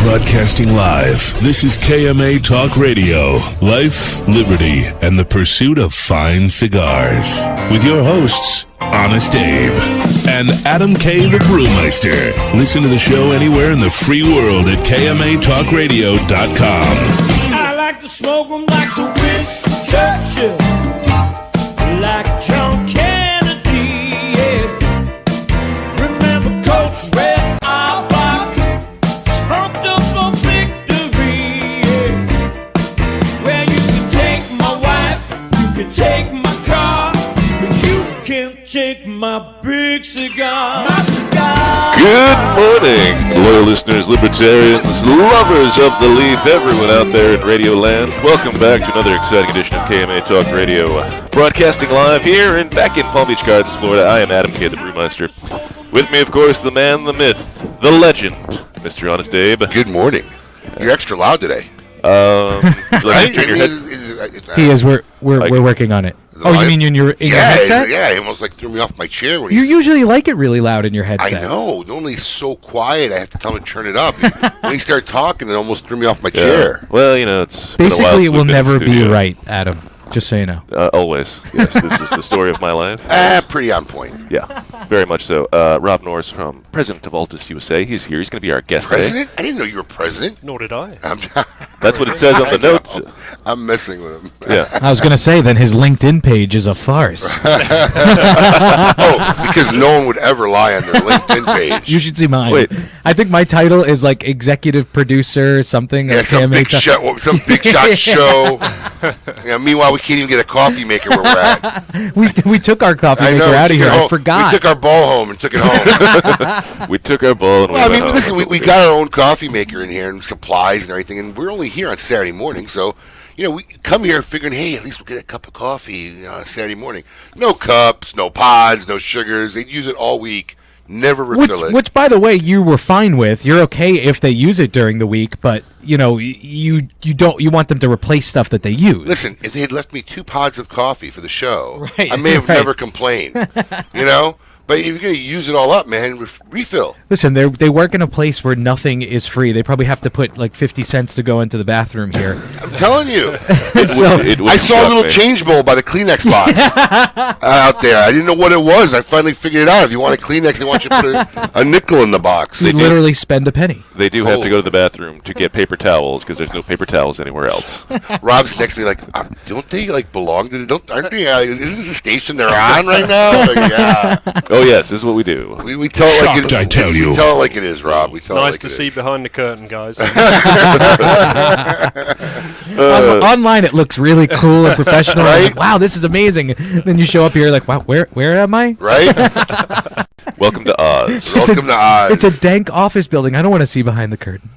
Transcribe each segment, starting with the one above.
Broadcasting live, this is KMA Talk Radio, Life, Liberty, and the Pursuit of Fine Cigars. With your hosts, Honest Abe and Adam K. the Brewmeister. Listen to the show anywhere in the free world at KMATalkRadio.com. I like to smoke them like Sir Winston Churchill, like John Kennedy, yeah. Remember Coach Red Auerbach, smoked up for victory, yeah. Well, you can take my wife, you can take my car, but you can't take my big cigar. My cigar. Good morning, loyal listeners, libertarians, lovers of the leaf, everyone out there in Radio Land. Welcome back to another exciting edition of KMA Talk Radio, broadcasting live here and back in Palm Beach Gardens, Florida. I am Adam K. the Brewmeister. With me, of course, the man, the myth, the legend, Mr. Honest Abe. Good morning. You're extra loud today. Right? He is. We're working on it. Oh, you mean in your headset? Yeah, he almost like threw me off my chair. When you usually like it really loud in your headset. I know. Normally he's so quiet, I have to tell him to turn it up. When he started talking, it almost threw me off my chair. Well, you know, it's basically it will never be right, Adam. Just so you know. Always. Yes, this is the story of my life. Pretty on point. Yeah, very much so. Rob Norriss, president of Altadis USA. He's here. He's going to be our guest President? I didn't know you were president. Nor did I. That's what it says on the note. I'm messing with him. Yeah. I was going to say, then his LinkedIn page is a farce. Because no one would ever lie on their LinkedIn page. You should see mine. Wait. I think my title is like executive producer, something. Yeah, some big shot show. Yeah, meanwhile, we can't even get a coffee maker where we're at. We took our coffee maker out of here. I forgot. We took our ball home and took it home. We took our ball and well, I mean, listen, we got our own coffee maker in here and supplies and everything, and we're only here on Saturday morning, so, you know, we come here figuring, hey, at least we'll get a cup of coffee on Saturday morning. No cups, no pods, no sugars. They'd use it all week. Never refill it. Which, by the way, you were fine with. You're okay if they use it during the week, but you know you want them to replace stuff that they use. Listen, if they had left me 2 pods of coffee for the show, right, I may have never complained. You know. But if you're going to use it all up, man, refill. Listen, they work in a place where nothing is free. They probably have to put like 50 cents to go into the bathroom here. I'm telling you. I saw a little change bowl by the Kleenex box out there. I didn't know what it was. I finally figured it out. If you want a Kleenex, they want you to put a nickel in the box. They literally spend a penny. They do have to go to the bathroom to get paper towels because there's no paper towels anywhere else. Rob's next to me like, don't they like belong to the... Aren't they... isn't this a station they're on right now? Like, yeah. Oh, yes, this is what we do. We tell it like it is. I tell you. We tell it like it is, Rob. We tell nice it like to it see is. behind the curtain, guys. Online, it looks really cool and professional. Right? Like, wow, this is amazing. Then you show up here like, wow, where am I? Right? Welcome to Oz. Welcome to Oz. It's a dank office building. I don't want to see behind the curtain.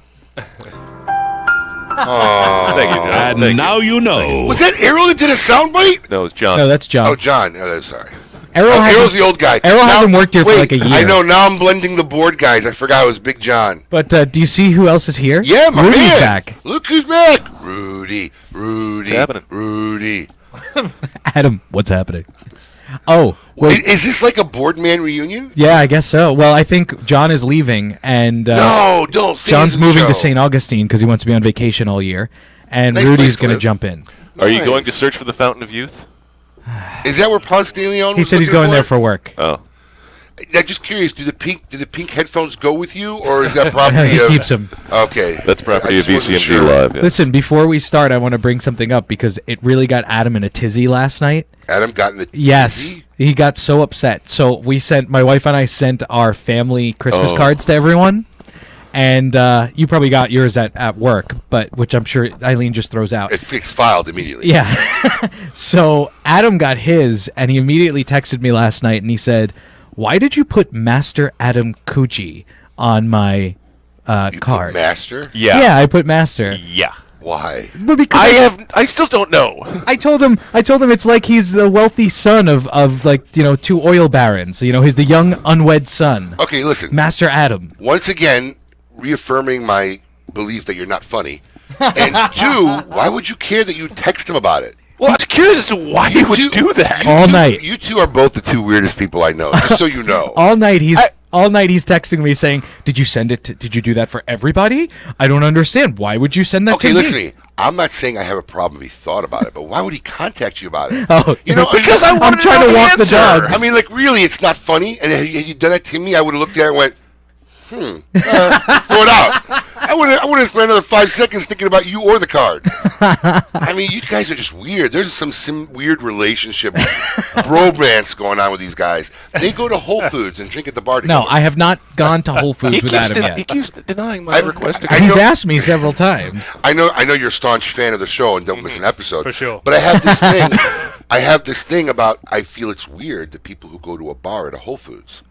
Oh. Thank you, John. And Thank now you know. Was that Errol that did a soundbite? No, it's John. No, that's John. Oh, John. Oh, sorry. Errol's Errol's the old guy. Errol hasn't worked here for like a year. I know. Now I'm blending the board guys. I forgot it was Big John. But do you see who else is here? Yeah, my Rudy's man. back. Look who's back. Rudy. What's happening? Rudy. Adam, what's happening? Oh, wait. Is this like a boardman reunion? Yeah, I guess so. Well, I think John is leaving, and No, don't say John's this in the moving show. to St. Augustine because he wants to be on vacation all year, and Nice Rudy's place to going to live. jump in. Are you Nice. going to search for the Fountain of Youth? Is that where Ponce de Leon was He said he's looking going there for work. Oh. I'm just curious. Do the pink headphones go with you, or is that property He of... keeps him. Okay. That's property I of just wasn't VCMG sure. Live. Yes. Listen, before we start, I want to bring something up because it really got Adam in a tizzy last night. Adam got in the Yes, TV? he got so upset. So my wife and I sent our family Christmas cards to everyone, and you probably got yours at work, but which I'm sure Eileen just throws out. It fixed filed immediately. Yeah. So Adam got his, and he immediately texted me last night, and he said, "Why did you put Master Adam Cucci on my You card?" put Master? Yeah, I put Master. Yeah. Why? But because I still don't know. I told him it's like he's the wealthy son of like, you know, 2 oil barons. You know, he's the young unwed son. Okay, listen. Master Adam. Once again, reaffirming my belief that you're not funny. And 2, why would you care that you text him about it? Well, I was curious as to why he would do that. All night. You two are both the 2 weirdest people I know, just so you know. All night he's all night he's texting me saying, "Did you send it? Did you do that for everybody? I don't understand. Why would you send that to me?" Okay, listen to me. I'm not saying I have a problem if he thought about it, but why would he contact you about it? Oh, because I'm trying to walk the dogs. I mean, like, really, it's not funny. And had you done that to me, I would have looked at it and went, throw it out. I wouldn't spend another 5 seconds thinking about you or the card. I mean, you guys are just weird. There's some weird relationship bromance going on with these guys. They go to Whole Foods and drink at the bar together. No, I have not gone to Whole Foods with Adam yet. He keeps denying my request. He's asked me several times. I know you're a staunch fan of the show and don't miss an episode. For sure. But I have this thing. About I feel it's weird that people who go to a bar at a Whole Foods.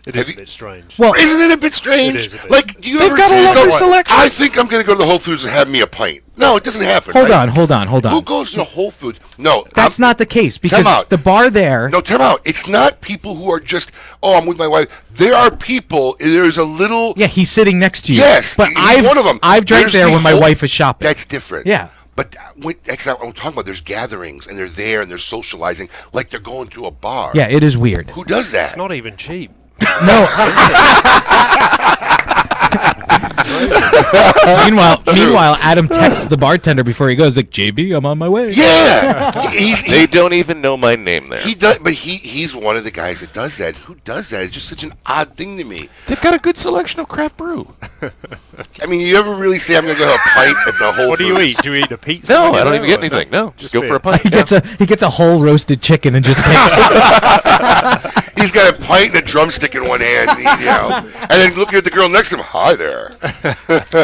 It is a bit strange. Well, Isn't it a bit strange? It is a bit. Like, do you They've ever got a say, lovely selection. I think I'm going to go to the Whole Foods and have me a pint. No, it doesn't happen. hold right? on. Who goes to the Whole Foods? No, That's not the case because Time out. the bar there. No, time out. It's not people who are just, I'm with my wife. There are people, there's a little... Yeah, he's sitting next to you. Yes, but he's one of them. I've drank There's there the when my whole- wife is shopping. That's different. Yeah. But that's not what I'm talking about. There's gatherings, and they're there, and they're socializing like they're going to a bar. Yeah, it is weird. Who does that? It's not even cheap. No. Meanwhile, Adam texts the bartender before he goes, like, "JB, I'm on my way." Yeah. They don't even know my name there. He does, but he's one of the guys that does that. Who does that? It's just such an odd thing to me. They've got a good selection of craft brew. I mean, you ever really say I'm going to go have a pint at the Whole What do Foods? you eat? Do you eat a pizza? No, when I don't you're even there, get or anything. No, just go beer? for a pint. He gets a whole roasted chicken and just picks. He's got a pint and a drumstick in one hand, and then looking at the girl next to him. Hi there.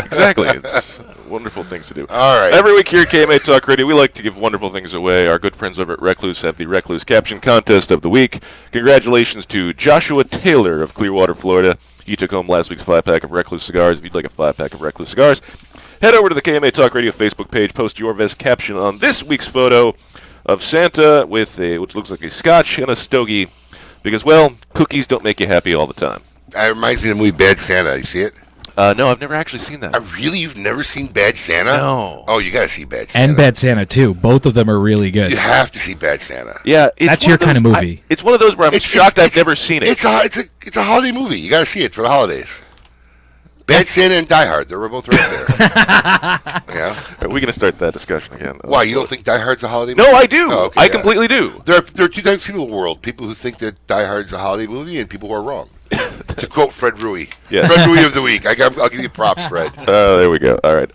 Exactly. It's wonderful things to do. All right. Every week here at KMA Talk Radio, we like to give wonderful things away. Our good friends over at Recluse have the Recluse Caption Contest of the Week. Congratulations to Joshua Taylor of Clearwater, Florida. He took home last week's 5-pack of Recluse cigars. If you'd like a 5-pack of Recluse cigars, head over to the KMA Talk Radio Facebook page. Post your best caption on this week's photo of Santa with which looks like a scotch and a stogie. Because, well, cookies don't make you happy all the time. That reminds me of the movie Bad Santa. You see it? No, I've never actually seen that. Really? You've never seen Bad Santa? No. Oh, you got to see Bad Santa. And Bad Santa too. Both of them are really good. You have to see Bad Santa. Yeah, it's That's one your kind of those- movie. it's one of those where I'm shocked I've never seen it. It's a holiday movie. You got to see it for the holidays. Bad Santa and Die Hard. They were both right there. Yeah. Are we going to start that discussion again? Why? You don't think Die Hard's a holiday movie? No, I do. Oh, okay, I yeah. completely do. There are two types of people in the world: people who think that Die Hard's a holiday movie, and people who are wrong. To quote Fred Rui, Yes. Fred Rui of the week. I'll give you props, Fred. There we go. All right.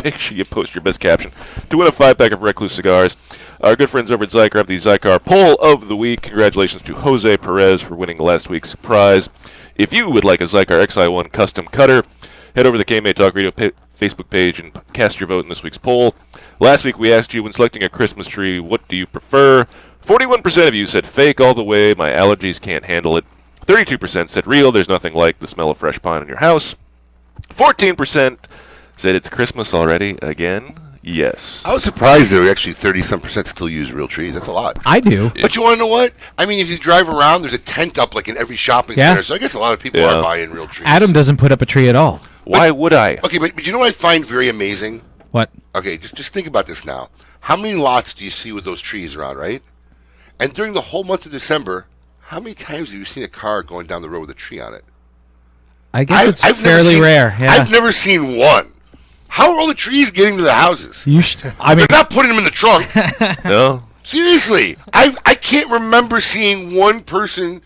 Make sure you post your best caption to win a 5-pack of Recluse cigars. Our good friends over at Zycar have the Zycar Poll of the Week. Congratulations to Jose Perez for winning last week's prize. If you would like a Zycar XI1 custom cutter, head over to the KMA Talk Radio Facebook page and cast your vote in this week's poll. Last week we asked you, when selecting a Christmas tree, what do you prefer? 41% of you said fake all the way, my allergies can't handle it. 32% said real, there's nothing like the smell of fresh pine in your house. 14% said it's Christmas already. Again, yes. I was surprised that actually 30-some% still use real trees. That's a lot. I do. But you want to know what? I mean, if you drive around, there's a tent up like in every shopping Yeah. center. So I guess a lot of people Yeah. are buying real trees. Adam doesn't put up a tree at all. Why would I? Okay, but you know what I find very amazing? What? Okay, just think about this now. How many lots do you see with those trees around, right? And during the whole month of December, how many times have you seen a car going down the road with a tree on it? I guess it's never fairly seen- rare. Yeah. I've never seen one. How are all the trees getting to the houses? I mean, They're not putting them in the trunk. No? Seriously, I can't remember seeing one person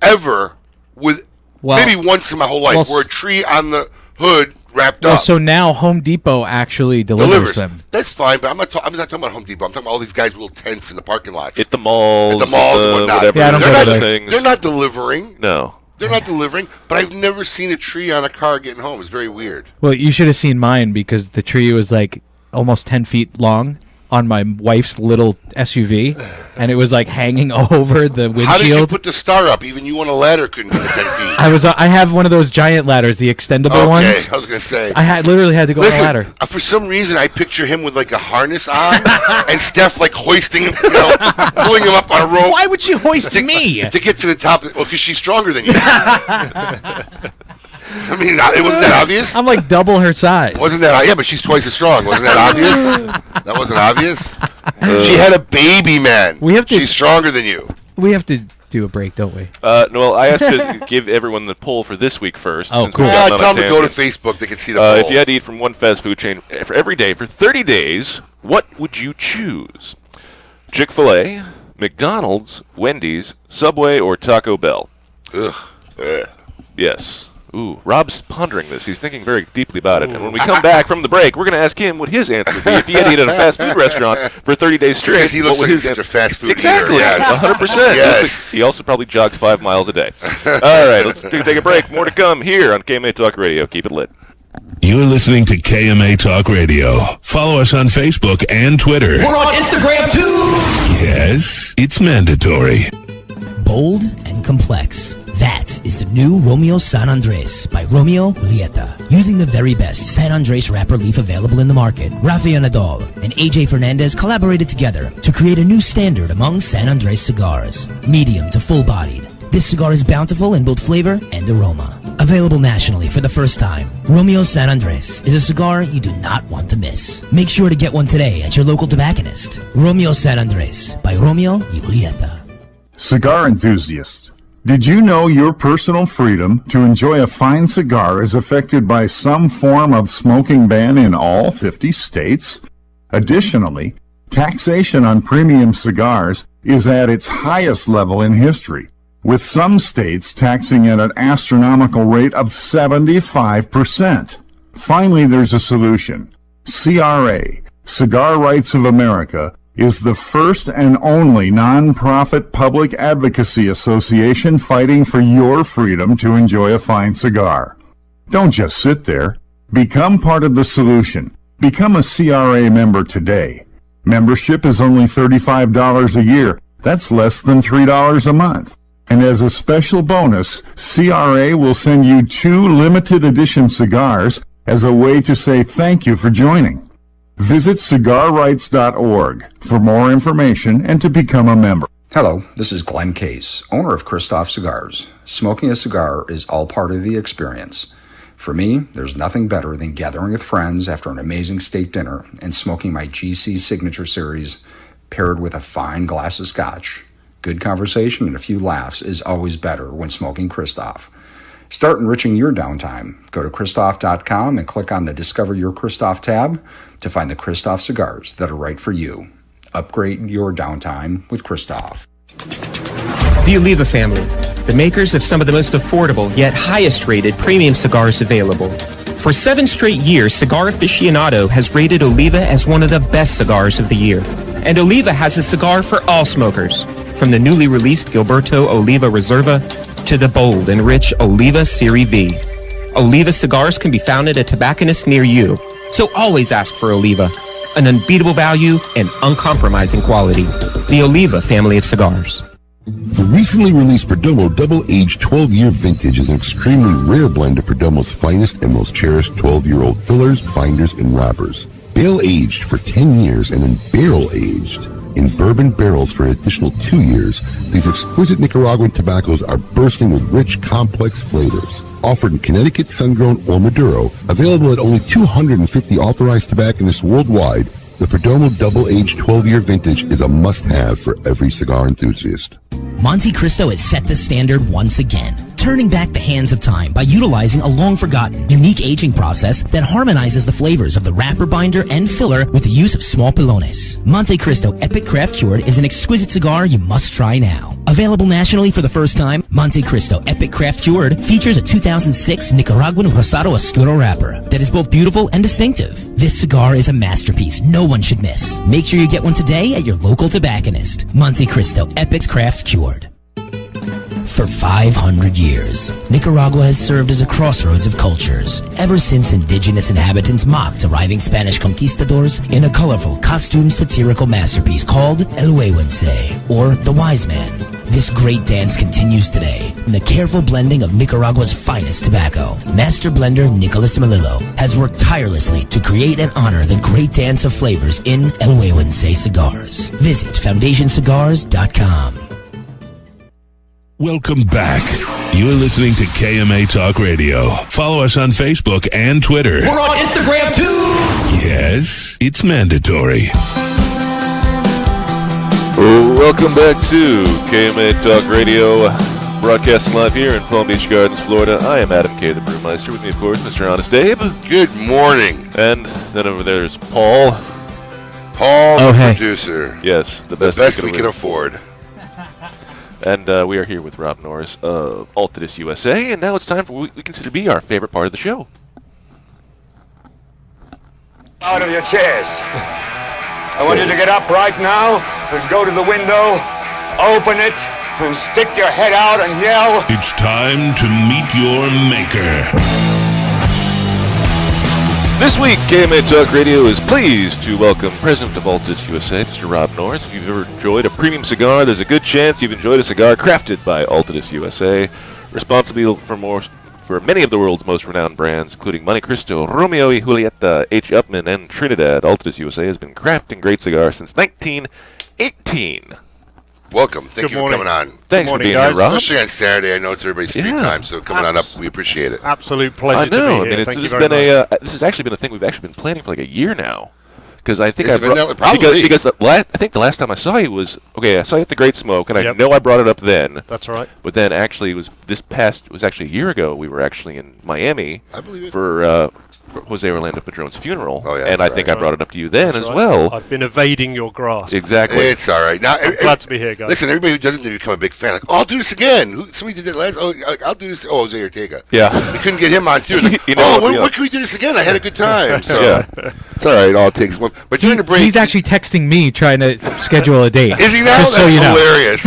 ever with maybe once in my whole life where a tree on the hood wrapped well, up. so now Home Depot actually delivers them. That's fine, but I'm not talking about Home Depot. I'm talking about all these guys with little tents in the parking lots. At the malls. and whatnot. Whatever. Yeah, I don't they're, go not, to those. things. they're not delivering. No. They're not delivering, but I've never seen a tree on a car getting home. It's very weird. Well, you should have seen mine because the tree was like almost 10 feet long on my wife's little SUV, and it was like hanging over the windshield. How did you put the star up? Even you on a ladder couldn't get to 10 feet. I have one of those giant ladders, the extendable ones. I was going to say. I literally had to go on a Listen, ladder. for some reason, I picture him with like a harness on, and Steph like hoisting him, pulling him up on a rope. Why would she hoist me? To get to the top? Well, because she's stronger than you. I mean, it wasn't that obvious. I'm like double her size. Wasn't that? Yeah, but she's twice as strong. Wasn't that obvious? That wasn't obvious. She had a baby, man. We have to- She's stronger than you. We have to do a break, don't we? No, I have to give everyone the poll for this week first. Oh, since cool. we've gotten on a Tell them to go to tangent. Facebook. They can see the poll. If you had to eat from one fast food chain for every day for 30 days, what would you choose? Chick-fil-A, McDonald's, Wendy's, Subway, or Taco Bell? Ugh. Yes. Ooh, Rob's pondering this. He's thinking very deeply about it. And when we come back from the break, we're going to ask him what his answer would be if he had to eat at a fast food restaurant for 30 days straight. Because he looks what like would he's a fast food Exactly. eater. Yes. 100%. Yes. He also probably jogs 5 miles a day. All right, let's take a break. More to come here on KMA Talk Radio. Keep it lit. You're listening to KMA Talk Radio. Follow us on Facebook and Twitter. We're on Instagram too. Yes, it's mandatory. Bold and complex. That is the new Romeo San Andres by Romeo Julieta. Using the very best San Andres wrapper leaf available in the market, Rafael Nadal and AJ Fernandez collaborated together to create a new standard among San Andres cigars. Medium to full-bodied. This cigar is bountiful in both flavor and aroma. Available nationally for the first time, Romeo San Andres is a cigar you do not want to miss. Make sure to get one today at your local tobacconist. Romeo San Andres by Romeo Julieta. Cigar enthusiasts, did you know your personal freedom to enjoy a fine cigar is affected by some form of smoking ban in all 50 states? Additionally, taxation on premium cigars is at its highest level in history, with some states taxing at an astronomical rate of 75%. Finally, there's a solution. CRA, Cigar Rights of America, is the first and only non-profit public advocacy association fighting for your freedom to enjoy a fine cigar. Don't just sit there. Become part of the solution. Become a CRA member today. Membership is only $35 a year. That's less than $3 a month. And as a special bonus, CRA will send you 2 limited edition cigars as a way to say thank you for joining. Visit cigarrights.org for more information and to become a member. Hello, this is Glenn Case, owner of Christoph Cigars. Smoking a cigar is all part of the experience. For me, there's nothing better than gathering with friends after an amazing steak dinner and smoking my GC Signature Series paired with a fine glass of scotch. Good conversation and a few laughs is always better when smoking Christoph. Start enriching your downtime. Go to Christoph.com and click on the Discover Your Christoph tab to find the Christoph cigars that are right for you. Upgrade your downtime with Christoph. The Oliva family, the makers of some of the most affordable yet highest rated premium cigars available. For 7 straight years, Cigar Aficionado has rated Oliva as one of the best cigars of the year. And Oliva has a cigar for all smokers, from the newly released Gilberto Oliva Reserva to the bold and rich Oliva Serie V. Oliva cigars can be found at a tobacconist near you, so always ask for Oliva, an unbeatable value and uncompromising quality. The Oliva family of cigars. The recently released Perdomo Double-Aged 12-Year Vintage is an extremely rare blend of Perdomo's finest and most cherished 12-year-old fillers, binders, and wrappers. Bale-aged for 10 years and then barrel-aged in bourbon barrels for an additional 2 years, these exquisite Nicaraguan tobaccos are bursting with rich, complex flavors. Offered in Connecticut, sun-grown, or Maduro, available at only 250 authorized tobacconists worldwide, the Perdomo Double-Aged 12-Year Vintage is a must-have for every cigar enthusiast. Monte Cristo has set the standard once again, turning back the hands of time by utilizing a long-forgotten, unique aging process that harmonizes the flavors of the wrapper, binder, and filler with the use of small pilones. Monte Cristo Epic Craft Cured is an exquisite cigar you must try now. Available nationally for the first time, Monte Cristo Epic Craft Cured features a 2006 Nicaraguan Rosado Oscuro wrapper that is both beautiful and distinctive. This cigar is a masterpiece no one should miss. Make sure you get one today at your local tobacconist. Monte Cristo Epic Craft Cured. For 500 years, Nicaragua has served as a crossroads of cultures, ever since indigenous inhabitants mocked arriving Spanish conquistadors in a colorful, costume satirical masterpiece called El Huehuense, or The Wise Man. This great dance continues today in the careful blending of Nicaragua's finest tobacco. Master blender Nicolas Melillo has worked tirelessly to create and honor the great dance of flavors in El Huehuense cigars. Visit foundationcigars.com. Welcome back. You're listening to KMA Talk Radio. Follow us on Facebook and Twitter. We're on Instagram too. Yes, it's mandatory. Welcome back to KMA Talk Radio, broadcasting live here in Palm Beach Gardens, Florida. I am Adam K., the Brewmeister. With me, of course, Mr. Honest Abe. Good morning. And then over there is Paul. Paul, the producer. Yes, the best we can afford. And we are here with Rob Norris of Altadis USA, and now it's time for what we consider to be our favorite part of the show. Out of your chairs. I want you to get up right now and go to the window, open it, and stick your head out and yell. It's time to meet your maker. This week, KMA Talk Radio is pleased to welcome President of Altadis USA, Mr. Rob Norris. If you've ever enjoyed a premium cigar, there's a good chance you've enjoyed a cigar crafted by Altadis USA, responsible for many of the world's most renowned brands, including Monte Cristo, Romeo y Julieta, H. Upmann, and Trinidad. Altadis USA has been crafting great cigars since 1918. Welcome. Thank you for coming on. Thanks for being here, Rob. Especially on Saturday. I know it's everybody's free time, so coming on up, we appreciate it. Absolute pleasure I know. to be here. I mean, Thank you this very much. this has actually been a thing we've actually been planning for like a year now. Because I think because I think the last time I saw you was I saw you at the Great Smoke, and I know I brought it up then. That's right. But then actually it was actually a year ago. We were actually in Miami for Jose Orlando Padron's funeral, and I think I brought it up to you then as well. I've been evading your grasp. Exactly. It's all right. Now, I'm glad to be here, guys. Listen, everybody who doesn't become a big fan, like, I'll do this again. Somebody did that last. I'll do this. Oh, Jose Ortega. Yeah. We couldn't get him on too. Like, when can we do this again? I had a good time. So it's all right. All it takes one. But during the break, he's actually texting me trying to schedule a date. Is he now? Just That's so you hilarious.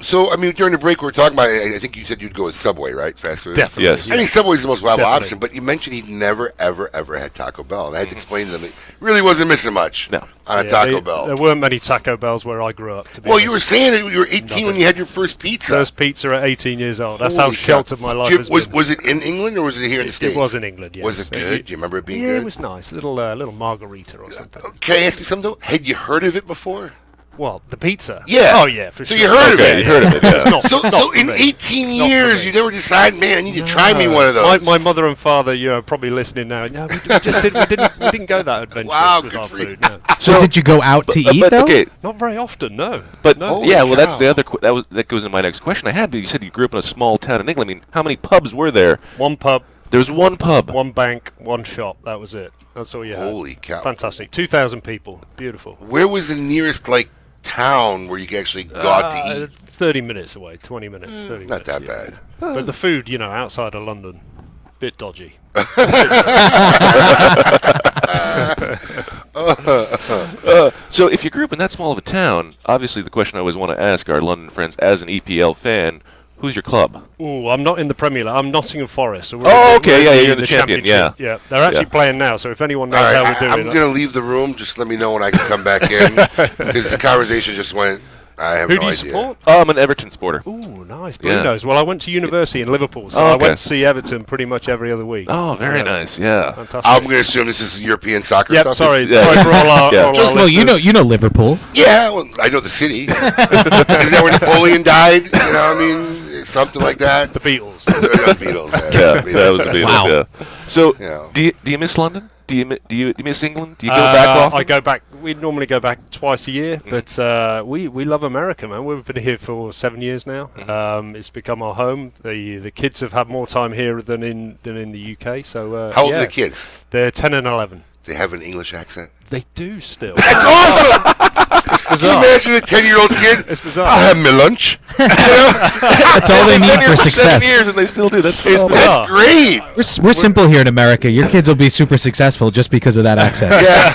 So I mean, during the break, we were talking about. I think you said you'd go with Subway, right? Fast food. Definitely. Yes. I think Subway's the most viable option. But you mentioned he'd never, ever had Taco Bell, and I had to explain to them it really wasn't missing much on a Taco Bell. There weren't many Taco Bells where I grew up. Well, you were saying that you were 18 when you had your first pizza. First pizza at 18 years old. That's how sheltered my life has been. Was it in England or was it here in the States? It was in England, yes. Was it good? Do you remember it being good? Yeah, it was nice. Little margarita or something. Can I ask you something, though? Had you heard of it before? Well, the pizza? Yeah. Oh, yeah, for sure. So you heard of it? You heard of it, yeah. It's not, So in 18 years, you never decided, man, I need to try me one of those. My mother and father, probably listening now. No, we just didn't go that adventurous with our food. No. So did you go out to eat though? Okay. Not very often, no. But no. That's the other. That goes in my next question I had. But you said you grew up in a small town in England. I mean, how many pubs were there? One pub. There was one pub. One bank, one shop. That was it. That's all you had. Holy cow! Fantastic. 2,000 people. Beautiful. Where was the nearest town where you could actually go out to eat? 30 minutes away. 20 minutes. 30 not minutes. that bad. But the food, outside of London, bit dodgy. So if you grew up in that small of a town, obviously the question I always want to ask our London friends, as an EPL fan, who's your club? Oh, I'm not in the Premier League. I'm Nottingham Forest. So you're the champion. Yeah, they're actually playing now. So if anyone knows how we're doing, I'm going to leave the room. Just let me know when I can come back in, because the conversation just went. I have Who no do you idea. support? Oh, I'm an Everton supporter. Ooh, nice. Bruno's. Well, I went to university in Liverpool, so okay. I went to see Everton pretty much every other week. Oh, very nice. Yeah. Fantastic. I'm going to assume this is European soccer stuff. Sorry for all our Well, you know Liverpool. Yeah, well, I know the city. Isn't that where Napoleon died? Something like that. The Beatles. The Beatles. That was the Beatles. Wow. Yeah. So, do you miss London? Do you miss England? Do you go back often? I go back. We normally go back twice a year, but we love America, man. We've been here for 7 years now. It's become our home. The kids have had more time here than in the UK. So how old are the kids? They're 10 and 11. They have an English accent. They do still. That's awesome! Can you imagine a 10-year-old kid? It's bizarre. I'll have my lunch. That's all they need for success. 7 years and they still do. That's great. We're simple here in America. Your kids will be super successful just because of that accent. Yeah.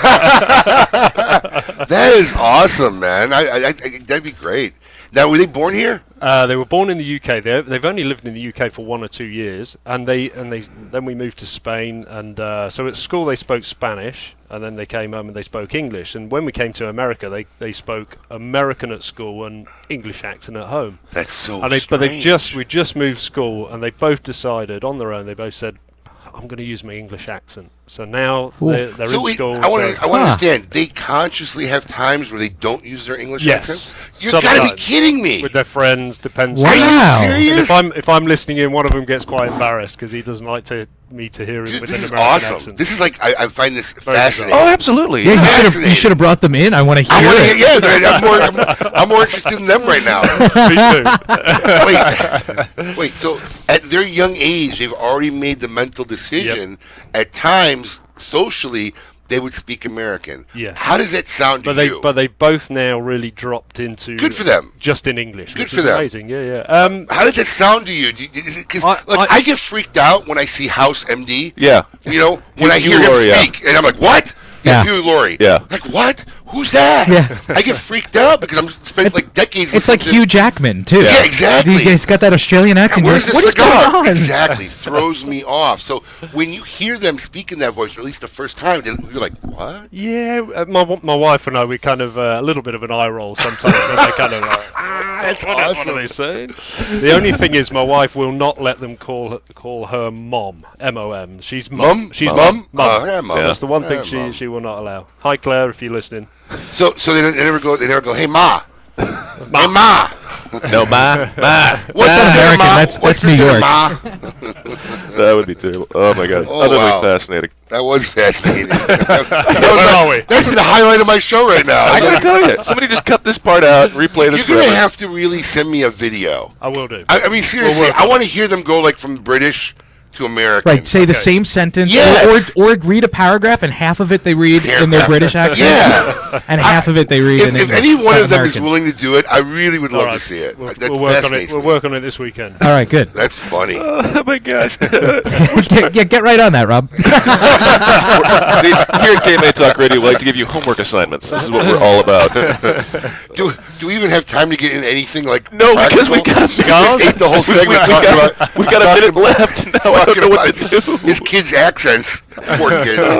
That is awesome, man. That'd be great. Now, were they born here? They were born in the UK. They've only lived in the UK for 1 or 2 years, and then we moved to Spain. And so at school they spoke Spanish, and then they came home and they spoke English. And when we came to America, they spoke American at school and English accent at home. That's so. But we just moved school, and they both decided on their own. They both said, I'm going to use my English accent. So now they're in school. I want to understand. They consciously have times where they don't use their English accent? You've got to be kidding me. With their friends, depends. Wow. Are you serious? If I'm listening in, one of them gets quite embarrassed because he doesn't like to me to hear it Dude, with this an is American awesome. accent. This is like I find this Very fascinating. Oh, absolutely. Yeah, you should have brought them in. I want to hear it. Yeah, I'm more interested in them right now. Wait. So at their young age, they've already made the mental decision. At times, socially, they would speak American. Yes. How does that sound to you? But they both now really dropped into Good for them. Just in English. Good which for is them. Amazing. Yeah. How does that sound to you? Because I get freaked out when I see House MD. Yeah. You know, when I hear Hugh him Laurie, speak, and I'm like, what? Yeah. Hugh Laurie. Yeah. Like, what? Who's that? Yeah. I get freaked out because I'm spent like decades. It's like listening Hugh Jackman too. Yeah, exactly. He's got that Australian accent. Where's the You're like, cigar? What is going on? Exactly. Throws me off. So when you hear them speak in that voice, or at least the first time, you're like, what? Yeah, my wife and I, we kind of a little bit of an eye roll sometimes when they kind of That's what awesome. are they saying? The only thing is, my wife will not let them call her mom, M-O-M. She's mum. Mum? She's Mum? mum. Yeah, mum. That's the one thing Mum. she will not allow. Hi, Claire, if you're listening. So they never go. They never go. Hey, ma. Hey, ma. No, ma. What's up, there, American. ma? That's What's New there, York. ma? That would be terrible. Oh, my God. Oh, Utterly wow. fascinating. That was fascinating. we? That's been the highlight of my show right now. I got to tell you, somebody just cut this part out and replay this You're gonna forever. have to really send me a video. I will do. I mean, seriously, work I on want to hear them go like from British to American. Right, say the same sentence, Yes. or read a paragraph, and half of it they read in their British accent, Yeah. and half of it they read in If English. any one of them is American. willing to do it, I really would love All to right. see it. We'll That work on it. fascinates We'll me. work on it this weekend. All right, good. That's funny. Oh, my gosh. Get right on that, Rob. See, here at KMA Talk Radio, we like to give you homework assignments. This is what we're all about. Do we even have time to get in anything like No, because we got cigars? We just ate the whole segment We've got a minute left, and now I don't know what to do. His kids' accents. Poor kids.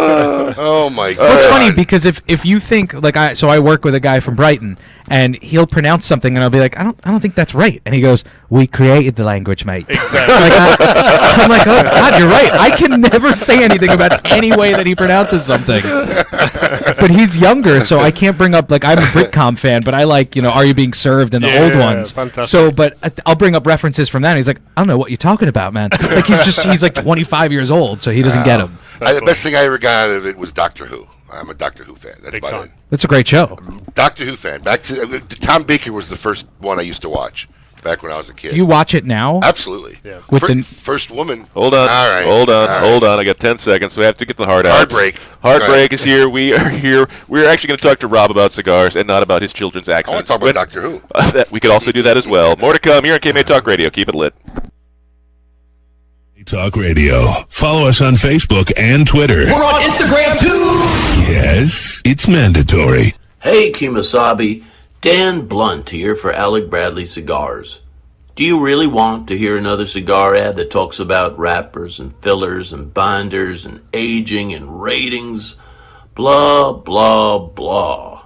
Oh my god. Well, it's funny because if you think like I work with a guy from Brighton and he'll pronounce something and I'll be like I don't think that's right, and he goes, "We created the language, mate." Exactly. I'm like, oh God, you're right. I can never say anything about any way that he pronounces something. But he's younger, so I can't bring up like I'm a Britcom fan, but I like Are You Being Served and the old ones. Fantastic. So, but I'll bring up references from that. And he's like, I don't know what you're talking about, man. Like he's like 25 years old, so he doesn't get him. The best thing I ever got out of it was Doctor Who. I'm a Doctor Who fan. That's Big about time. it. That's a great show. Doctor Who fan. Back to Tom Baker was the first one I used to watch back when I was a kid. Do you watch it now? Absolutely. Yeah. With the First woman. Hold on. All right. Hold on. All Hold on. I got 10 seconds. We have to get the heart out. Heartbreak. Heartbreak is here. We are here. We're actually going to talk to Rob about cigars and not about his children's I want to accents. talk about Doctor Who. We could also do that as well. More to come here on KMA Talk Radio. Keep it lit. Talk Radio. Follow us on Facebook and Twitter. We're on Instagram too. Yes, it's mandatory. Hey, Kimasabi. Dan Blunt here for Alec Bradley Cigars. Do you really want to hear another cigar ad that talks about wrappers and fillers and binders and aging and ratings? Blah, blah, blah.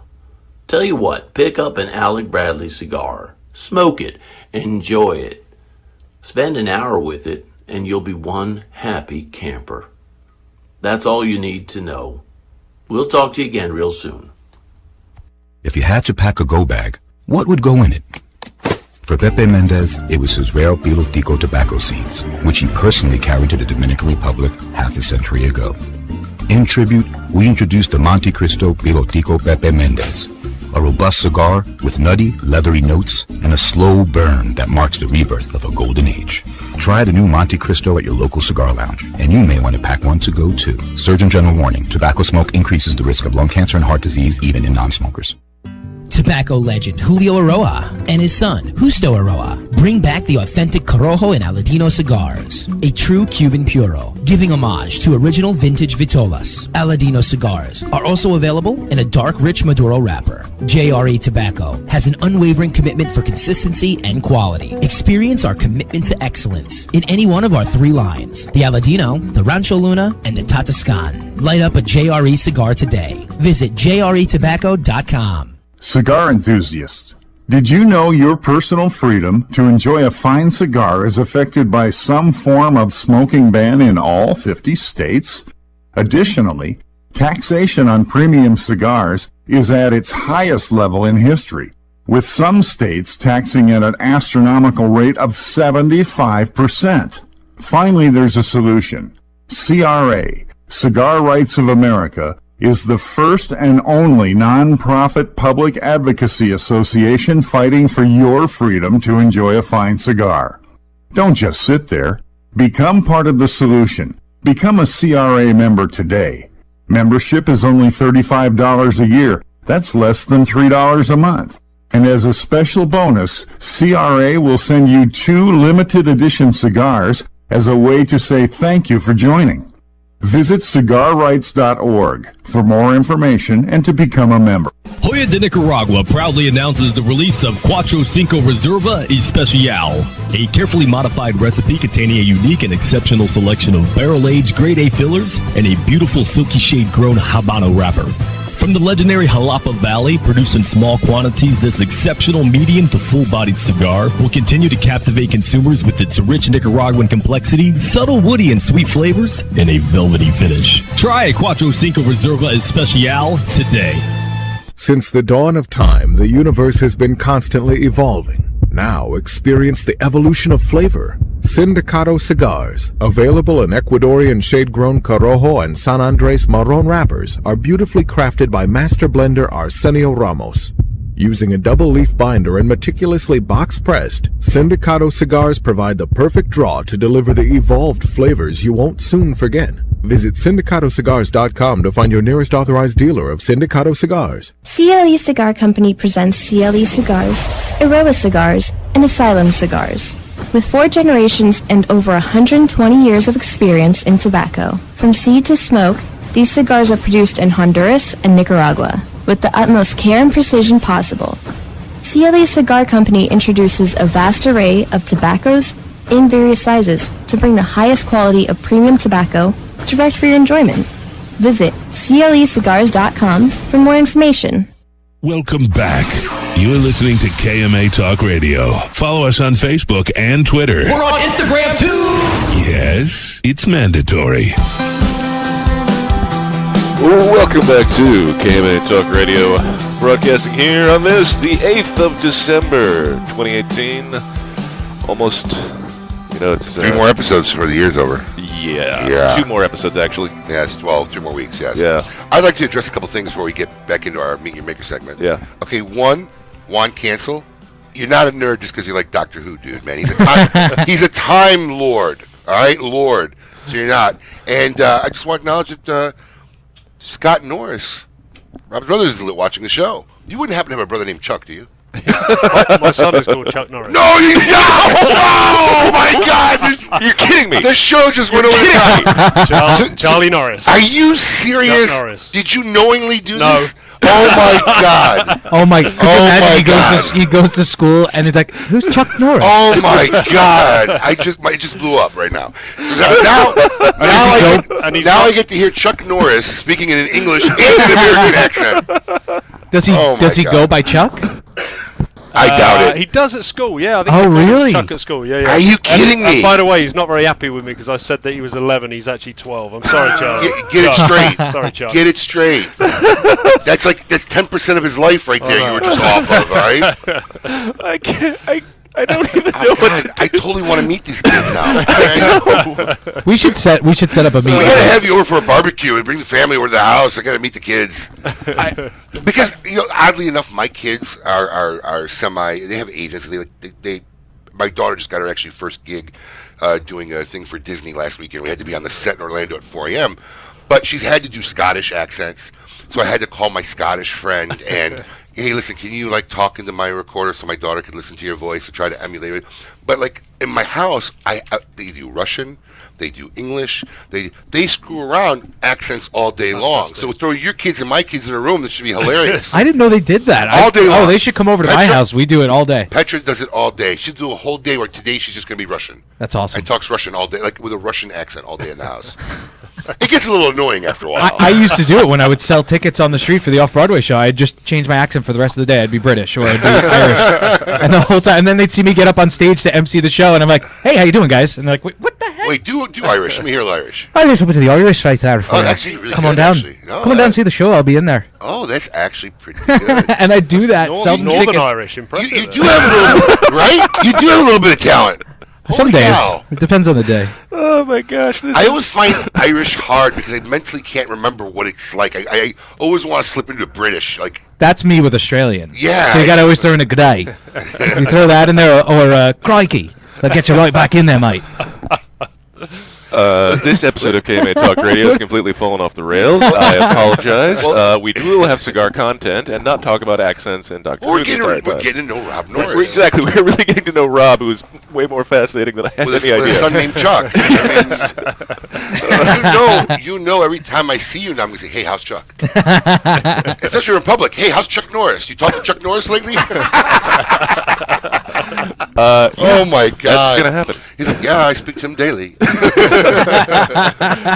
Tell you what, pick up an Alec Bradley cigar. Smoke it. Enjoy it. Spend an hour with it, and you'll be one happy camper. That's all you need to know. We'll talk to you again real soon. If you had to pack a go bag, what would go in it? For Pepe Mendez, it was his rare Pilotico tobacco seeds, which he personally carried to the Dominican Republic half a century ago. In tribute, we introduced the Monte Cristo Pilotico Pepe Mendez, a robust cigar with nutty, leathery notes and a slow burn that marks the rebirth of a golden age. Try the new Monte Cristo at your local cigar lounge, and you may want to pack one to go too. Surgeon General warning, tobacco smoke increases the risk of lung cancer and heart disease even in non-smokers. Tobacco legend Julio Aroa and his son, Justo Aroa, bring back the authentic Corojo and Aladino cigars. A true Cuban puro, giving homage to original vintage Vitolas. Aladino cigars are also available in a dark, rich Maduro wrapper. JRE Tobacco has an unwavering commitment for consistency and quality. Experience our commitment to excellence in any one of our three lines: the Aladino, the Rancho Luna, and the Tatascan. Light up a JRE cigar today. Visit jretobacco.com. Cigar enthusiasts, did you know your personal freedom to enjoy a fine cigar is affected by some form of smoking ban in all 50 states? Additionally, taxation on premium cigars is at its highest level in history, with some states taxing at an astronomical rate of 75%. Finally, there's a solution. CRA, Cigar Rights of America, is the first and only non-profit public advocacy association fighting for your freedom to enjoy a fine cigar. Don't just sit there. Become part of the solution. Become a CRA member today. Membership is only $35 a year. That's less than $3 a month. And as a special bonus, CRA will send you 2 limited edition cigars as a way to say thank you for joining. Visit cigarrights.org for more information and to become a member. Joya de Nicaragua proudly announces the release of Cuatro Cinco Reserva Especial, a carefully modified recipe containing a unique and exceptional selection of barrel-aged grade A fillers and a beautiful silky shade-grown Habano wrapper. From the legendary Jalapa Valley, produced in small quantities, this exceptional medium to full-bodied cigar will continue to captivate consumers with its rich Nicaraguan complexity, subtle woody and sweet flavors, and a velvety finish. Try a Cuatro Cinco Reserva Especial today. Since the dawn of time, the universe has been constantly evolving. Now experience the evolution of flavor. Sindicato cigars, available in Ecuadorian shade-grown Corojo and San Andres Marron wrappers, are beautifully crafted by master blender Arsenio Ramos. Using a double-leaf binder and meticulously box-pressed, Sindicato cigars provide the perfect draw to deliver the evolved flavors you won't soon forget. Visit syndicatocigars.com to find your nearest authorized dealer of Sindicato cigars. CLE Cigar Company presents CLE Cigars, Aroa Cigars, and Asylum Cigars. With 4 generations and over 120 years of experience in tobacco, from seed to smoke, these cigars are produced in Honduras and Nicaragua with the utmost care and precision possible. CLE Cigar Company introduces a vast array of tobaccos in various sizes to bring the highest quality of premium tobacco direct for your enjoyment. Visit clecigars.com for more information. Welcome back. You're listening to KMA Talk Radio. Follow us on Facebook and Twitter. We're on Instagram too! Yes, it's mandatory. Welcome back to KMA Talk Radio, broadcasting here on this, the 8th of December, 2018. Almost, it's... 3 more episodes before the year's over. Yeah. 2 more episodes, actually. Yeah, it's 2 more weeks, yes. Yeah. I'd like to address a couple things before we get back into our Meet Your Maker segment. Yeah. Okay, one, Juan Cancel. You're not a nerd just because you like Doctor Who, dude, man. He's a time lord, all right? Lord. So you're not. And I just want to acknowledge that Scott Norris, Rob's brother, is watching the show. You wouldn't happen to have a brother named Chuck, do you? My son is called Chuck Norris. No, he's not! Oh, my God! You're kidding me. The show just went over the top. Charlie Norris. Are you serious? Chuck Norris. Did you knowingly do No. this? Oh, my God. Oh my! Could you imagine he goes to school and he's like, "Who's Chuck Norris?" Oh my God! It just blew up right now. Now I get to hear Chuck Norris speaking in an English and an American accent. Does he go by Chuck? I doubt it. He does at school, yeah. I think Oh, he called really? Chuck at school, yeah. Are you kidding me? And by the way, he's not very happy with me because I said that he was 11. He's actually 12. I'm sorry, Charlie. Get it straight. Sorry, Chuck. Get it straight. That's 10% of his life right there. You were just off of, all right? I don't even know what to do. I totally want to meet these kids now. We should set up a meeting. We gotta have you over for a barbecue and bring the family over to the house. I gotta meet the kids. Because oddly enough, my kids are semi. They have agents. My daughter just got her actually first gig doing a thing for Disney last weekend. We had to be on the set in Orlando at 4 a.m. But she's had to do Scottish accents, so I had to call my Scottish friend and, hey, listen, can you talk into my recorder so my daughter can listen to your voice and try to emulate it? But in my house, they do Russian, they do English, they screw around accents all day long. So throw your kids and my kids in a room. That should be hilarious. I didn't know they did that. All day long. Oh, they should come over to my house. We do it all day. Petra does it all day. She'll do a whole day where today she's just going to be Russian. That's awesome. And talks Russian all day, with a Russian accent all day in the house. It gets a little annoying after a while. I used to do it when I would sell tickets on the street for the Off-Broadway show. I'd just change my accent for the rest of the day. I'd be British or I'd be Irish. And the whole time, and then they'd see me get up on stage to MC the show, and I'm like, hey, how you doing, guys? And they're like, wait, what the heck? Wait, do Irish. Let me hear Irish. I just went to the Irish right there for you. That's really Come good, on down. actually. No, Come on down and see the show. I'll be in there. Oh, that's actually pretty good. And I do that. Sell them Northern tickets. Irish, impressive. You do have a little, right? You do have a little bit of talent. Some Holy days. cow. It depends on the day. Oh my gosh! I always find Irish hard because I mentally can't remember what it's like. I always want to slip into British. Like That's me with Australian. Yeah. So you got to always throw in a g'day. You throw that in there, or crikey. They'll get you right back in there, mate. This episode of KMA Talk Radio has completely fallen off the rails. I apologize. We will have cigar content and not talk about accents and Dr. we're Who's getting entire time. to know Rob Norris. Exactly. We're really getting to know Rob, who is way more fascinating than I had With any idea. a son named Chuck. you know, every time I see you now, I'm going to say, hey, how's Chuck? Especially in public. Hey, how's Chuck Norris? You talked to Chuck Norris lately? Oh, my God. That's going to happen. He's like, yeah, I speak to him daily.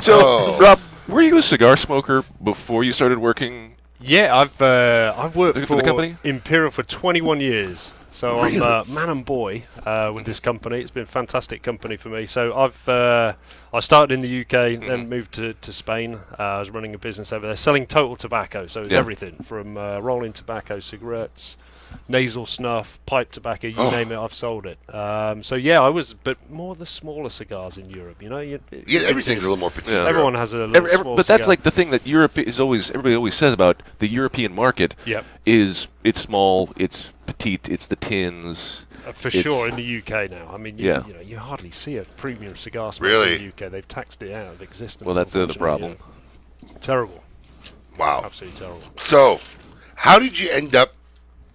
So, Rob, were you a cigar smoker before you started working? Yeah, I've worked for for the company? Imperial for 21 years. So Really? I'm man and boy with this company. It's been a fantastic company for me. So I started in the UK, then moved to Spain. I was running a business over there, selling total tobacco. So it's everything from rolling tobacco, cigarettes, nasal snuff, pipe tobacco, you name it, I've sold it. So yeah, I was, but more the smaller cigars in Europe. You know, everything's a little more petite. Everyone has a little small but cigar. that's like the thing that Europe is always. Everybody always says about the European market. Yep. Is it's small, it's petite, it's the tins. For sure, in the UK now. I mean, you know, you hardly see a premium cigar smoker Really? in the UK. They've taxed it out of existence. Well, that's the unfortunately, problem. yeah. Terrible. Wow. Absolutely terrible. So, how did you end up?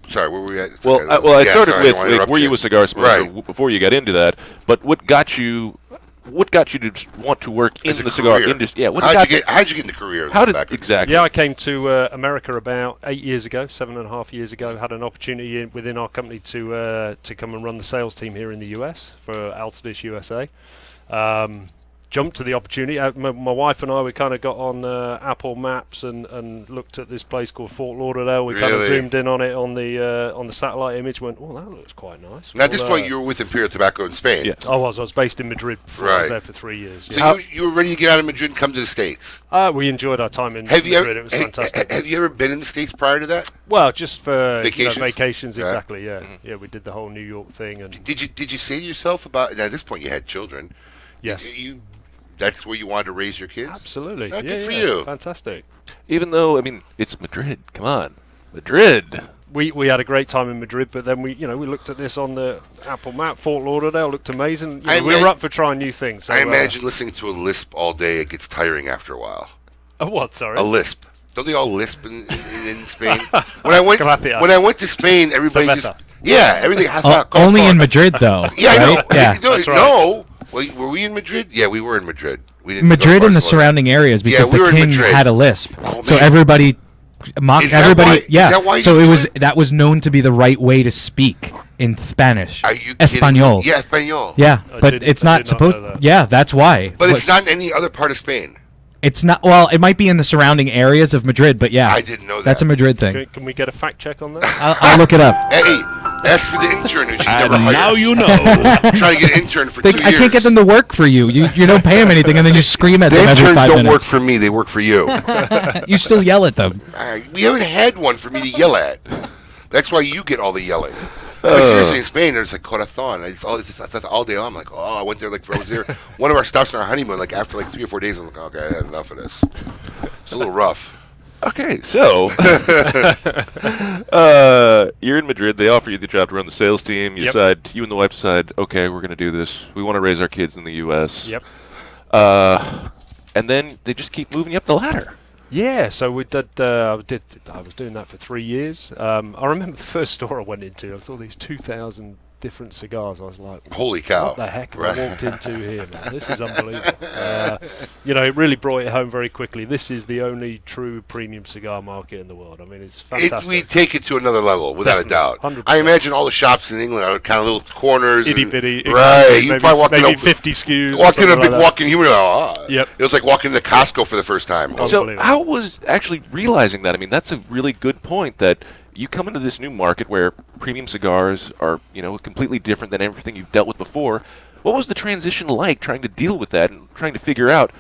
Sorry, where were we at? Well, I started with like, were you a cigar smoker Right. before you got into that? But what got you to want to work in the cigar industry? Yeah, how'd you get in the career? Exactly? Yeah, I came to America about 8 years ago, 7.5 years ago. Had an opportunity within our company to come and run the sales team here in the US for Altadis USA. Jumped to the opportunity. My wife and I, we kind of got on Apple Maps and looked at this place called Fort Lauderdale. We kind of zoomed in on it on the satellite image. Went, oh, that looks quite nice. Now, at this point, you were with Imperial Tobacco in Spain. Yeah, I was based in Madrid before. I was there for 3 years. So you were ready to get out of Madrid and come to the States. We enjoyed our time in Madrid. It was fantastic. Have you ever been in the States prior to that? Well, just for vacations. Vacations, exactly. Yeah, yeah. We did the whole New York thing. And did you say to yourself about? Now, at this point, you had children. Yes. That's where you wanted to raise your kids? Absolutely. Good for you. Fantastic. Even though, I mean, it's Madrid. Come on. Madrid. We had a great time in Madrid, but then we looked at this on the Apple map. Fort Lauderdale looked amazing. We were up for trying new things. So, I imagine listening to a lisp all day, it gets tiring after a while. A what, sorry? A lisp. Don't they all lisp in Spain? When I went to Spain, everybody just... Yeah, everything has only in Madrid, though. Yeah, I know. Yeah. No. Were we in Madrid? Yeah, we were in Madrid. We didn't Madrid and the surrounding areas because the king had a lisp, so everybody mocked everybody. That was known to be the right way to speak in Spanish. Are you Español? Yeah, Español. Yeah, but it's not supposed. Yeah, that's why. But it's not in any other part of Spain. It's not. Well, it might be in the surrounding aries of Madrid, but yeah, I didn't know that. That's a Madrid thing. Can we get a fact check on that? I'll look it up. Hey. Ask for the intern who she's And never hired. now you know. Trying to get an intern for 2 years. I can't get them to work for you. You don't pay them anything, and then you scream at them every 5 minutes. Interns don't work for me. They work for you. You still yell at them. We haven't had one for me to yell at. That's why you get all the yelling. Seriously, in Spain, there's like Corazon. It's all day long. I'm like, oh, I went there I was there. One of our stops on our honeymoon, like after like 3 or 4 days, I'm like, okay, I had enough of this. It's a little rough. Okay, so you're in Madrid. They offer you the job to run the sales team. You and the wife decide, okay, we're going to do this. We want to raise our kids in the U.S. Yep. And then they just keep moving you up the ladder. Yeah, so we did. I was doing that for 3 years. I remember the first store I went into. I saw these 2,000 different cigars. I was like, holy cow. What the heck have I walked into here, man? This is unbelievable. It really brought it home very quickly. This is the only true premium cigar market in the world. I mean, it's fantastic. We take it to another level, without Definitely, a doubt. 100%. I imagine all the shops in England are kind of little corners. Itty-bitty. Right. You probably walk maybe in 50 SKUs. Walking, you were like, oh. Yep. It was like walking into Costco for the first time. So how was actually realizing that? I mean, that's a really good point that you come into this new market where premium cigars are, completely different than everything you've dealt with before. What was the transition like trying to deal with that and trying to figure out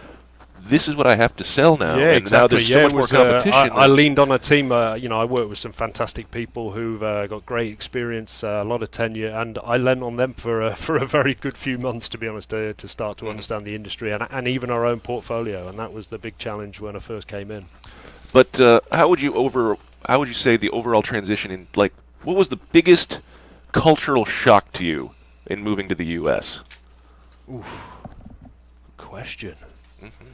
this is what I have to sell now. Yeah, and exactly. now there's so much more competition. I leaned on a team. I worked with some fantastic people who've got great experience, a lot of tenure, and I lent on them for a very good few months, to be honest, to start to understand the industry and even our own portfolio. And that was the big challenge when I first came in. But how would you say the overall transition in, like, what was the biggest cultural shock to you in moving to the U.S.? Oof. Good question. Mm-hmm.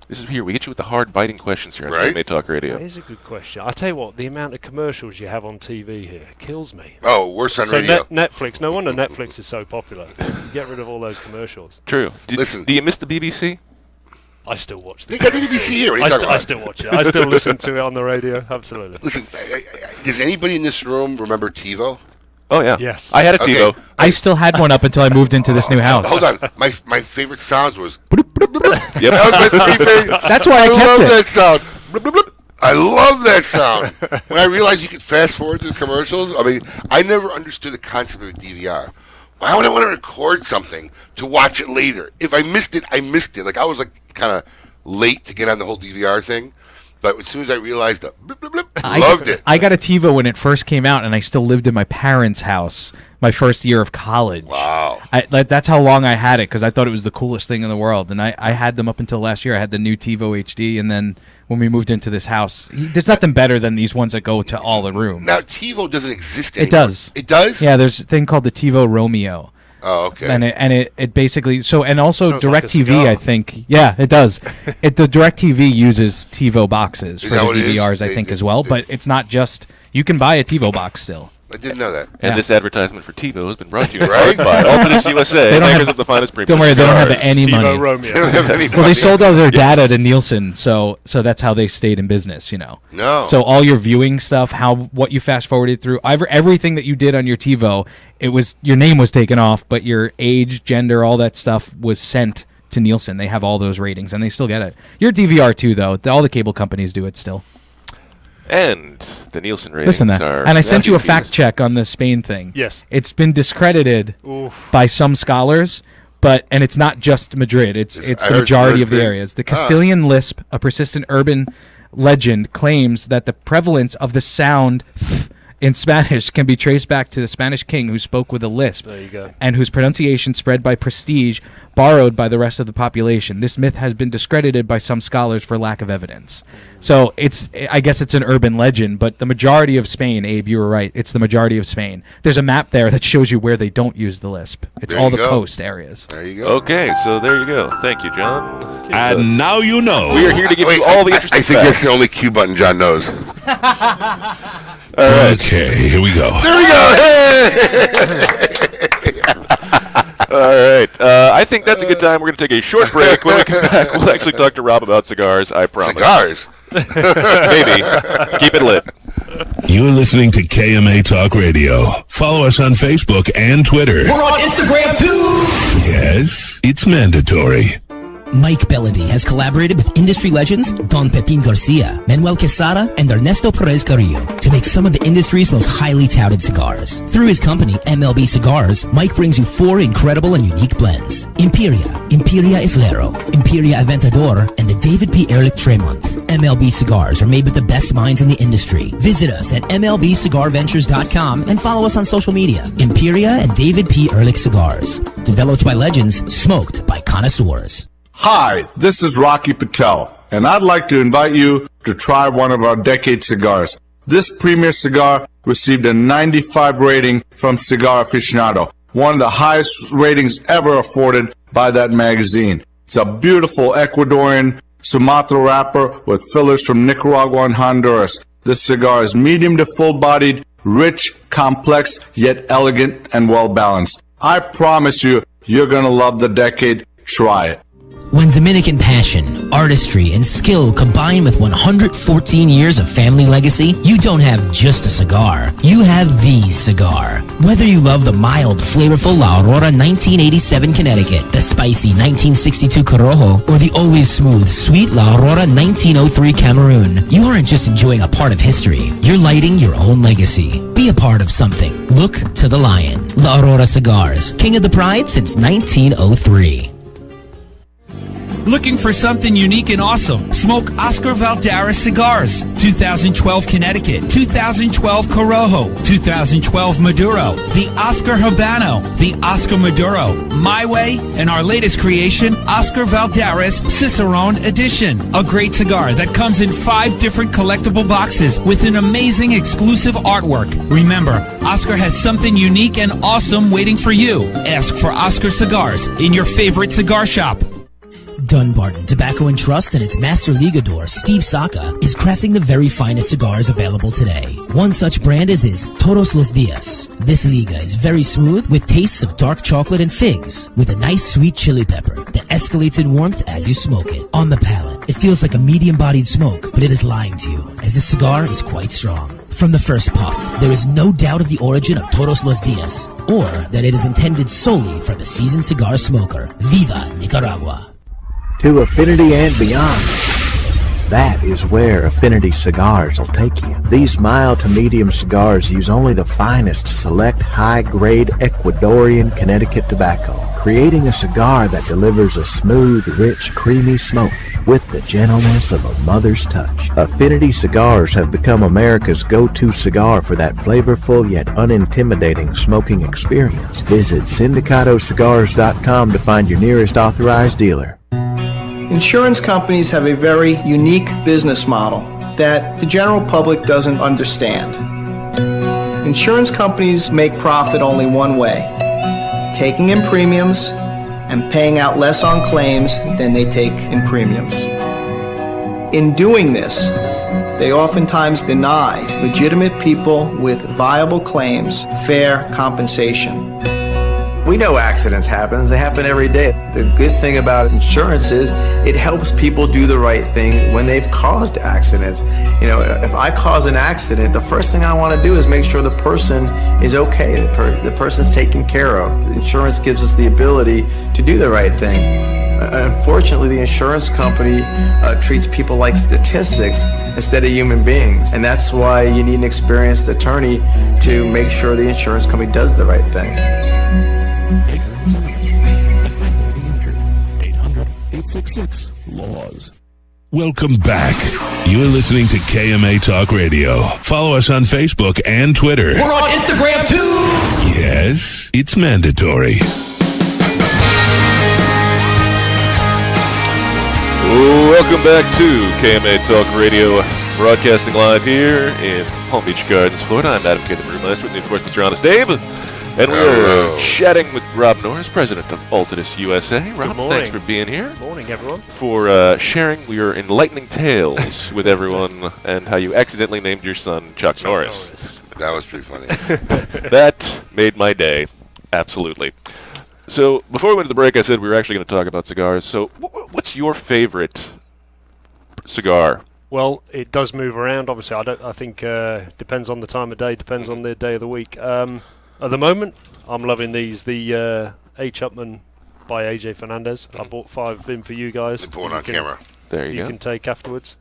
This is here. We get you with the hard, biting questions here on Right. KMA Talk Radio. That is a good question. I'll tell you what, the amount of commercials you have on TV here kills me. Oh, worse on so radio. Netflix, no wonder Netflix is so popular. Get rid of all those commercials. True. Listen. Do you miss the BBC? I still watch They got the BBC here. What are you talking I about? still watch it. I still listen to it on the radio. Absolutely. Listen, does anybody in this room remember TiVo? Oh, yeah. Yes. I had a TiVo. Okay. I still had one up until I moved into this new house. Hold on. My favorite sounds was... Yep. That was my favorite. That's why I kept love it. that sound. I love that sound. When I realized you could fast forward to the commercials, I mean, I never understood the concept of a DVR. Why would I want to record something to watch it later? If I missed it, I missed it. Like, I was like kind of late to get on the whole DVR thing. But as soon as I realized that, loved it. I got a TiVo when it first came out, and I still lived in my parents' house my first year of college. Wow. That's how long I had it, because I thought it was the coolest thing in the world. And I had them up until last year. I had the new TiVo HD, and then when we moved into this house, there's nothing better than these ones that go to all the rooms. Now, TiVo doesn't exist anymore. It does. It does? Yeah, there's a thing called the TiVo Romeo. Oh, okay. And it basically and also Sounds like a DirecTV, cigar. I think. Yeah, it does. The DirecTV uses TiVo boxes for that the what it is? DVRs, I think, as well. But it's not just. You can buy a TiVo box still. I didn't know that. And Yeah. this advertisement for TiVo has been brought to you Right? by Altadis USA, They don't makers have- of the finest premium Don't worry, they don't have cigars. any TiVo money. Romeo. They don't have any Well, money. they sold all their data to Nielsen, so that's how they stayed in business, you know. No. So all your viewing stuff, what you fast forwarded through, everything that you did on your TiVo, your name was taken off, but your age, gender, all that stuff was sent to Nielsen. They have all those ratings, and they still get it. Your DVR too, though. All the cable companies do it still. And the Nielsen ratings Listen to are... that. And I sent you a fact check on the Spain thing. Yes. It's been discredited Oof. by some scholars, and it's not just Madrid. It's I the heard majority of the Lisbon. areas. The Castilian lisp, a persistent urban legend, claims that the prevalence of the sound in Spanish can be traced back to the Spanish king who spoke with a lisp, There you go. and whose pronunciation spread by prestige, borrowed by the rest of the population. This myth has been discredited by some scholars for lack of evidence. So I guess it's an urban legend, but the majority of Spain, Abe, you were right, it's the majority of Spain. There's a map there that shows you where they don't use the lisp. It's There all you the go. coast areas. There you go. Okay, so there you go. Thank you, John. And now you know. We are here to give you all the interesting I think facts. that's the only cue button John knows. All right. Okay, here we go. There we go. All right. I think that's a good time. We're going to take a short break. When we come back, we'll actually talk to Rob about cigars, I promise. Cigars. Maybe. Keep it lit. You're listening to KMA Talk Radio. Follow us on Facebook and Twitter. We're on Instagram too. Yes, it's mandatory. Mike Bellady has collaborated with industry legends Don Pepin Garcia, Manuel Quesada, and Ernesto Perez Carrillo to make some of the industry's most highly touted cigars. Through his company, MLB Cigars, Mike brings you 4 incredible and unique blends. Imperia Islero, Imperia Aventador, and the David P. Ehrlich Tremont. MLB Cigars are made with the best minds in the industry. Visit us at MLBCigarVentures.com and follow us on social media. Imperia and David P. Ehrlich Cigars. Developed by legends, smoked by connoisseurs. Hi, this is Rocky Patel, and I'd like to invite you to try one of our decade cigars. This premier cigar received a 95 rating from Cigar Aficionado, one of the highest ratings ever afforded by that magazine. It's a beautiful Ecuadorian Sumatra wrapper with fillers from Nicaragua and Honduras. This cigar is medium to full-bodied, rich, complex, yet elegant and well-balanced. I promise you, you're going to love the decade. Try it. When Dominican passion, artistry, and skill combine with 114 years of family legacy, you don't have just a cigar. You have the cigar. Whether you love the mild, flavorful La Aurora 1987 Connecticut, the spicy 1962 Corojo, or the always smooth, sweet La Aurora 1903 Cameroon, you aren't just enjoying a part of history. You're lighting your own legacy. Be a part of something. Look to the lion. La Aurora Cigars, king of the pride since 1903. Looking for something unique and awesome? Smoke Oscar Valderas cigars. 2012 Connecticut, 2012 Corojo, 2012 Maduro, the Oscar Habano, the Oscar Maduro, My Way, and our latest creation, Oscar Valderas Cicerone Edition. A great cigar that comes in 5 different collectible boxes with an amazing exclusive artwork. Remember, Oscar has something unique and awesome waiting for you. Ask for Oscar Cigars in your favorite cigar shop. Dunbarton Tobacco and Trust and its master ligador, Steve Saka, is crafting the very finest cigars available today. One such brand is his Todos los Dias. This liga is very smooth with tastes of dark chocolate and figs, with a nice sweet chili pepper that escalates in warmth as you smoke it. On the palate, it feels like a medium-bodied smoke, but it is lying to you, as this cigar is quite strong. From the first puff, there is no doubt of the origin of Todos los Dias, or that it is intended solely for the seasoned cigar smoker. Viva Nicaragua! To affinity and beyond. That is where Affinity Cigars will take you. These mild to medium cigars use only the finest select high-grade Ecuadorian Connecticut tobacco, creating a cigar that delivers a smooth, rich, creamy smoke with the gentleness of a mother's touch. Affinity Cigars have become America's go-to cigar for that flavorful yet unintimidating smoking experience. Visit syndicatocigars.com to find your nearest authorized dealer. Insurance companies have a very unique business model that the general public doesn't understand. Insurance companies make profit only one way: taking in premiums and paying out less on claims than they take in premiums. In doing this, they oftentimes deny legitimate people with viable claims fair compensation. We know accidents happen. They happen every day. The good thing about insurance is it helps people do the right thing when they've caused accidents. You know, if I cause an accident, the first thing I want to do is make sure the person is okay, the person's taken care of. Insurance gives us the ability to do the right thing. Unfortunately, the insurance company treats people like statistics instead of human beings. And that's why you need an experienced attorney to make sure the insurance company does the right thing. 800-866-LAWS. Welcome back. You're listening to KMA Talk Radio. Follow us on Facebook and Twitter. We're on Instagram too. Yes, it's mandatory. Welcome back to KMA Talk Radio, broadcasting live here in Palm Beach Gardens, Florida. I'm Adam K. the Brewmaster, with me, of course, Mr. Honest Dave. And we're chatting with Rob Norriss, president of Altadis USA. Rob, thanks for being here. Good morning, everyone. For sharing your enlightening tales with everyone and how you accidentally named your son Chuck Norris. That was pretty funny. That made my day, absolutely. So before we went to the break, I said we were actually going to talk about cigars. So what's your favorite cigar? Well, it does move around. Obviously, I think depends on the time of day, depends on the day of the week. At the moment, I'm loving these. The H. Upman by AJ Fernandez. I bought 5 in for you guys. Put one on camera. There you go. You can take afterwards.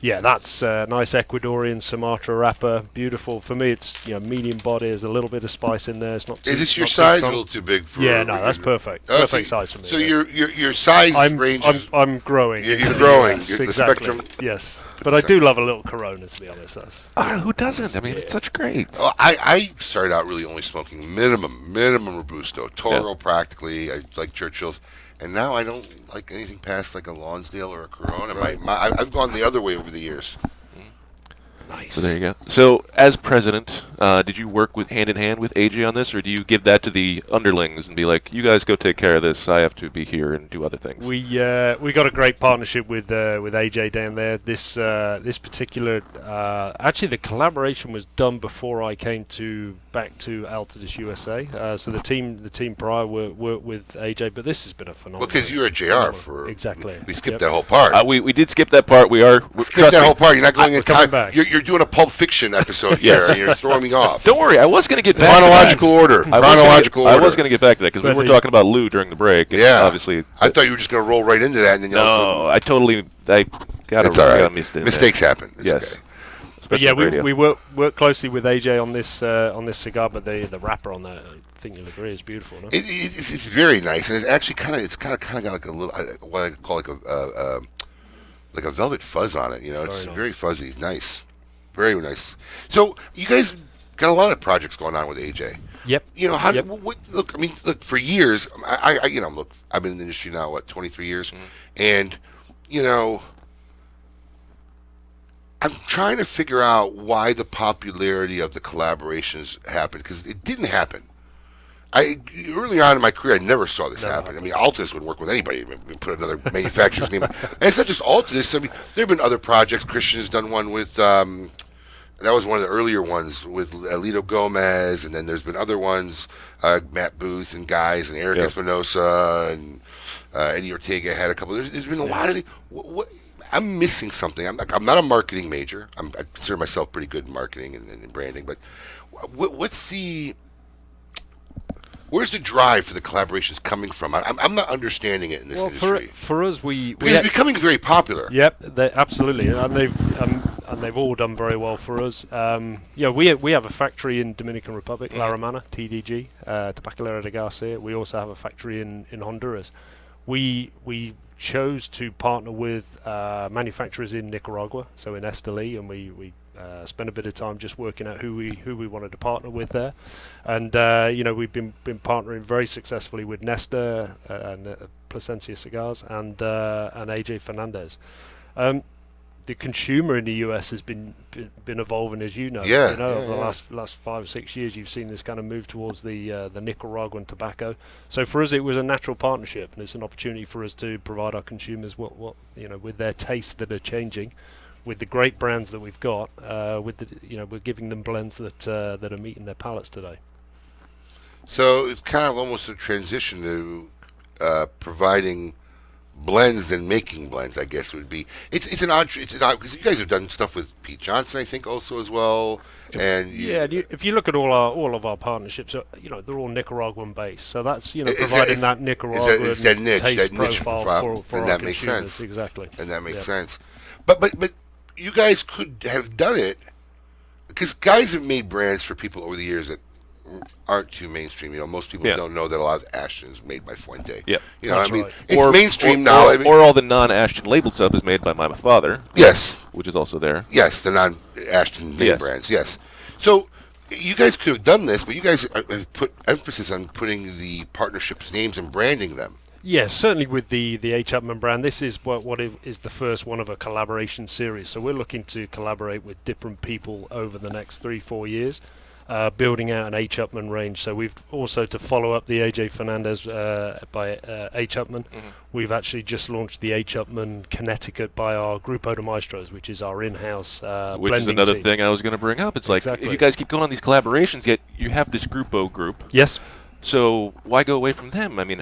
Yeah, that's nice Ecuadorian Sumatra wrapper. Beautiful. For me, it's medium body. There's a little bit of spice in there. It's not. Is this your size? A little too big for? Yeah, no, that's perfect. Okay. Perfect size for me. So your size range. I'm growing. You're growing. Exactly. The spectrum. Yes, but I do love a little Corona, to be honest. Who doesn't? I mean, it's such great. Well, I started out really only smoking minimum Robusto, Toro practically. I like Churchill's. And now I don't like anything past like a Lonsdale or a Corona. I've gone the other way over the years. Nice. So there you go. So as president, did you work hand in hand with AJ on this, or do you give that to the underlings and be like, you guys go take care of this, I have to be here and do other things? We got a great partnership with AJ down there. This particular actually the collaboration was done before I came back to Altadis USA. So the team prior worked with AJ, but this has been a phenomenal. Because you were at JR for exactly. We skipped that whole part. We did skip that part. We are skip that whole part. You're not going in time. Back. You're doing a Pulp Fiction episode here, and you're throwing me off. Don't worry, I was going to get back chronological order. I was going to get back to that because we were talking about Lou during the break. Yeah, obviously. I thought you were just going to roll right into that, and then I got it's all right. Mistakes happen. Yes. especially yeah, on radio. we work closely with AJ on this cigar, but the wrapper on that, I think you'll agree, is beautiful. No? It's very nice, and it's actually kind of got like a little what I call like a velvet fuzz on it. You know, it's very fuzzy, nice, very nice. So you guys got a lot of projects going on with AJ. Yep. You know, how look? I mean, look, for years, I you know, look, I've been in the industry now, 23 years, and you know, I'm trying to figure out why the popularity of the collaborations happened, because it didn't happen. Early on in my career, I never saw this happen. I mean, Altadis wouldn't work with anybody. We put another manufacturer's name on. And it's not just Altadis. I mean, there have been other projects. Christian has done one with, that was one of the earlier ones with Alito Gomez, and then there's been other ones, Matt Booth and guys, and Eric Espinosa, and Eddie Ortega had a couple. There's been a lot of I'm missing something. I'm not a marketing major. I consider myself pretty good in marketing and branding, but where's the drive for the collaborations coming from? I'm not understanding it in this industry. For us, because it's becoming very popular. Yep, absolutely, and they've all done very well for us. We have a factory in Dominican Republic, La Romana, TDG, Tabacalera de Garcia. We also have a factory in Honduras. We chose to partner with manufacturers in Nicaragua, so in Esteli, and we spent a bit of time just working out who we wanted to partner with there, and we've been partnering very successfully with Nesta and Plasencia Cigars and AJ Fernandez. The consumer in the US has been evolving, as you know. Over the last 5 or 6 years, you've seen this kind of move towards the Nicaraguan tobacco. So for us, it was a natural partnership, and it's an opportunity for us to provide our consumers what with their tastes that are changing, with the great brands that we've got. We're giving them blends that are meeting their palates today. So it's kind of almost a transition to providing blends and making blends, I guess would be. It's an odd because you guys have done stuff with Pete Johnson, I think, also as well. And if you look at all of our partnerships, they're all Nicaraguan based. So that's providing that Nicaraguan taste profile for our makes consumers. sense. Exactly, and that makes sense. But you guys could have done it, because guys have made brands for people over the years that aren't too mainstream. Most people don't know that a lot of Ashton is made by Fuente. Yeah, it's mainstream now. Or all the non-Ashton labeled stuff is made by my father. Yes, which is also there. Yes, the non-Ashton name brands. Yes, so you guys could have done this, but you guys have put emphasis on putting the partnerships' names and branding them. Yes, certainly with the H. Upmann brand, this is what is the first one of a collaboration series. So we're looking to collaborate with different people over the next 3-4 years, building out an H. Upmann range. So we've also, to follow up the AJ Fernandez by H. Upmann, we've actually just launched the H. Upmann Connecticut by our Grupo de Maestros, which is our in-house which is another team. thing I was going to bring up. It's like, if you guys keep going on these collaborations, yet you have this Grupo group. Yes. So why go away from them? I mean,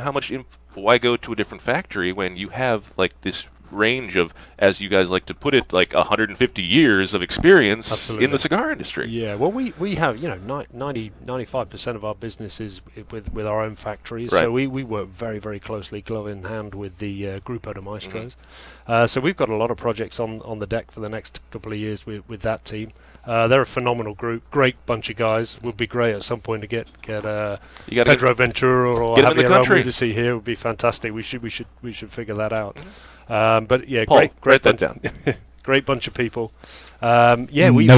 why go to a different factory when you have like this range of, as you guys like to put it, like 150 years of experience in the cigar industry? Yeah, well, we have 95% of our business is with our own factories, so we work very, very closely, glove in hand with the Grupo de Maestros. So we've got a lot of projects on the deck for the next couple of years with that team. They're a phenomenal group, great bunch of guys. Would be great at some point to get Pedro Ventura or Javier Almudesi here. Would be fantastic. We should figure that out. But yeah, Paul, great write that bunch, down. Great bunch of people. We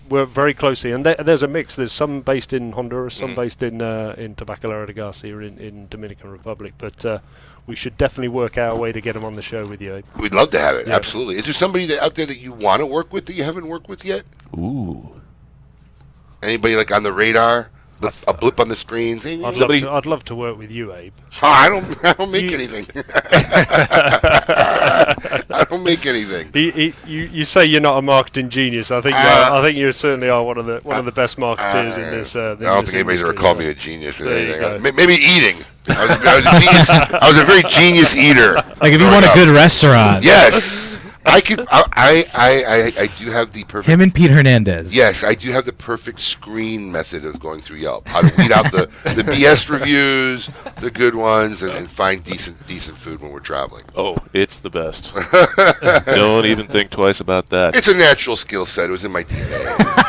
work very closely, and there's a mix. There's some based in Honduras, some based in Tabacalera de Garcia in Dominican Republic. But we should definitely work out a way to get them on the show with you. We'd love to have it. Absolutely. Is there somebody out there that you want to work with that you haven't worked with yet? Ooh. Anybody like on the radar? A blip on the screens. I'd love to work with you, Abe. I don't make anything. I don't make anything. You say you're not a marketing genius. I think you certainly are one of the best marketeers in this. I don't think anybody's ever called me a genius in anything. Maybe eating. I was a very genius eater. Like if you want a good restaurant. Yes. I do have the perfect. Him and Pete Hernandez. Yes, I do have the perfect screen method of going through Yelp. How to weed out the BS reviews, the good ones, and find decent food when we're traveling. Oh, it's the best. Don't even think twice about that. It's a natural skill set. It was in my DNA.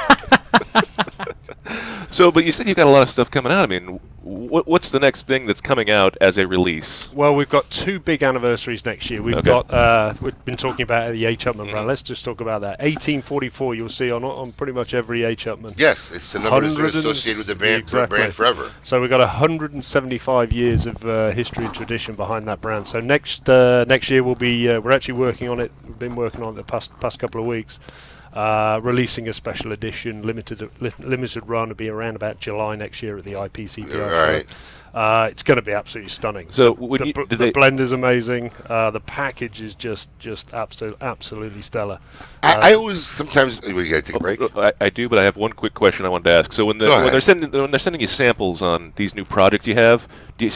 So, but you said you've got a lot of stuff coming out. I mean, what's the next thing that's coming out as a release? Well, we've got 2 big anniversaries next year. We've got, we've been talking about the H. Upmann brand. Let's just talk about that. 1844 you'll see on pretty much every H. Upmann. Yes, it's the number that's been associated with the brand forever. So we've got 175 years of history and tradition behind that brand. So next year we'll be, we're actually working on it. We've been working on it the past couple of weeks. Releasing a special edition, limited run to be around about July next year at the IPCPR. Right. It's going to be absolutely stunning. So the blend is amazing. The package is just absolutely stellar. I always sometimes we got to take a break. I do, but I have one quick question I wanted to ask. So when they're sending you samples on these new projects you have,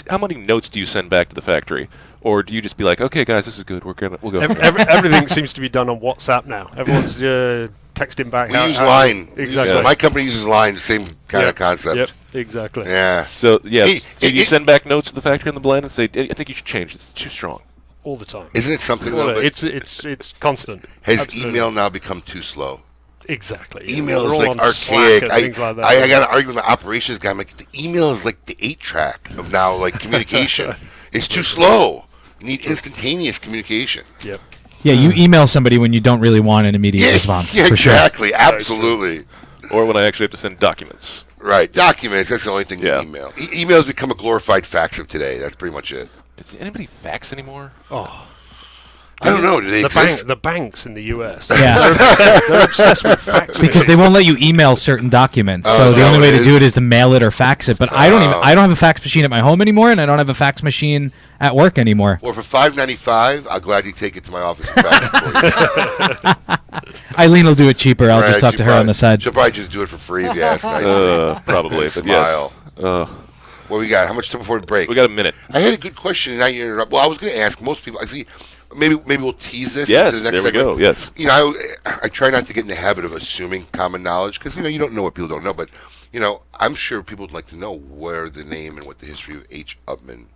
how many notes do you send back to the factory? Or do you just be like, okay, guys, this is good. We'll go. Everything seems to be done on WhatsApp now. Everyone's texting back. We use Line. Exactly. My company uses Line. Same kind of concept. Yep. Exactly. Yeah. So so you send back notes to the factory on the blend and say, I think you should change. It's too strong. All the time. Isn't it something? It's constant. Has Absolutely. email now become too slow? Exactly. Email We're is all like on archaic. Slack and things like that. I got to argue with the operations guy. I'm like, the email is like the 8-track of now, like communication. It's too slow. You need instantaneous communication. Yep. Yeah, you email somebody when you don't really want an immediate response. Yeah, for exactly. Sure. Absolutely. Or when I actually have to send documents. Right. Documents, that's the only thing you email. Email's become a glorified fax of today. That's pretty much it. Does anybody fax anymore? Oh. I don't know. Do they exist? The banks in the U.S. Yeah. they're obsessed with fax because they won't let you email certain documents. So the only way to do it is to mail it or fax it. But I don't have a fax machine at my home anymore, and I don't have a fax machine at work anymore. Well, for $5.95, I'll gladly take it to my office and fax it for you. Eileen will do it cheaper. I'll just talk to her on the side. She'll probably just do it for free if you ask nicely. Probably. Smile. Yes. What we got? How much time before the break? We got a minute. I had a good question, and now you interrupt. Well, I was going to ask most people. I see. Maybe we'll tease this. Yes, into the next there we segment. go. Yes. You know, I try not to get in the habit of assuming common knowledge because you don't know what people don't know. But I'm sure people would like to know where the name and what the history of H. Upmann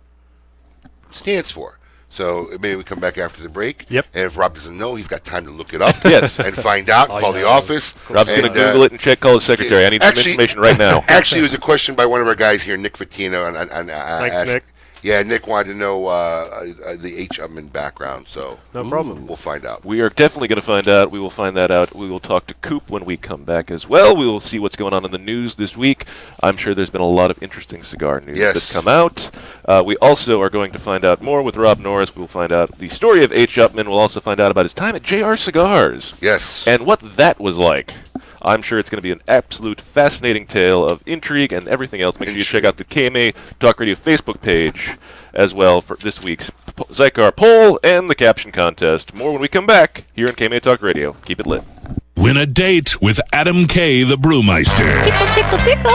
stands for. So maybe we come back after the break. Yep. And if Rob doesn't know, he's got time to look it up. Yes. And find out. Call the office. Rob's going to Google it and call his secretary. I need some information right now. Actually, it was a question by one of our guys here, Nick Fatino, and Thanks, Nick. Yeah, Nick wanted to know the H. Upmann background, so no problem. We'll find out. We are definitely going to find out. We will find that out. We will talk to Coop when we come back as well. We will see what's going on in the news this week. I'm sure there's been a lot of interesting cigar news that's come out. We also are going to find out more with Rob Norriss. We will find out the story of H. Upmann. We'll also find out about his time at JR Cigars. Yes. And what that was like. I'm sure it's going to be an absolute fascinating tale of intrigue and everything else. Make sure you check out the KMA Talk Radio Facebook page as well for this week's Zycar poll and the caption contest. More when we come back here on KMA Talk Radio. Keep it lit. Win a date with Adam K. the Brewmeister. Tickle, tickle, tickle.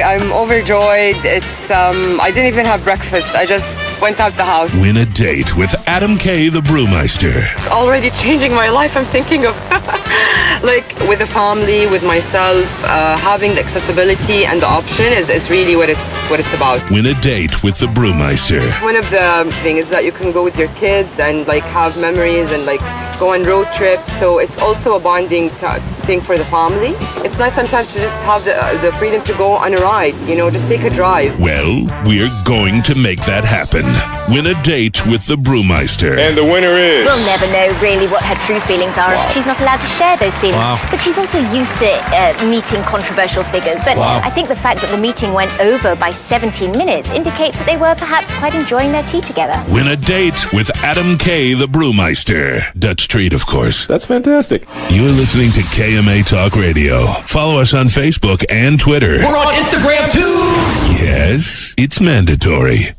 I'm overjoyed. It's I didn't even have breakfast. I just went out the house. Win a date with Adam K. the Brewmeister. It's already changing my life. I'm thinking of like with the family, with myself, having the accessibility and the option is really what it's about. Win a date with the Brewmeister. One of the things is that you can go with your kids and like have memories and like go on road trips. So it's also a bonding thing for the family. It's nice sometimes to just have the freedom to go on a ride, just take a drive. Well, we're going to make that happen. Win a date with the Brewmeister. And the winner is... We'll never know really what her true feelings are. Wow. She's not allowed to share those feelings. Wow. But she's also used to meeting controversial figures. But Wow. I think the fact that the meeting went over by 17 minutes indicates that they were perhaps quite enjoying their tea together. Win a date with Adam K. the Brewmeister. Dutch treat, of course. That's fantastic. You're listening to KMA Talk Radio. Follow us on Facebook and Twitter. We're on Instagram too. Yes, it's mandatory.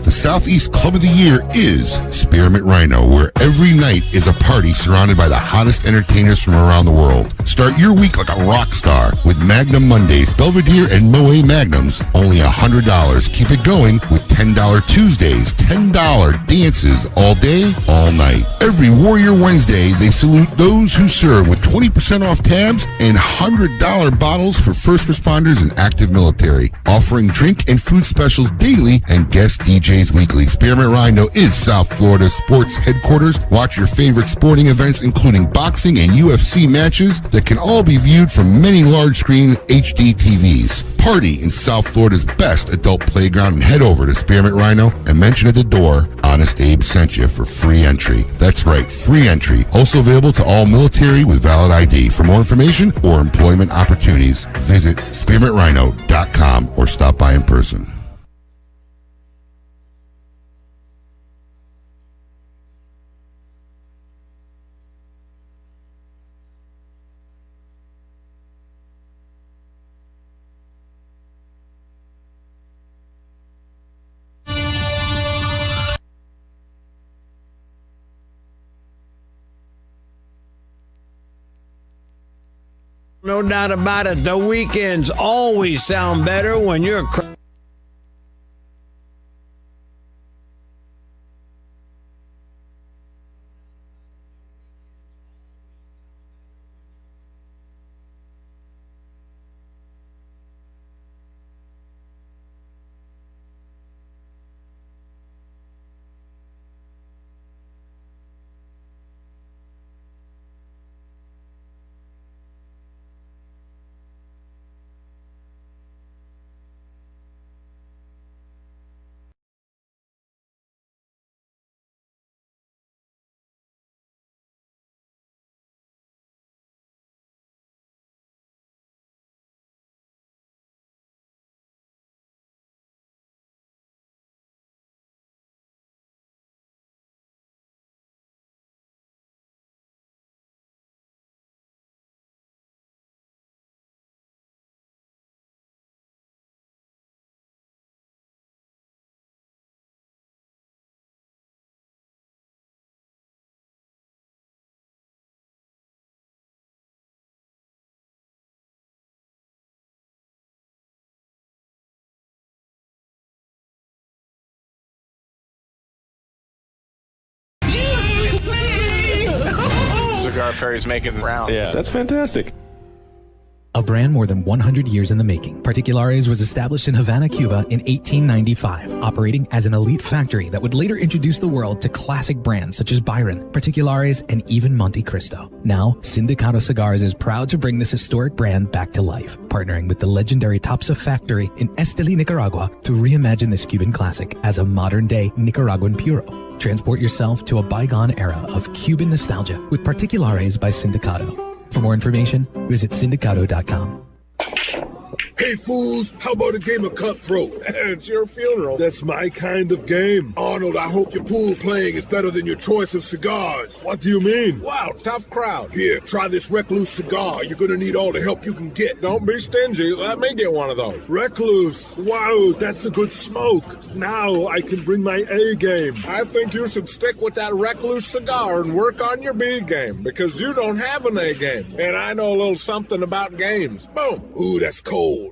The Southeast Club of the Year is Spearmint Rhino, where every night is a party surrounded by the hottest entertainers from around the world. Start your week like a rock star with Magnum Mondays, Belvedere, and Moët Magnums, only $100. Keep it going with $10 Tuesdays, $10 dances all day, all night. Every Warrior Wednesday, they salute those who serve with 20% off tabs and $100 bottles for first responders and active military, offering drink and food specials daily and guest DJs weekly. Spearmint Rhino is South Florida's sports headquarters. Watch your favorite sporting events, including boxing and UFC matches that can all be viewed from many large-screen HD TVs. Party in South Florida's best adult playground and head over to Spearmint Rhino and mention at the door, Honest Abe sent you for free entry. That's right, free entry. Also available to all military with valid ID. For more information or employment opportunities, visit spearmintrhino.com or stop by in person. No doubt about it, the weekends always sound better when you're Cigar Fairy's making rounds. Yeah, that's fantastic. A brand more than 100 years in the making, Particulares was established in Havana, Cuba in 1895, operating as an elite factory that would later introduce the world to classic brands such as Byron, Particulares, and even Monte Cristo. Now, Sindicato Cigars is proud to bring this historic brand back to life, partnering with the legendary Topsa factory in Esteli, Nicaragua, to reimagine this Cuban classic as a modern-day Nicaraguan puro. Transport yourself to a bygone era of Cuban nostalgia with Particulares by Sindicato. For more information, visit sindicato.com. Hey fools, how about a game of Cutthroat? It's your funeral. That's my kind of game. Arnold, I hope your pool playing is better than your choice of cigars. What do you mean? Wow, tough crowd. Here, try this Recluse cigar. You're gonna need all the help you can get. Don't be stingy. Let me get one of those. Recluse. Wow, that's a good smoke. Now I can bring my A game. I think you should stick with that Recluse cigar and work on your B game, because you don't have an A game. And I know a little something about games. Boom. Ooh, that's cold.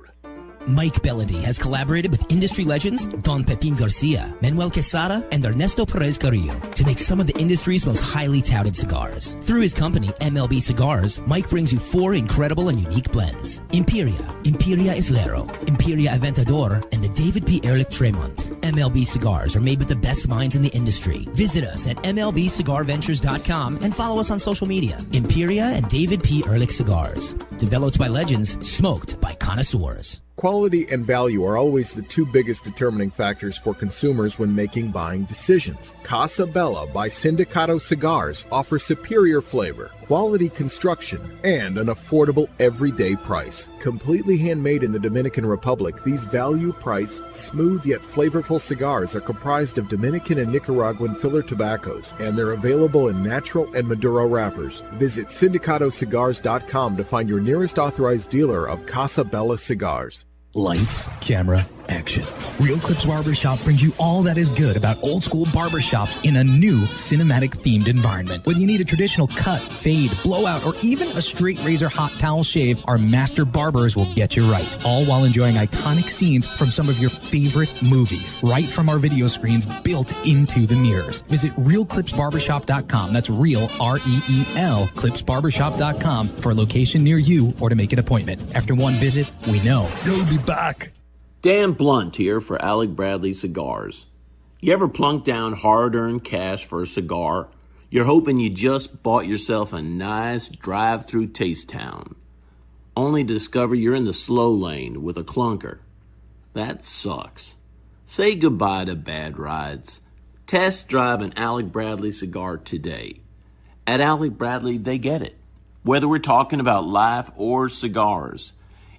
Mike Bellady has collaborated with industry legends Don Pepin Garcia, Manuel Quesada, and Ernesto Perez Carrillo to make some of the industry's most highly touted cigars. Through his company, MLB Cigars, Mike brings you 4 incredible and unique blends: Imperia, Imperia Islero, Imperia Aventador, and the David P. Ehrlich Tremont. MLB Cigars are made with the best minds in the industry. Visit us at MLBCigarVentures.com and follow us on social media. Imperia and David P. Ehrlich Cigars. Developed by legends, smoked by connoisseurs. Quality and value are always the 2 biggest determining factors for consumers when making buying decisions. Casa Bella by Sindicato Cigars offers superior flavor, quality construction, and an affordable everyday price. Completely handmade in the Dominican Republic, these value-priced, smooth yet flavorful cigars are comprised of Dominican and Nicaraguan filler tobaccos, and they're available in natural and Maduro wrappers. Visit SindicatoCigars.com to find your nearest authorized dealer of Casa Bella cigars. Lights, camera, action. Real Clips Barbershop brings you all that is good about old school barbershops in a new cinematic themed environment. Whether you need a traditional cut, fade, blowout, or even a straight razor hot towel shave, our master barbers will get you right. All while enjoying iconic scenes from some of your favorite movies, right from our video screens built into the mirrors. Visit realclipsbarbershop.com. That's real, R-E-E-L, clipsbarbershop.com for a location near you or to make an appointment. After one visit, we know you'll be back. Dan Blunt here for Alec Bradley Cigars. You ever plunk down hard-earned cash for a cigar? You're hoping you just bought yourself a nice drive-through taste town, only to discover you're in the slow lane with a clunker. That sucks. Say goodbye to bad rides. Test drive an Alec Bradley cigar today. At Alec Bradley, they get it. Whether we're talking about life or cigars,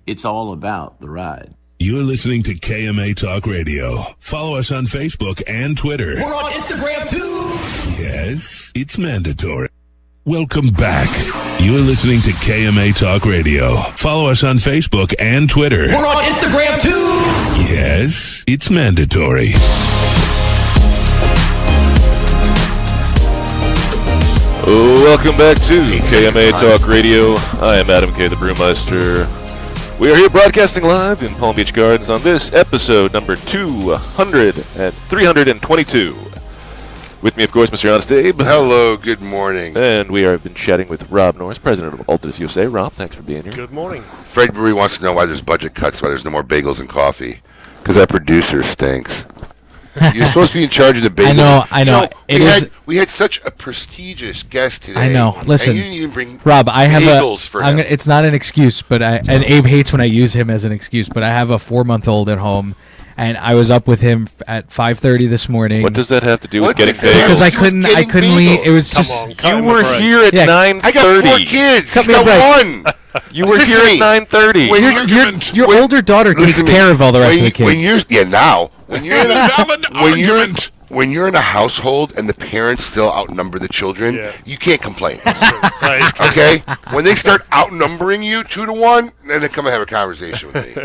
it's all about the ride. You're listening to KMA Talk Radio. Follow us on Facebook and Twitter. We're on Instagram too. Yes, it's mandatory. Welcome back. You're listening to KMA Talk Radio. Follow us on Facebook and Twitter. We're on Instagram too. Yes, it's mandatory. Welcome back to KMA Talk Radio. I am Adam K. the Brewmeister. We are here broadcasting live in Palm Beach Gardens on this episode number 322. With me, of course, Mr. Honest Abe. Hello, good morning. And we have been chatting with Rob Norriss, president of Altadis USA. Rob, thanks for being here. Good morning. Fred Brewery wants to know why there's budget cuts, why there's no more bagels and coffee. Because our producer stinks. You're supposed to be in charge of the bagels. I know. We had such a prestigious guest today. I know. Listen, and you didn't even bring Rob, I have bagels for him. it's not an excuse, but and Abe hates when I use him as an excuse, but I have a 4-month-old at home, and I was up with him at 5:30 this morning. What does that have to do with getting bagels? Because I couldn't leave. It was just you were here at 9:30. I got 4 kids. He's got one. You were here at 9:30. Your older daughter takes care of all the rest of the kids. When you're in a household and the parents still outnumber the children, you can't complain. Okay? When they start outnumbering you 2-1, then they come and have a conversation with me.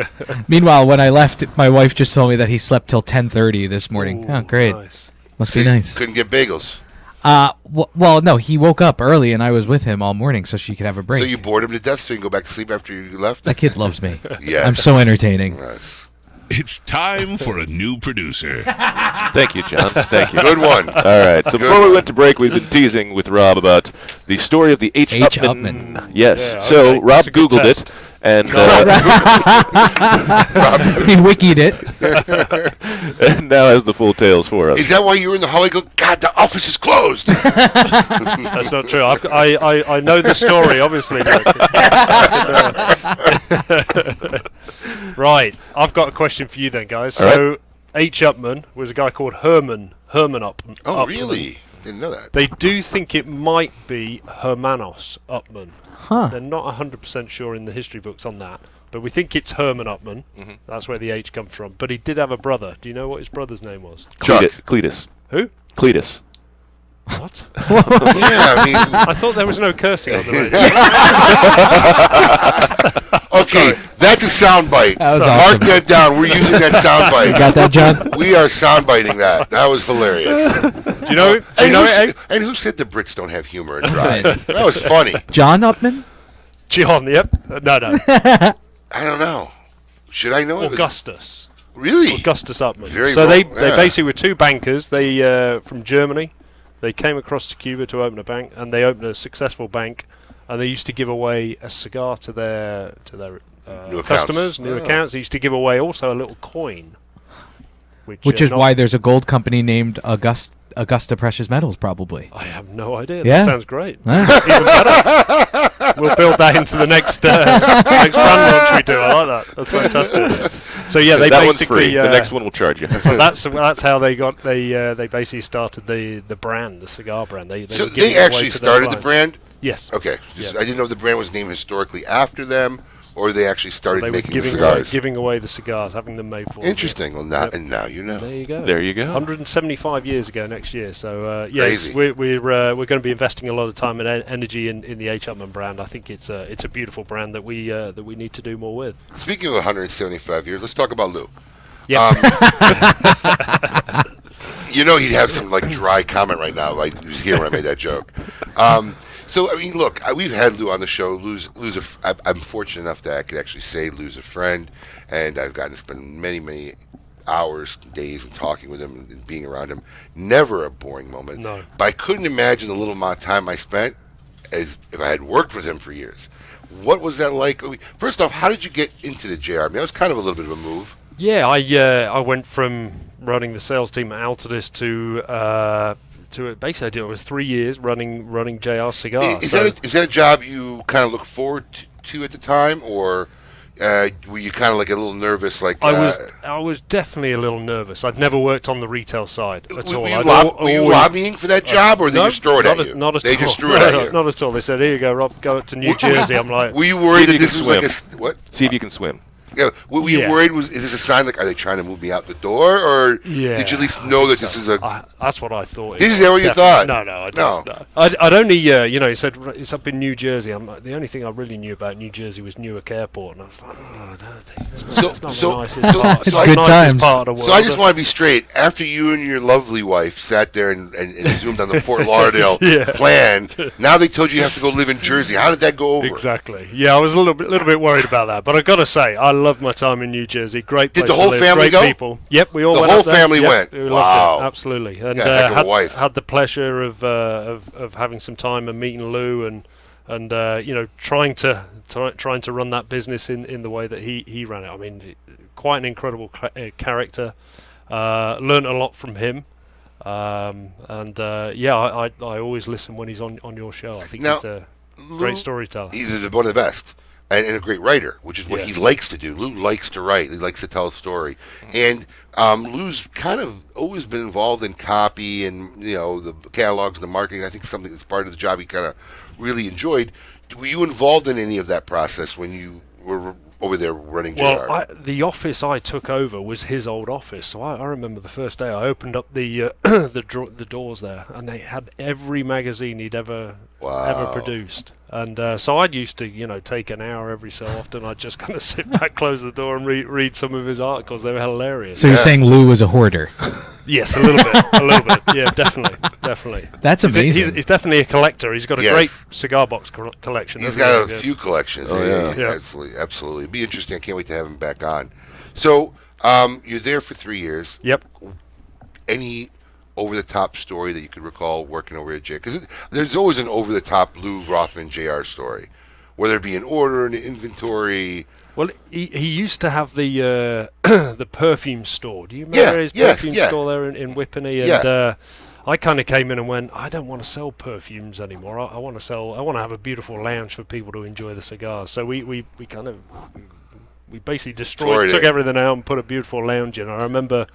Meanwhile, when I left, my wife just told me that he slept till 10:30 this morning. Oh, great. Nice. Must be nice. Couldn't get bagels. Well, no, he woke up early and I was with him all morning so she could have a break. So you bored him to death so you can go back to sleep after you left? That kid loves me. Yeah. I'm so entertaining. Nice. It's time for a new producer. Thank you, John. Thank you. Good one. All right. So before we went to break, we've been teasing with Rob about the story of the H. Upman. Yes. Yeah, so okay. Rob Googled it. And He wikied it. And now has the full tales for us. Is that why you were in the hallway going, God, the office is closed? That's not true. I know the story, obviously. Right. I've got a question for you then, guys. All so H. Upman was a guy called Herman Upman. Oh, really? Didn't know that. They do think it might be Hermanos Upman. Huh. They're not 100% sure in the history books on that, but we think it's Herman Upman. Mm-hmm. That's where the H comes from. But he did have a brother. Do you know what his brother's name was? Cletus. Who? Cletus. What? I thought there was no cursing on the radio. Okay, that's a soundbite. That was Mark awesome. that down. We're using that soundbite. You got that, John? We are soundbiting that. That was hilarious. Do you know it? And who said the Brits don't have humor and drive? That was funny. John Upman? John, yep. No. I don't know. Should I know it? Augustus. Really? Augustus Upman. Very so wrong. they Yeah. basically were two bankers. They from Germany. They came across to Cuba to open a bank, and they opened a successful bank. And they used to give away a cigar to their New customers, accounts. new accounts. They used to give away also a little coin, Which is why there's a gold company named Augusta Precious Metals, probably. I have no idea. Yeah. That sounds great. Yeah. Even better. We'll build that into the next brand launch we do. I like that. That's fantastic. So yeah, they that basically one's free. The next one will charge you. So that's how they got they basically started the brand, the cigar brand. They So were giving they it away actually to their started the clients. brand? Yes. Okay. Yeah. I didn't know if the brand was named historically after them, or they actually started They were making the giving cigars. giving away the cigars, having them made for them. Interesting. Well, now, and now you know. There you go. There you go. 175 years ago next year. So yes, Crazy. we're going to be investing a lot of time and energy in the H. Upman brand. I think it's a beautiful brand that we need to do more with. Speaking of 175 years, let's talk about Lou. Yeah. You know he'd have some like dry comment right now. Like he was here when I made that joke. So I mean, look, we've had Lou on the show. I'm fortunate enough that I could actually say Lou's a friend, and I've gotten to spend many hours, days, and talking with him and being around him. Never a boring moment. No. But I couldn't imagine the little amount of time I spent as if I had worked with him for years. What was that like? First off, how did you get into the JR? I mean, that was kind of a little bit of a move. Yeah, I went from running the sales team at Altadis to basically it was 3 years running JR Cigars. Is that a job you kind of look forward to at the time, or were you kind of like a little nervous? Like I was definitely a little nervous. I'd never worked on the retail side at all. Were you lobbying for that job, or they just threw it at you? Not at all. They just threw it at you. Not at all. They said, "Here you go, Rob. Go up to New Jersey." I'm like, were you worried that this was like a what? See if you can swim. Yeah, were you worried? Is this a sign? Like, are they trying to move me out the door, or did you at least know that this is a? That's what I thought. This is that what you thought? No, I don't. No. I'd only, he said it's up in New Jersey. I'm like, the only thing I really knew about New Jersey was Newark Airport, and I was like, that's not the nicest part. Good times. Part of the world. So I just want to be straight. After you and your lovely wife sat there and zoomed on the Fort Lauderdale plan, now they told you have to go live in Jersey. How did that go over? Exactly. Yeah, I was a little bit worried about that, but I got to say, I loved my time in New Jersey. Great place to live. Did the whole family great go? People. Yep, we all went. The whole up there. family went. We loved Wow. it. Absolutely. And heck of a wife. had the pleasure of having some time and meeting Lou and trying to run that business in the way that he ran it. I mean, quite an incredible character. Learned a lot from him. I always listen when he's on your show. I think he's a great storyteller. He's one of the best. And a great writer, which is what he likes to do. Lou likes to write. He likes to tell a story. And Lou's kind of always been involved in copy and, the catalogs and the marketing. I think something that's part of the job he kind of really enjoyed. Were you involved in any of that process when you were over there running JR? Well, the office I took over was his old office. So I remember the first day I opened up the the doors there, and they had every magazine he'd ever produced. And so I'd used to, take an hour every so often. I'd just kind of sit back, close the door, and read some of his articles. They were hilarious. So you're saying Lou was a hoarder? Yes, a little bit. Yeah, definitely. That's amazing. He's definitely a collector. He's got a great cigar box collection. He's got a few collections. Oh, yeah. Absolutely. It'd be interesting. I can't wait to have him back on. So you're there for 3 years. Yep. Any over-the-top story that you could recall working over at JR? Because there's always an over-the-top Lou Rothman JR story, whether it be an order, an inventory. Well, he used to have the the perfume store. Do you remember his perfume store there in Whippany? And I kind of came in and went, I don't want to sell perfumes anymore. I want to have a beautiful lounge for people to enjoy the cigars. So we basically took everything out and put a beautiful lounge in. I remember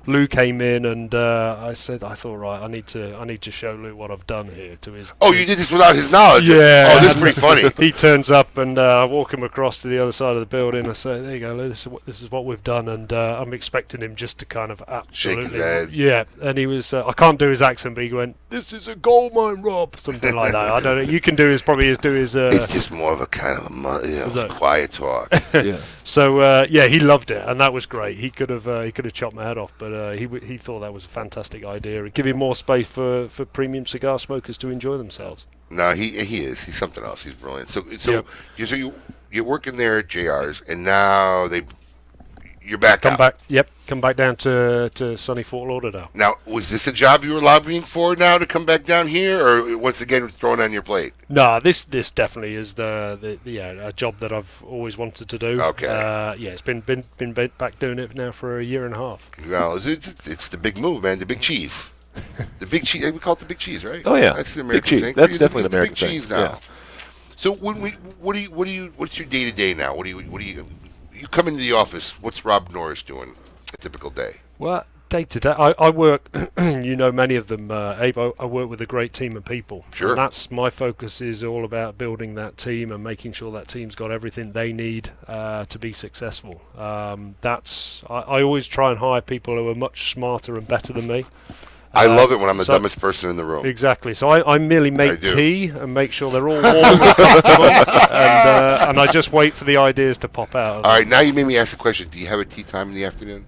Lou came in and I thought, right, I need to show Lou what I've done here to his. Oh, you did this without his knowledge? Yeah. Oh, this is pretty funny. He turns up and I walk him across to the other side of the building. I say, there you go, Lou, this is what we've done, and I'm expecting him just to kind of absolutely shake his head. Yeah, and he was. I can't do his accent, but he went, "This is a gold mine, Rob," something like that. I don't know. You can do his. It's just more of a kind of quiet talk. Yeah. So he loved it, and that was great. He could have chopped my head off, but he thought that was a fantastic idea. Give him more space for premium cigar smokers to enjoy themselves. No, he is. He's something else. He's brilliant. So you're working there at JR's, and now you're back out. Come back down to sunny Fort Lauderdale. Now, was this a job you were lobbying for now to come back down here, or once again thrown on your plate? No, this definitely is a job that I've always wanted to do. Okay. It's been back doing it now for a year and a half. Well, it's the big move, man. The big cheese. The big cheese. We call it the big cheese, right? Oh yeah, that's the American big cheese. thing. That's definitely the American big thing. cheese now. Yeah. So what's your day to day now? You come into the office. What's Rob Norriss doing a typical day? Well, day to day, I work. Many of them, Abe. I work with a great team of people. Sure. And that's my focus. Is all about building that team and making sure that team's got everything they need to be successful. I always try and hire people who are much smarter and better than me. I love it when I'm the dumbest person in the room. Exactly. So I merely make tea and make sure they're all warm and comfortable, and I just wait for the ideas to pop out. All right, now you made me ask a question. Do you have a tea time in the afternoon?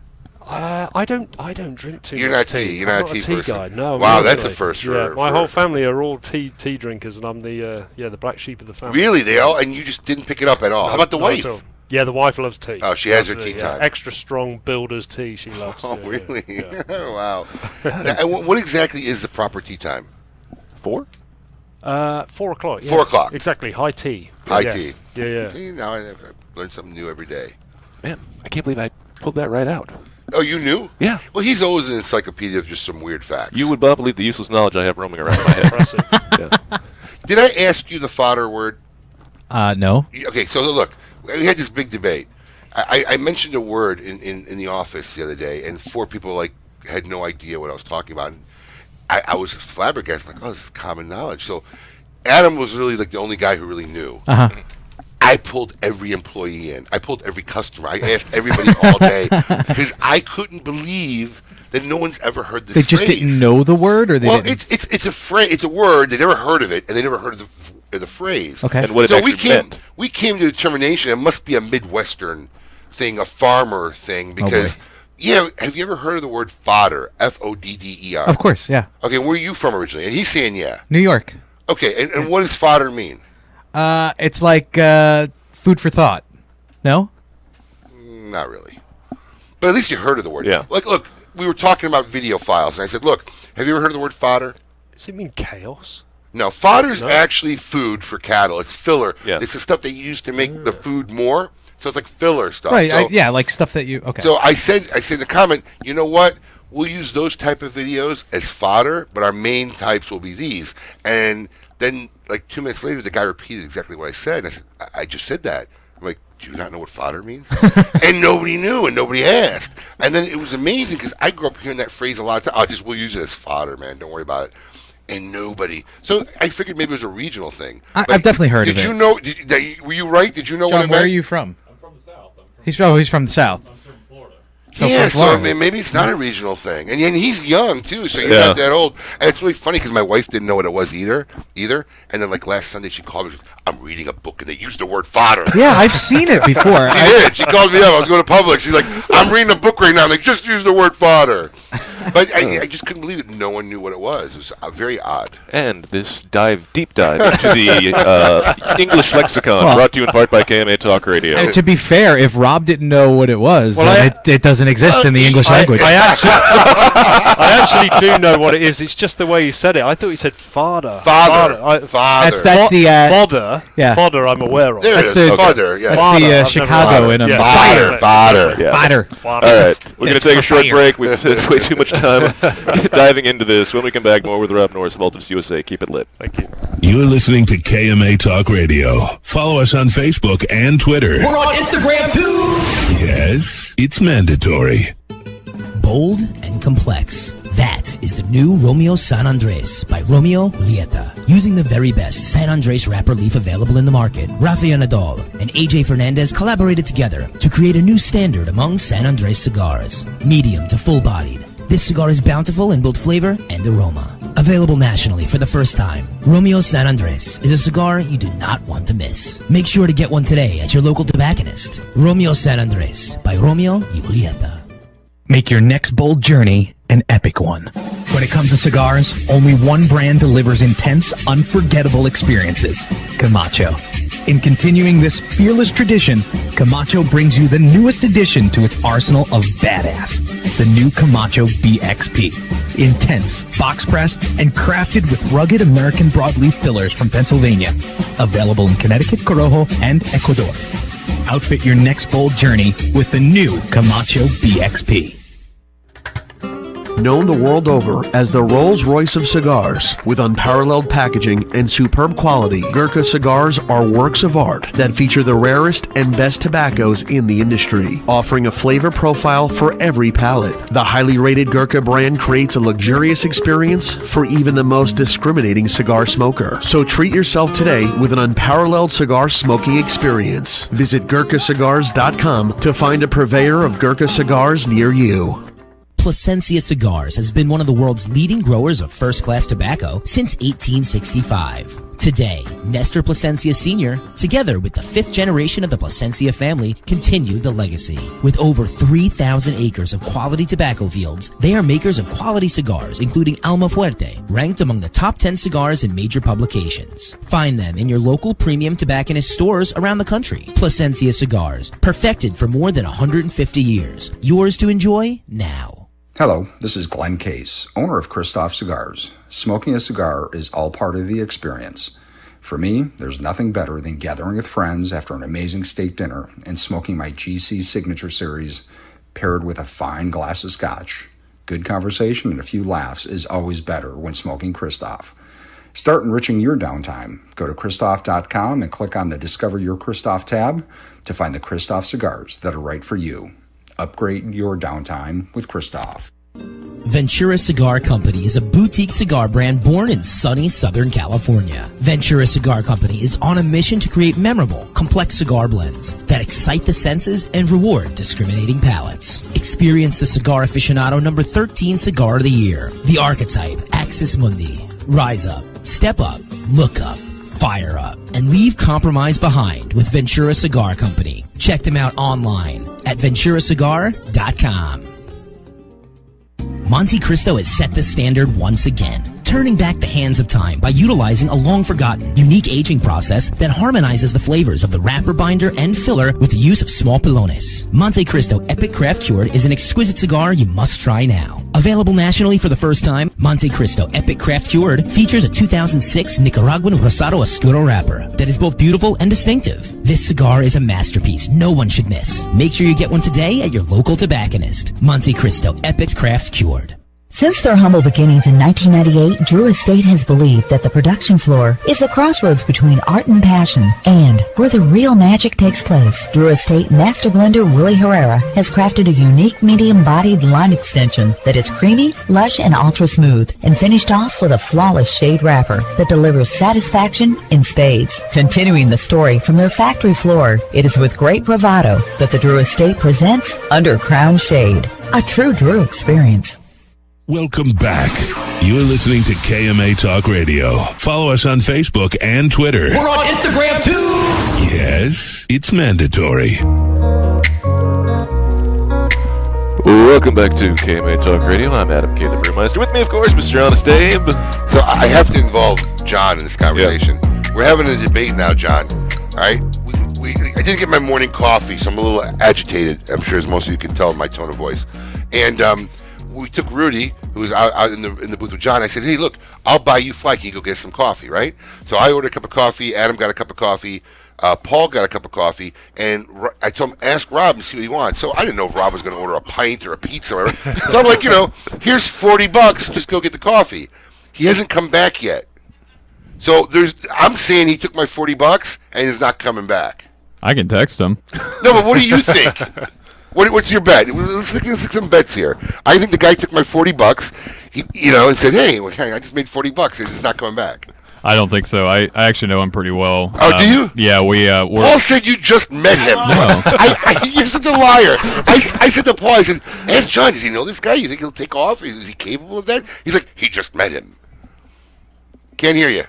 I don't drink too You're much not tea. You're not I'm a tea person. guy. No. Wow, really. that's a first for my whole family are all tea drinkers, and I'm the black sheep of the family. Really, they all, and you just didn't pick it up at all. No, How about the not at wife? all. Yeah, the wife loves tea. Oh, she has her tea time. Extra strong builder's tea she loves. Oh, really? Yeah. Wow. Now, and what exactly is the proper tea time? 4? 4 o'clock. Yeah. 4 o'clock. Exactly. High tea. High Yes. tea. Yeah. See, now I learn something new every day. Man, I can't believe I pulled that right out. Oh, you knew? Yeah. Well, he's always an encyclopedia of just some weird facts. You would not believe the useless knowledge I have roaming around in my head. Impressive. Yeah. Did I ask you the fodder word? No. Okay, so look, we had this big debate. I mentioned a word in the office the other day, and 4 people had no idea what I was talking about. And I was flabbergasted, like, oh, this is common knowledge. So Adam was really the only guy who really knew. Uh-huh. I pulled every employee in. I pulled every customer. I asked everybody all day because I couldn't believe that no one's ever heard this They just phrase. didn't know the word, or they Well, didn't. it's a phrase. It's a word. They never heard of it, and they never heard of the phrase. Okay. And what it so actually meant. we came to the determination it must be a Midwestern thing, a farmer thing, because have you ever heard of the word fodder? Fodder. Of course, yeah. Okay, where are you from originally? And he's saying yeah. New York. Okay, and what does fodder mean? It's like food for thought. No? Not really. But at least you heard of the word. Yeah. Like, look, we were talking about video files, and I said, look, have you ever heard of the word fodder? Does it mean chaos? No, fodder's actually food for cattle. It's filler. Yeah. It's the stuff they use to make the food more. So it's like filler stuff. Right, So, like stuff that you... Okay. So I said in the comment, you know what? We'll use those type of videos as fodder, but our main types will be these. And then, 2 minutes later, the guy repeated exactly what I said. And I said, I just said that. I'm like, do you not know what fodder means? And nobody knew, and nobody asked. And then it was amazing, because I grew up hearing that phrase a lot of times. We'll use it as fodder, man. Don't worry about it. And nobody. So I figured maybe it was a regional thing. I've definitely heard of it. Did you know? Were you right? Did you know what it John, meant? where are you from? I'm from the South. He's from the South. Yeah, so maybe it's not a regional thing, and he's young too, so you're not that old. And it's really funny because my wife didn't know what it was either. And then last Sunday she called me. She goes, I'm reading a book and they used the word fodder. Yeah, I've seen it before. She did. She called me up. I was going to Publix. She's like, I'm reading a book right now. And they just used the word fodder. But I just couldn't believe that no one knew what it was. It was very odd. And this deep dive into the English lexicon, brought to you in part by KMA Talk Radio. To be fair, if Rob didn't know what it was, then it doesn't exist in the English language. I actually do know what it is. It's just the way you said it. I thought you said fodder. Fodder. That's the fodder. Yeah. Fodder. I'm aware of. There it is. Fodder. Yeah. That's the Chicago in them. Fodder. Fodder. Yeah. Fodder. All right, we're going to take a short break. We've spent way too much time diving into this. When we come back, more with Rob Norriss of Altadis USA. Keep it lit. Thank you. You're listening to KMA Talk Radio. Follow us on Facebook and Twitter. We're on Instagram too. Yes, it's mandatory. Bold and complex. That is the new Romeo San Andres by Romeo Julieta. Using the very best San Andres wrapper leaf available in the market, Rafael Nadal and AJ Fernandez collaborated together to create a new standard among San Andres cigars. Medium to full-bodied, this cigar is bountiful in both flavor and aroma. Available nationally for the first time, Romeo San Andres is a cigar you do not want to miss. Make sure to get one today at your local tobacconist. Romeo San Andres by Romeo Julieta. Make your next bold journey an epic one. When it comes to cigars, only one brand delivers intense, unforgettable experiences: Camacho. In continuing this fearless tradition, Camacho brings you the newest addition to its arsenal of badass, the new Camacho BXP. Intense, box-pressed, and crafted with rugged American broadleaf fillers from Pennsylvania. Available in Connecticut, Corojo, and Ecuador. Outfit your next bold journey with the new Camacho BXP. Known the world over as the Rolls-Royce of cigars, with unparalleled packaging and superb quality, Gurkha cigars are works of art that feature the rarest and best tobaccos in the industry, offering a flavor profile for every palate. The highly rated Gurkha brand creates a luxurious experience for even the most discriminating cigar smoker. So treat yourself today with an unparalleled cigar smoking experience. Visit GurkhaCigars.com to find a purveyor of Gurkha cigars near you. Plasencia Cigars has been one of the world's leading growers of first-class tobacco since 1865. Today, Nestor Plasencia Sr., together with the fifth generation of the Plasencia family, continued the legacy. With over 3,000 acres of quality tobacco fields, they are makers of quality cigars, including Alma Fuerte, ranked among the top 10 cigars in major publications. Find them in your local premium tobacconist stores around the country. Plasencia Cigars, perfected for more than 150 years. Yours to enjoy now. Hello, this is Glenn Case, owner of Christoph Cigars. Smoking a cigar is all part of the experience. For me, there's nothing better than gathering with friends after an amazing steak dinner and smoking my GC Signature Series paired with a fine glass of scotch. Good conversation and a few laughs is always better when smoking Christoph. Start enriching your downtime. Go to Christoph.com and click on the Discover Your Christoph tab to find the Christoph cigars that are right for you. Upgrade your downtime with Christoph. Ventura Cigar Company is a boutique cigar brand born in sunny Southern California. Ventura Cigar Company is on a mission to create memorable, complex cigar blends that excite the senses and reward discriminating palates. Experience the Cigar Aficionado number 13 Cigar of the Year, the archetype Axis Mundi. Rise up, step up, look up, fire up, and leave compromise behind with Ventura Cigar Company. Check them out online at venturacigar.com. Monte Cristo has set the standard once again, turning back the hands of time by utilizing a long-forgotten, unique aging process that harmonizes the flavors of the wrapper, binder, and filler with the use of small pilones. Monte Cristo Epic Craft Cured is an exquisite cigar you must try now. Available nationally for the first time, Monte Cristo Epic Craft Cured features a 2006 Nicaraguan Rosado Oscuro wrapper that is both beautiful and distinctive. This cigar is a masterpiece no one should miss. Make sure you get one today at your local tobacconist. Monte Cristo Epic Craft Cured. Since their humble beginnings in 1998, Drew Estate has believed that the production floor is the crossroads between art and passion, and where the real magic takes place. Drew Estate Master Blender Willie Herrera has crafted a unique medium-bodied line extension that is creamy, lush, and ultra-smooth, and finished off with a flawless shade wrapper that delivers satisfaction in spades. Continuing the story from their factory floor, it is with great bravado that the Drew Estate presents Under Crown Shade, a true Drew experience. Welcome back. You're listening to KMA Talk Radio. Follow us on Facebook and Twitter. We're on Instagram too. Yes, it's mandatory. Welcome back to KMA Talk Radio. I'm Adam K. the Brewmeister. With me, of course, Mr. Honest Abe. So I have to involve John in this conversation. We're having a debate now, John. All right? I didn't get my morning coffee, so I'm a little agitated. I'm sure, as most of you can tell in my tone of voice. And we took Rudy, who was out in the booth with John. I said, hey, look, I'll buy you flight. Can you go get some coffee, right? So I ordered a cup of coffee. Adam got a cup of coffee. Paul got a cup of coffee. And I told him, ask Rob and see what he wants. So I didn't know if Rob was going to order a pint or a pizza or whatever. So I'm like, here's $40. Just go get the coffee. He hasn't come back yet. So I'm saying he took my $40 and is not coming back. I can text him. No, but what do you think? What's your bet? Let's look at some bets here. I think the guy took my $40, and said, "Hey, I just made $40. It's not coming back." I don't think so. I actually know him pretty well. Oh, do you? Yeah, Paul said you just met him. No. You're such a liar. I said to Paul, I said, ask John, does he know this guy? You think he'll take off? Is he capable of that? He's like, he just met him. Can't hear you.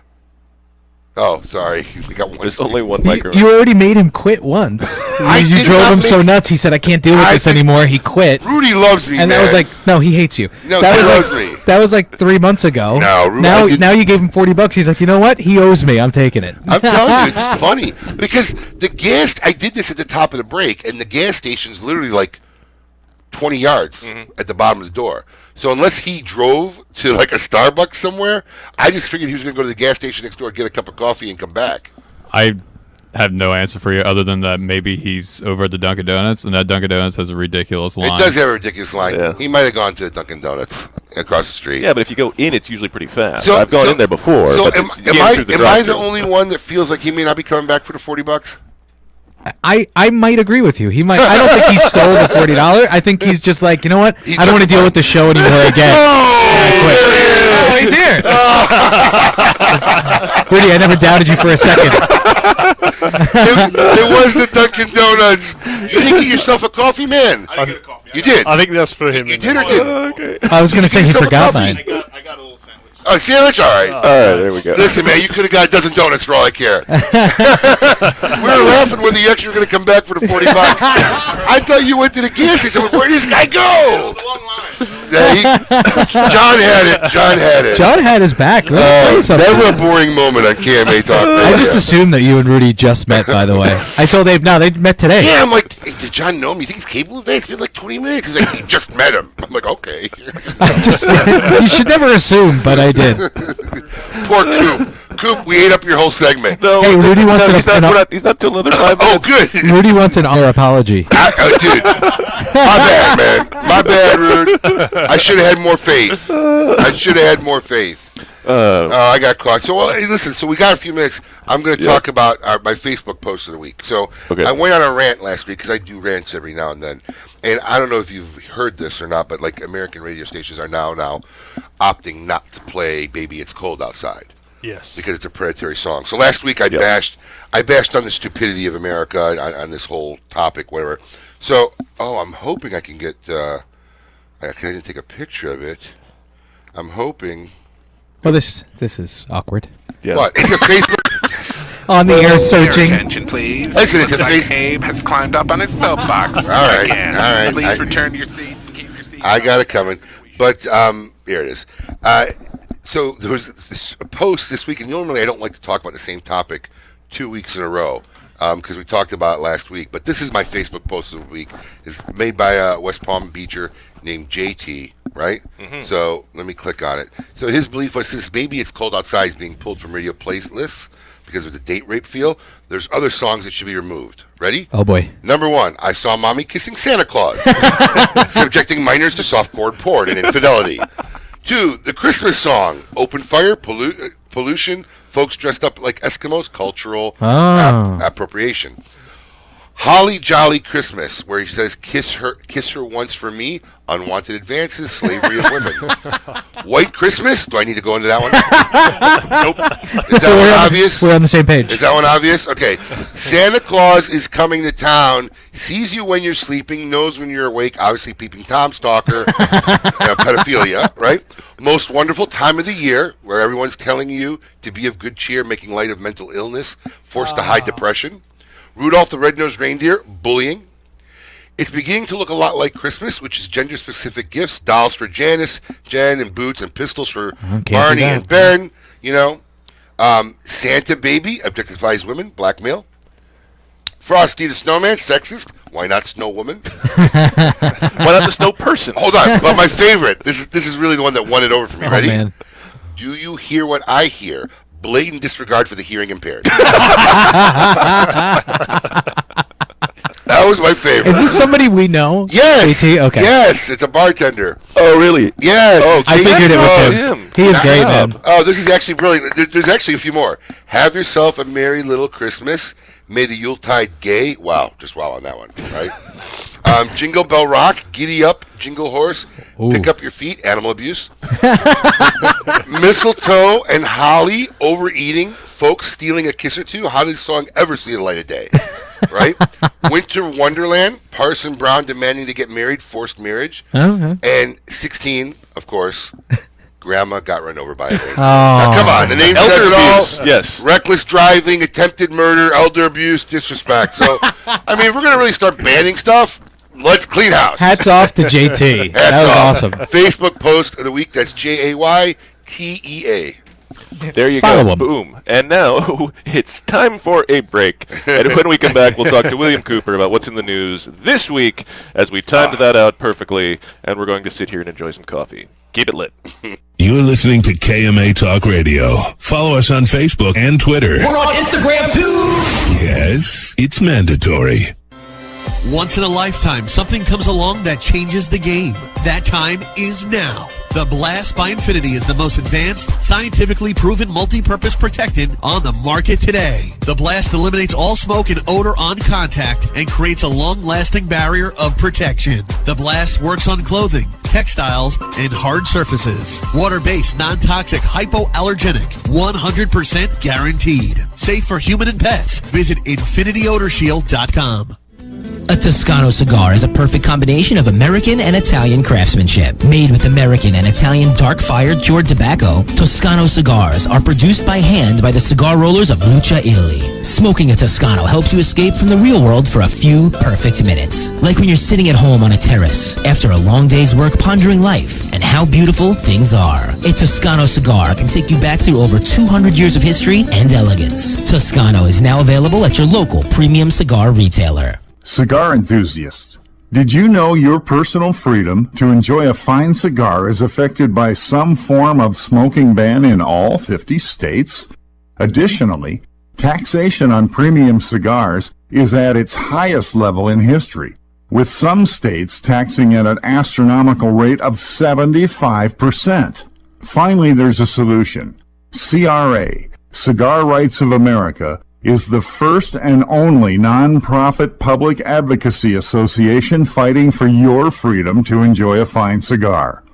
Oh, sorry. We got one. There's only one microphone. You already made him quit once. You drove him so nuts. He said, "I can't deal with this anymore." He quit. Rudy loves me, and man. that was like, no, he hates you. No, that he was loves like, me. That was like 3 months ago. No, Rudy, now you gave him $40. He's like, you know what? He owes me. I'm taking it. I'm telling you, it's funny because I did this at the top of the break, and the gas station's literally like 20 yards at the bottom of the door. So unless he drove to like a Starbucks somewhere, I just figured he was going to go to the gas station next door, get a cup of coffee, and come back. I have no answer for you other than that maybe he's over at the Dunkin' Donuts, and that Dunkin' Donuts has a ridiculous line. It does have a ridiculous line. Yeah. He might have gone to Dunkin' Donuts across the street. Yeah, but if you go in, it's usually pretty fast. I've gone in there before. So but am I the only one that feels like he may not be coming back for the $40? I might agree with you. He might. I don't think he stole the $40. I think he's just like, you know what? I don't want to deal with the show anymore again. Oh, he's here. Rudy, I never doubted you for a second. It was the Dunkin' Donuts. You didn't get yourself a coffee, man. I didn't get a coffee. You did. I think that's for him. You did or didn't? Okay. I was going to say he forgot mine. I got a little sandwich. Oh, sandwich? All right. All right, there we go. Listen, man, you could have got a dozen donuts for all I care. We were laughing whether you actually were going to come back for the $40. I thought you went to the gas station. Where did this guy go? It was a long line. John had it. John had his back. Let me tell you something. Never a boring moment on KMA Talk. I just assumed that you and Rudy just met, by the way. I told Dave, no, they met today. Yeah, I'm like, hey, does John know him? You think he's capable of that? It's been like 20 minutes. He's like, he just met him. I'm like, okay. You should never assume, but I did. Poor Coop. Coop, we ate up your whole segment. No, Hey, Rudy wants he's not till another 5 minutes. Oh, good. Rudy wants an apology. Dude, my bad, man. My bad, Rude. I should have had more faith. I got caught. So, well, hey, listen, so we got a few minutes. I'm going to talk about my Facebook post of the week. So, I went on a rant last week because I do rants every now and then. And I don't know if you've heard this or not, but like American radio stations are now opting not to play Baby It's Cold Outside. Yes. Because it's a predatory song. So last week I bashed on the stupidity of America on this whole topic, whatever. So, I'm hoping I can get, I didn't take a picture of it. I'm hoping. Well, this is awkward. Yeah. What? It's a Facebook. On the air searching. Your attention, please. Listen, it's a like Abe has climbed up on his soapbox. All right. Again. Please return to your seats and keep your seats. I got it coming. But, here it is. So there was this post this week, and normally I don't like to talk about the same topic 2 weeks in a row because we talked about it last week. But this is my Facebook post of the week. It's made by a West Palm Beacher named JT, right? Mm-hmm. So let me click on it. So his belief was this Baby It's Cold Outside is being pulled from radio playlists because of the date rape feel. There's other songs that should be removed. Ready? Oh, boy. Number 1, I Saw Mommy Kissing Santa Claus, subjecting minors to softcore porn and infidelity. 2, the Christmas song, Open Fire, Pollution, folks dressed up like Eskimos, cultural appropriation. Holly Jolly Christmas, where he says, kiss her once for me, unwanted advances, slavery of women. White Christmas, do I need to go into that one? Nope. Is that one obvious? We're on the same page. Is that one obvious? Okay. Santa Claus is coming to town, sees you when you're sleeping, knows when you're awake, obviously peeping Tom Stalker, pedophilia, right? Most wonderful time of the year, where everyone's telling you to be of good cheer, making light of mental illness, forced to hide depression. Rudolph the Red-Nosed Reindeer, bullying. It's beginning to look a lot like Christmas, which is gender-specific gifts, dolls for Janice, Jen, and boots and pistols for Barney and Ben, Santa Baby, objectifies women, blackmail. Frosty the Snowman, sexist. Why not Snow Woman? Why not the Snow Person? Hold on, but my favorite, this is really the one that won it over for me. Ready? Man. Do you hear what I hear? Blatant disregard for the hearing impaired. That was my favorite. Is this somebody we know? Yes. JT? Okay. Yes, it's a bartender. Oh, really? Yes. Oh, I figured it was him. He is great, man. Oh, this is actually brilliant. There's actually a few more. Have yourself a merry little Christmas. May the Yuletide gay. Wow, just wow on that one, right? Jingle Bell Rock, Giddy Up, Jingle Horse, Ooh. Pick Up Your Feet, Animal Abuse. Mistletoe and Holly, Overeating, Folks Stealing a Kiss or Two. How did this song ever see the light of day? Right? Winter Wonderland, Parson Brown demanding to get married, forced marriage. Okay. And 16, of course, Grandma got run over by a train. Oh. Now, come on, the name says it all. Yes. Reckless driving, attempted murder, elder abuse, disrespect. So, I mean, if we're going to really start banning stuff, let's clean house. Hats off to JT. That was awesome. Facebook post of the week, that's JAYTEA. There you Follow go. him. Boom. And now it's time for a break. And when we come back, we'll talk to William Cooper about what's in the news this week as we timed that out perfectly, and we're going to sit here and enjoy some coffee. Keep it lit. You're listening to KMA Talk Radio. Follow us on Facebook and Twitter. We're on Instagram too. Yes, it's mandatory. Once in a lifetime, something comes along that changes the game. That time is now. The Blast by Infinity is the most advanced, scientifically proven multi-purpose protectant on the market today. The Blast eliminates all smoke and odor on contact and creates a long-lasting barrier of protection. The Blast works on clothing, textiles, and hard surfaces. Water-based, non-toxic, hypoallergenic, 100% guaranteed. safe for human and pets. Visit InfinityOdorShield.com. A Toscano cigar is a perfect combination of American and Italian craftsmanship. Made with American and Italian dark-fired cured tobacco, Toscano cigars are produced by hand by the cigar rollers of Lucca, Italy. Smoking a Toscano helps you escape from the real world for a few perfect minutes. Like when you're sitting at home on a terrace, after a long day's work pondering life and how beautiful things are. A Toscano cigar can take you back through over 200 years of history and elegance. Toscano is now available at your local premium cigar retailer. Cigar enthusiasts, did you know your personal freedom to enjoy a fine cigar is affected by some form of smoking ban in all 50 states? Additionally, taxation on premium cigars is at its highest level in history, with some states taxing at an astronomical rate of 75%. Finally, there's a solution. CRA, Cigar Rights of America, is the first and only non-profit public advocacy association fighting for your freedom to enjoy a fine cigar.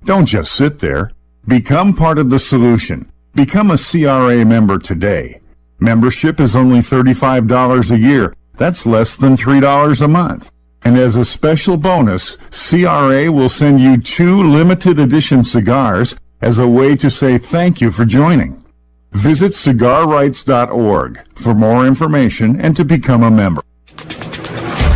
Don't just sit there. Become part of the solution. Become a CRA member today. Membership is only $35 a year. That's less than $3 a month. And as a special bonus, CRA will send you 2 limited edition cigars as a way to say thank you for joining. Visit cigarrights.org for more information and to become a member.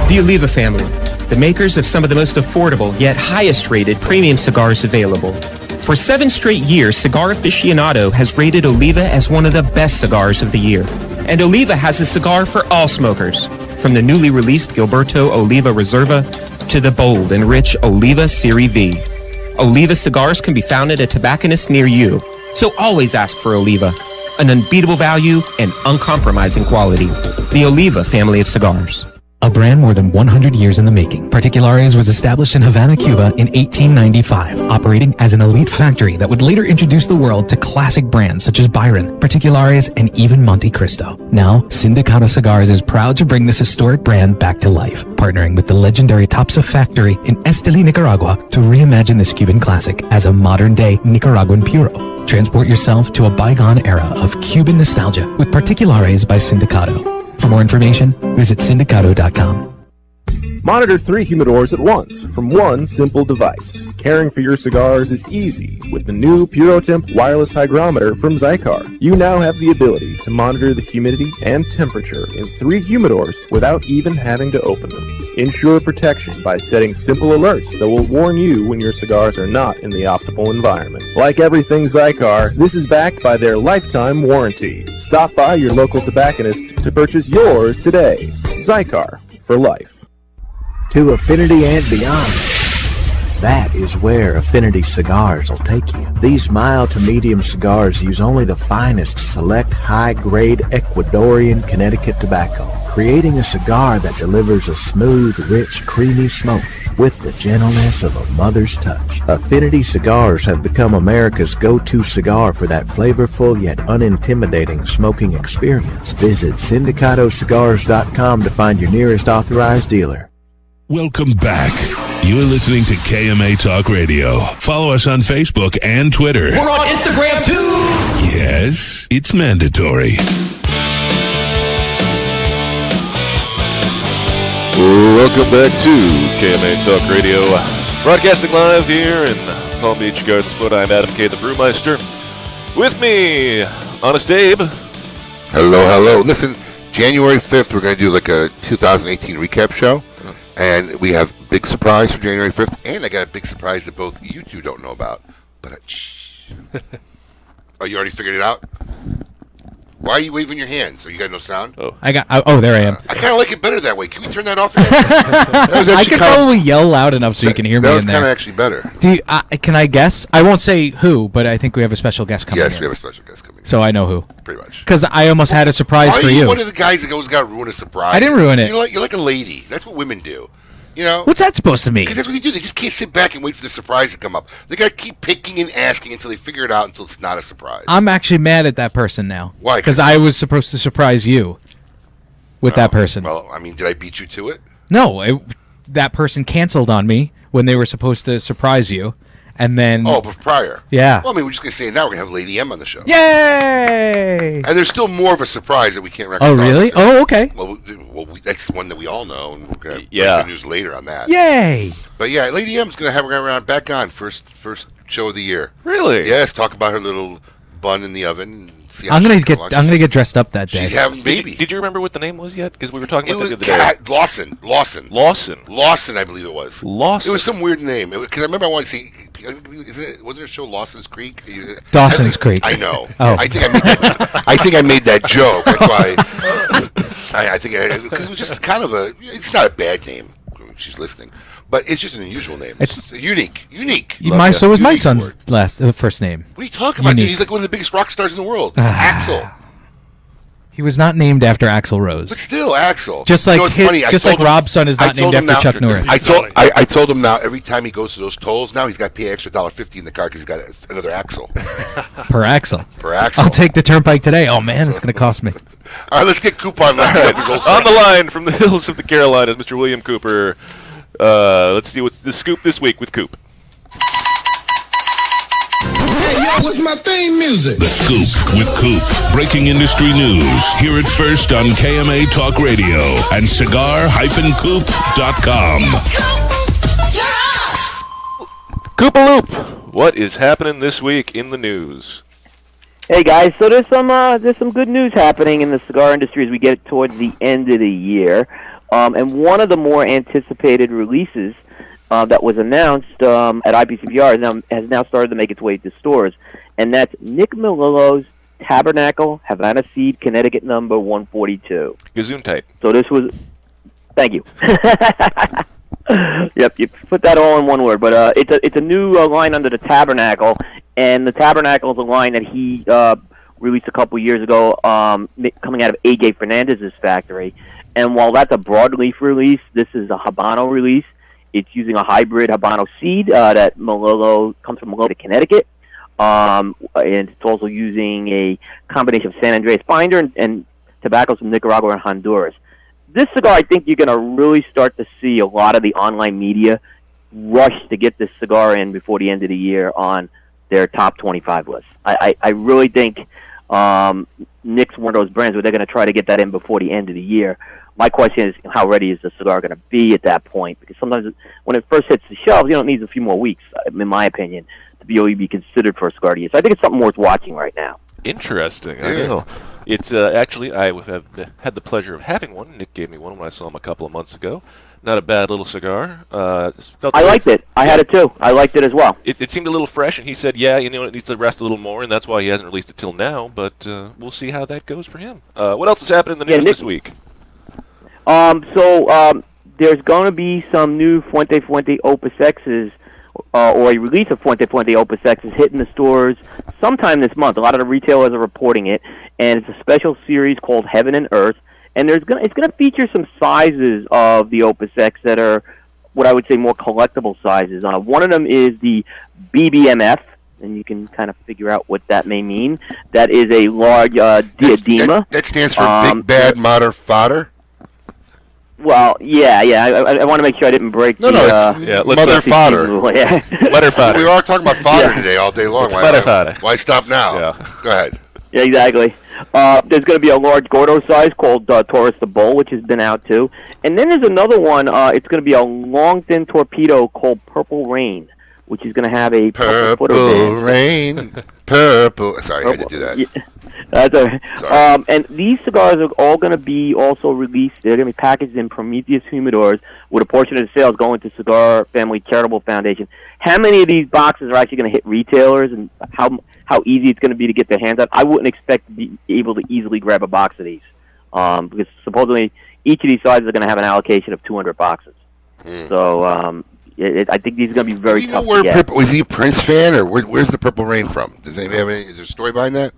The Oliva family, the makers of some of the most affordable yet highest rated premium cigars available. For 7 straight years, Cigar Aficionado has rated Oliva as one of the best cigars of the year. And Oliva has a cigar for all smokers, from the newly released Gilberto Oliva Reserva to the bold and rich Oliva Serie V. Oliva cigars can be found at a tobacconist near you, so always ask for Oliva, an unbeatable value and uncompromising quality. The Oliva family of cigars. A brand more than 100 years in the making, Particulares was established in Havana, Cuba in 1895, operating as an elite factory that would later introduce the world to classic brands such as Byron, Particulares, and even Monte Cristo. Now, Sindicato Cigars is proud to bring this historic brand back to life, partnering with the legendary Topsa factory in Esteli, Nicaragua, to reimagine this Cuban classic as a modern-day Nicaraguan puro. Transport yourself to a bygone era of Cuban nostalgia with Particulares by Sindicato. For more information, visit Sindicato.com. Monitor 3 humidors at once from one simple device. Caring for your cigars is easy with the new PuroTemp wireless hygrometer from Zycar. You now have the ability to monitor the humidity and temperature in 3 humidors without even having to open them. Ensure protection by setting simple alerts that will warn you when your cigars are not in the optimal environment. Like everything Zycar, this is backed by their lifetime warranty. Stop by your local tobacconist to purchase yours today. Zycar, for life. To affinity and beyond. That is where Affinity Cigars will take you. These mild to medium cigars use only the finest select high-grade Ecuadorian Connecticut tobacco, creating a cigar that delivers a smooth, rich, creamy smoke with the gentleness of a mother's touch. Affinity Cigars have become America's go-to cigar for that flavorful yet unintimidating smoking experience. Visit syndicatocigars.com to find your nearest authorized dealer. Welcome back. You're listening to KMA Talk Radio. Follow us on Facebook and Twitter. We're on Instagram too. Yes, it's mandatory. Welcome back to KMA Talk Radio. Broadcasting live here in Palm Beach Gardens. But I'm Adam K. the Brewmeister. With me, Honest Abe. Hello, hello. Listen, January 5th, we're going to do like a 2018 recap show. And we have big surprise for January 5th. And I got a big surprise that both you two don't know about. But oh, you already figured it out? Why are you waving your hands? So you got no sound? Oh, there I am. I kind of like it better that way. Can we turn that off? I could probably yell loud enough so you can hear me in there. That was kind of actually better. Do you, can I guess? I won't say who, but I think we have a special guest coming in. Yes, we have a special guest coming in. So I know who. Pretty much. Because I almost had a surprise for you. Are you one of the guys that goes got to ruin a surprise? I didn't ruin it. You're like a lady. That's what women do. You know? What's that supposed to mean? Because that's what they do. They just can't sit back and wait for the surprise to come up. They got to keep picking and asking until they figure it out until it's not a surprise. I'm actually mad at that person now. Why? Because I was supposed to surprise you with that person. Well, I mean, did I beat you to it? No, that person canceled on me when they were supposed to surprise you. and then prior. Yeah. Well, I mean, we're just gonna say it now. We're gonna have Lady M on the show. Yay! And there's still more of a surprise that we can't recommend. Oh, really? Oh, okay. Well, that's one that we all know, and we're gonna break Yeah. the news later on that. Yay! But yeah, Lady M's gonna have her around back on first show of the year. Really? Yes. Talk about her little bun in the oven. And see how I'm she gonna looks. get dressed up that day. She's having baby. Did you remember what the name was yet? Because we were talking It about was that the other day. Lawson. Lawson, I believe it was. Lawson. It was some weird name. Because I remember I wanted to see. Wasn't there a show Lawson's Creek? Dawson's Creek. I know. Oh. I think I made that joke. That's why. I think because it was just kind of a. It's not a bad name. She's listening, but it's just an unusual name. It's unique. So was my son's first name. What are you talking about? Dude? Unique. He's like one of the biggest rock stars in the world. It's Axl. He was not named after Axl Rose. But still, Axl. Just like Rob's son is not named after Chuck Norris. I told him now every time he goes to those tolls, now he's got to pay extra $1.50 in the car because he's got another Axl. Per Axl. I'll take the turnpike today. Oh man, it's going to cost me. All right, let's get Coop on line. On the line from the hills of the Carolinas, Mr. William Cooper. Let's see what's the scoop this week with Coop. Hey, yo, what's my theme music? The Scoop with Coop. Breaking industry news. Hear it first on KMA Talk Radio and cigar-coop.com. Coop-a-loop. What is happening this week in the news? Hey guys, so there's some good news happening in the cigar industry as we get towards the end of the year, and one of the more anticipated releases that was announced at IPCPR has now started to make its way to stores, and that's Nick Melillo's Tabernacle Havana Seed Connecticut number 142. Gesundheit. So this was, thank you. Yep, you put that all in one word, but it's a new line under the Tabernacle, and the Tabernacle is a line that he released a couple years ago, coming out of A.J. Fernandez's factory. And while that's a broadleaf release, this is a Habano release. It's using a hybrid Habano seed that comes from Melillo, Connecticut, and it's also using a combination of San Andreas binder and tobaccos from Nicaragua and Honduras. This cigar, I think you're going to really start to see a lot of the online media rush to get this cigar in before the end of the year on their top 25 list. I really think Nick's one of those brands where they're going to try to get that in before the end of the year. My question is, how ready is the cigar going to be at that point? Because sometimes when it first hits the shelves, it needs a few more weeks, in my opinion, to be considered for a cigar to use. So I think it's something worth watching right now. Interesting. I know. It's actually, I have had the pleasure of having one. Nick gave me one when I saw him a couple of months ago. Not a bad little cigar. I liked it. I had it too. I liked it as well. It seemed a little fresh, and he said, yeah, it needs to rest a little more, and that's why he hasn't released it till now, but we'll see how that goes for him. What else is happening in the news this week? There's going to be some new Fuente Opus X's, or a release of Fuente Opus X's hitting the stores sometime this month. A lot of the retailers are reporting it, and it's a special series called Heaven and Earth. And it's going to feature some sizes of the Opus X that are what I would say more collectible sizes. One of them is the BBMF, and you can kind of figure out what that may mean. That is a large diadema. That stands for Big Bad Mother Fodder. Well, yeah. I want to make sure I didn't break Mother Fodder. Mother Fodder. We were all talking about fodder today all day long. Why stop now? Yeah. Go ahead. Yeah, exactly. There's going to be a large Gordo size called Taurus the Bull, which has been out too. And then there's another one. It's going to be a long, thin torpedo called Purple Rain, which is going to have a Purple Rain. Purple. Sorry, I had to do that. Yeah. That's all right. And these cigars are all going to be also released. They're going to be packaged in Prometheus humidors with a portion of the sales going to Cigar Family Charitable Foundation. How many of these boxes are actually going to hit retailers, and how easy it's going to be to get their hands on? I wouldn't expect to be able to easily grab a box of these, because supposedly each of these sizes are going to have an allocation of 200 boxes. So I think these are going to be very tough to get. Was he a Prince fan, or where's the Purple Rain from? Does anybody have any? Is there a story behind that?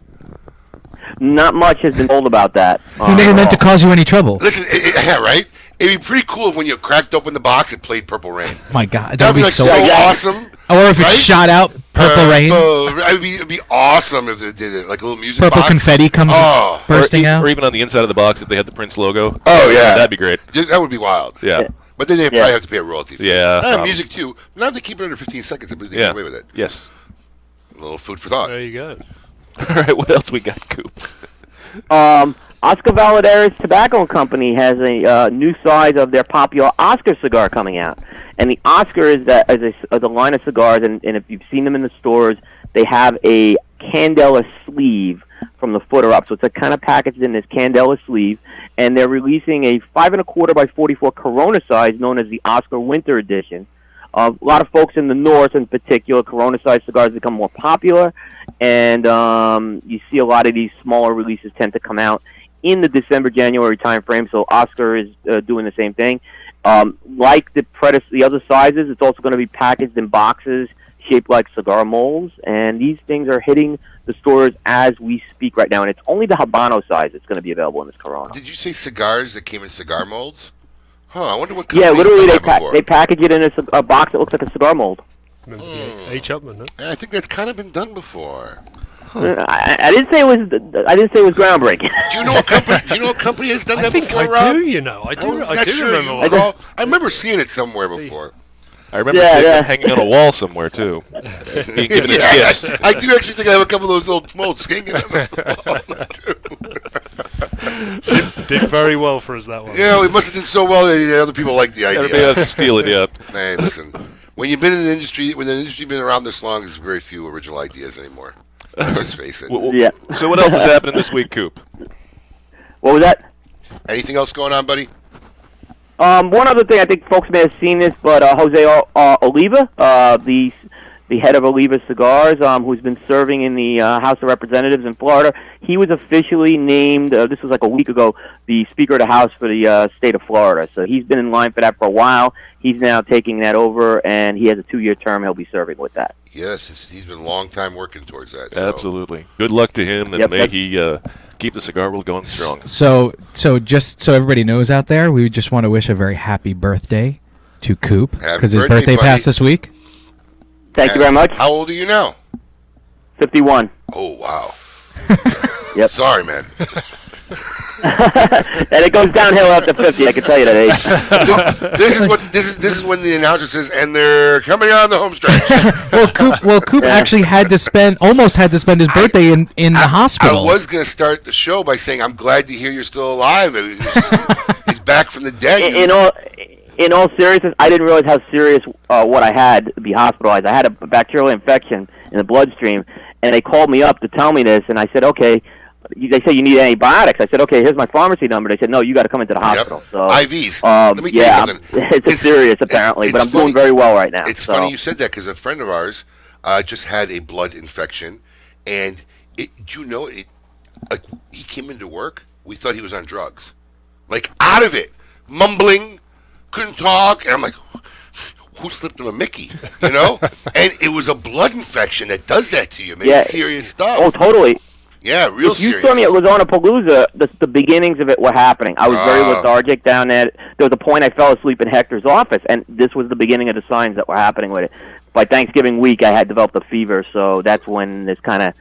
Not much has been told about that. He never meant to cause you any trouble. Listen, yeah, right? It'd be pretty cool if when you cracked open the box, it played Purple Rain. My God, that'd be like so awesome. Or if it shot out Purple Rain. It'd be awesome if they did it, like a little music Purple box. confetti comes bursting out. Or even on the inside of the box if they had the Prince logo. Oh, yeah. That'd be great. That would be wild. Yeah. But then they probably have to pay a royalty fee. Yeah. Music too. Now if they keep it under 15 seconds, I believe they Yeah. get away with it. Yes. A little food for thought. There you go. All right, what else we got, Coop? Oscar Valadares Tobacco Company has a new size of their popular Oscar cigar coming out. And the Oscar is a line of cigars, and if you've seen them in the stores, they have a Candela sleeve from the footer up. So it's kind of packaged in this Candela sleeve, and they're releasing a 5 1/4 by 44 Corona size known as the Oscar Winter Edition. A lot of folks in the north, in particular, Corona size cigars become more popular, and you see a lot of these smaller releases tend to come out in the December-January time frame. So Oscar is doing the same thing. Like the other sizes, it's also going to be packaged in boxes shaped like cigar molds, and these things are hitting the stores as we speak right now, and it's only the Habano size that's going to be available in this Corona. Did you say cigars that came in cigar molds? I wonder what. Yeah, literally they package it in a box that looks like a cigar mold. Remember H. Upman, huh? Yeah, I think that's kind of been done before. I didn't say it was. I didn't say it was groundbreaking. Do you know what company? Do you know what company has done that before, I Rob? do. You know, I do. I'm I not do sure remember. you One. recall. I remember seeing it somewhere before. I remember seeing them hanging on a wall somewhere too, being given as gifts. I do actually think I have a couple of those old molds hanging on the wall. Did very well for us that one. Yeah, we must have done so well that other people liked the idea. Everybody else to steal it, yeah. Hey, listen, when you've been in the industry, when the industry's been around this long, there's very few original ideas anymore. Let's just face it. Yeah. So what else is happening this week, Coop? What was that? Anything else going on, buddy? One other thing, I think folks may have seen this, but Jose Oliva, the head of Oliva Cigars, who's been serving in the House of Representatives in Florida, he was officially named, this was like a week ago, the Speaker of the House for the state of Florida. So he's been in line for that for a while. He's now taking that over, and he has a 2-year term he'll be serving with that. Yes, he's been a long time working towards that. So. Absolutely. Good luck to him, and may he keep the cigar world going strong. So just so everybody knows out there, we just want to wish a very happy birthday to Coop, because his birthday passed this week. Thank you very much. How old are you now? 51. Oh, wow. Yep. Sorry, man. And it goes downhill after 50, I can tell you that. This is when the announcer says, and they're coming on the home stretch. Coop actually almost had to spend his birthday in the hospital. I was going to start the show by saying, I'm glad to hear you're still alive. He's back from the dead. In all seriousness, I didn't realize how serious what I had to be hospitalized. I had a bacterial infection in the bloodstream, and they called me up to tell me this, and I said, okay. They said you need antibiotics. I said, okay, here's my pharmacy number. They said, no, you got to come into the hospital. So IVs. Let me tell you something. It's serious, apparently, but I'm doing very well right now. It's funny you said that because a friend of ours just had a blood infection, and do you know it? Like he came into work, we thought he was on drugs, like out of it, mumbling, couldn't talk, and I'm like, who slipped him a Mickey? You know? And it was a blood infection that does that to you, man. Yeah. Serious stuff. Oh, totally. Yeah, real serious. You saw me at Lozona-Palooza, the beginnings of it were happening. I was very lethargic down there. There was a point I fell asleep in Hector's office, and this was the beginning of the signs that were happening with it. By Thanksgiving week, I had developed a fever, so that's when this kind of...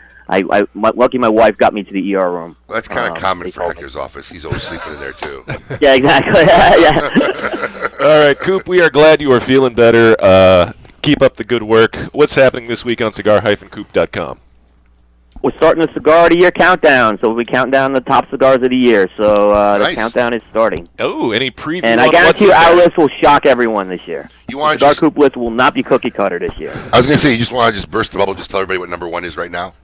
lucky my wife got me to the ER room. Well, that's kind of common for Hector's office. He's always sleeping in there, too. Yeah, exactly. Yeah. All right, Coop, we are glad you are feeling better. Keep up the good work. What's happening this week on cigar-coop.com? We're starting the Cigar of the Year countdown, so we'll be counting down the top cigars of the year. So the countdown is starting. Oh, any preview? And I guarantee you our list will shock everyone this year. The Cigar Coop list will not be cookie cutter this year. I was going to say, you just want to just burst the bubble, just tell everybody what number 1 is right now?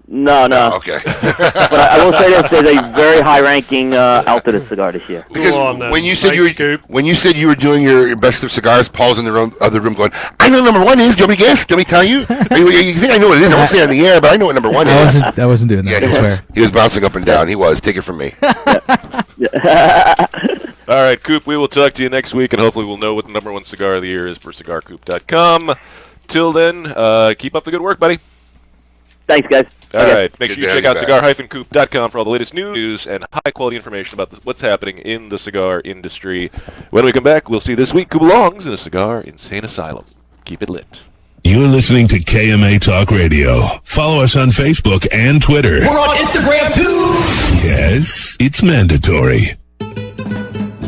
No. Okay. But I will say this: there's a very high-ranking Altadis cigar this year. Because when you said you were doing your best of cigars, Paul's in the other room going, "I know number 1 is. Do you want me to guess? Do you want me to tell you? You think I know what it is? I won't say it on the air, but I know what number 1 is." I wasn't doing that. Yeah, I swear. He was bouncing up and down. He was. Take it from me. All right, Coop. We will talk to you next week, and hopefully we'll know what the number 1 cigar of the year is for cigarcoop.com. Till then, keep up the good work, buddy. Thanks, guys. All right. Make sure you check out cigar-coop.com for all the latest news and high-quality information about what's happening in the cigar industry. When we come back, we'll see this week who belongs in a cigar insane asylum. Keep it lit. You're listening to KMA Talk Radio. Follow us on Facebook and Twitter. We're on Instagram, too. Yes, it's mandatory.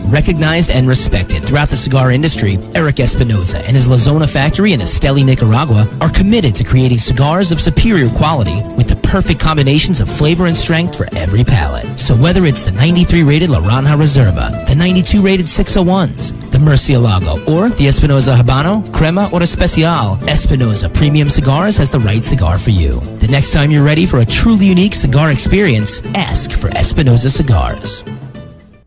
Recognized and respected throughout the cigar industry, Eric Espinoza and his La Zona factory in Esteli, Nicaragua are committed to creating cigars of superior quality with the perfect combinations of flavor and strength for every palate. So whether it's the 93 rated La Ranja Reserva, the 92 rated 601s, the Murcielago, or the Espinoza Habano, Crema, or Especial, Espinoza Premium Cigars has the right cigar for you. The next time you're ready for a truly unique cigar experience, ask for Espinoza Cigars.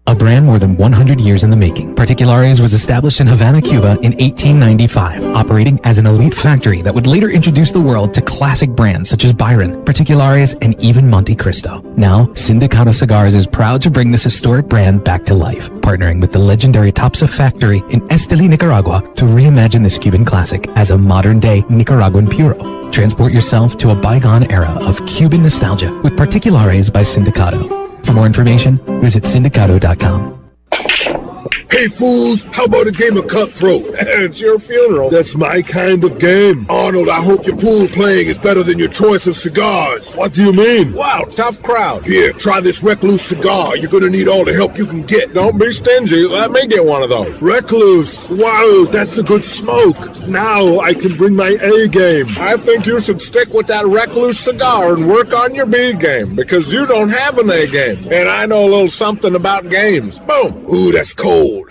A brand more than 100 years in the making, Particulares was established in Havana, Cuba in 1895, operating as an elite factory that would later introduce the world to classic brands such as Byron, Particulares, and even Monte Cristo. Now, Sindicato Cigars is proud to bring this historic brand back to life, partnering with the legendary Topsa factory in Esteli, Nicaragua, to reimagine this Cuban classic as a modern-day Nicaraguan puro. Transport yourself to a bygone era of Cuban nostalgia with Particulares by Sindicato. For more information, visit Sindicato.com. Hey fools, how about a game of cutthroat? It's your funeral. That's my kind of game. Arnold, I hope your pool playing is better than your choice of cigars. What do you mean? Wow, tough crowd. Here, try this Recluse cigar. You're gonna need all the help you can get. Don't be stingy. Let me get one of those. Recluse. Wow, that's a good smoke. Now I can bring my A game. I think you should stick with that Recluse cigar and work on your B game, because you don't have an A game. And I know a little something about games. Boom. Ooh, that's cold.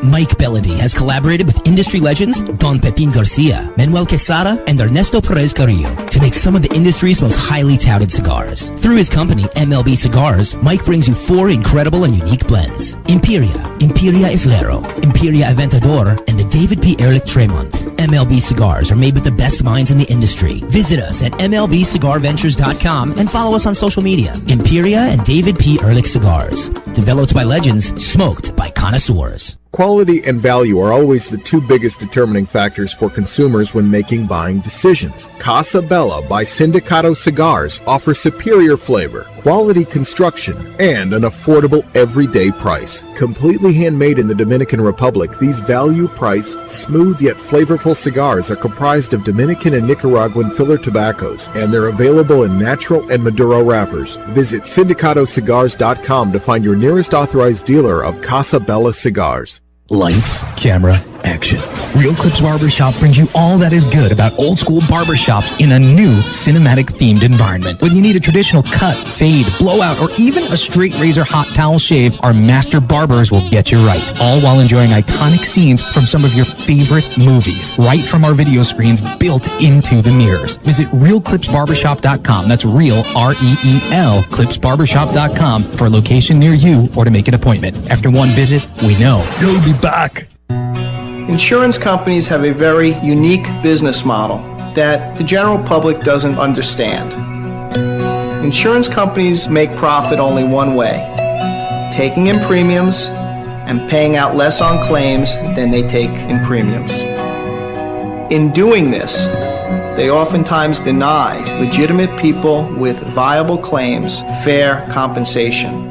Mike Bellady has collaborated with industry legends Don Pepin Garcia, Manuel Quesada, and Ernesto Perez Carrillo to make some of the industry's most highly touted cigars. Through his company, MLB Cigars, Mike brings you 4 incredible and unique blends: Imperia, Imperia Islero, Imperia Aventador, and the David P. Ehrlich Tremont. MLB Cigars are made with the best minds in the industry. Visit us at MLBCigarVentures.com and follow us on social media. Imperia and David P. Ehrlich Cigars. Developed by legends, smoked by connoisseurs. Quality and value are always the 2 biggest determining factors for consumers when making buying decisions. Casa Bella by Sindicato Cigars offers superior flavor, quality construction, and an affordable everyday price. Completely handmade in the Dominican Republic, these value-priced, smooth yet flavorful cigars are comprised of Dominican and Nicaraguan filler tobaccos, and they're available in natural and Maduro wrappers. Visit SindicatoCigars.com to find your nearest authorized dealer of Casa Bella cigars. Lights, camera, action. Real Clips Barbershop brings you all that is good about old school barbershops in a new cinematic themed environment. Whether you need a traditional cut, fade, blowout, or even a straight razor hot towel shave, our master barbers will get you right. All while enjoying iconic scenes from some of your favorite movies, right from our video screens built into the mirrors. Visit RealClipsBarbershop.com. That's real, R-E-E-L, ClipsBarbershop.com for a location near you or to make an appointment. After one visit, we know you'll be back. Insurance companies have a very unique business model that the general public doesn't understand. Insurance companies make profit only one way: taking in premiums and paying out less on claims than they take in premiums. In doing this, they oftentimes deny legitimate people with viable claims fair compensation.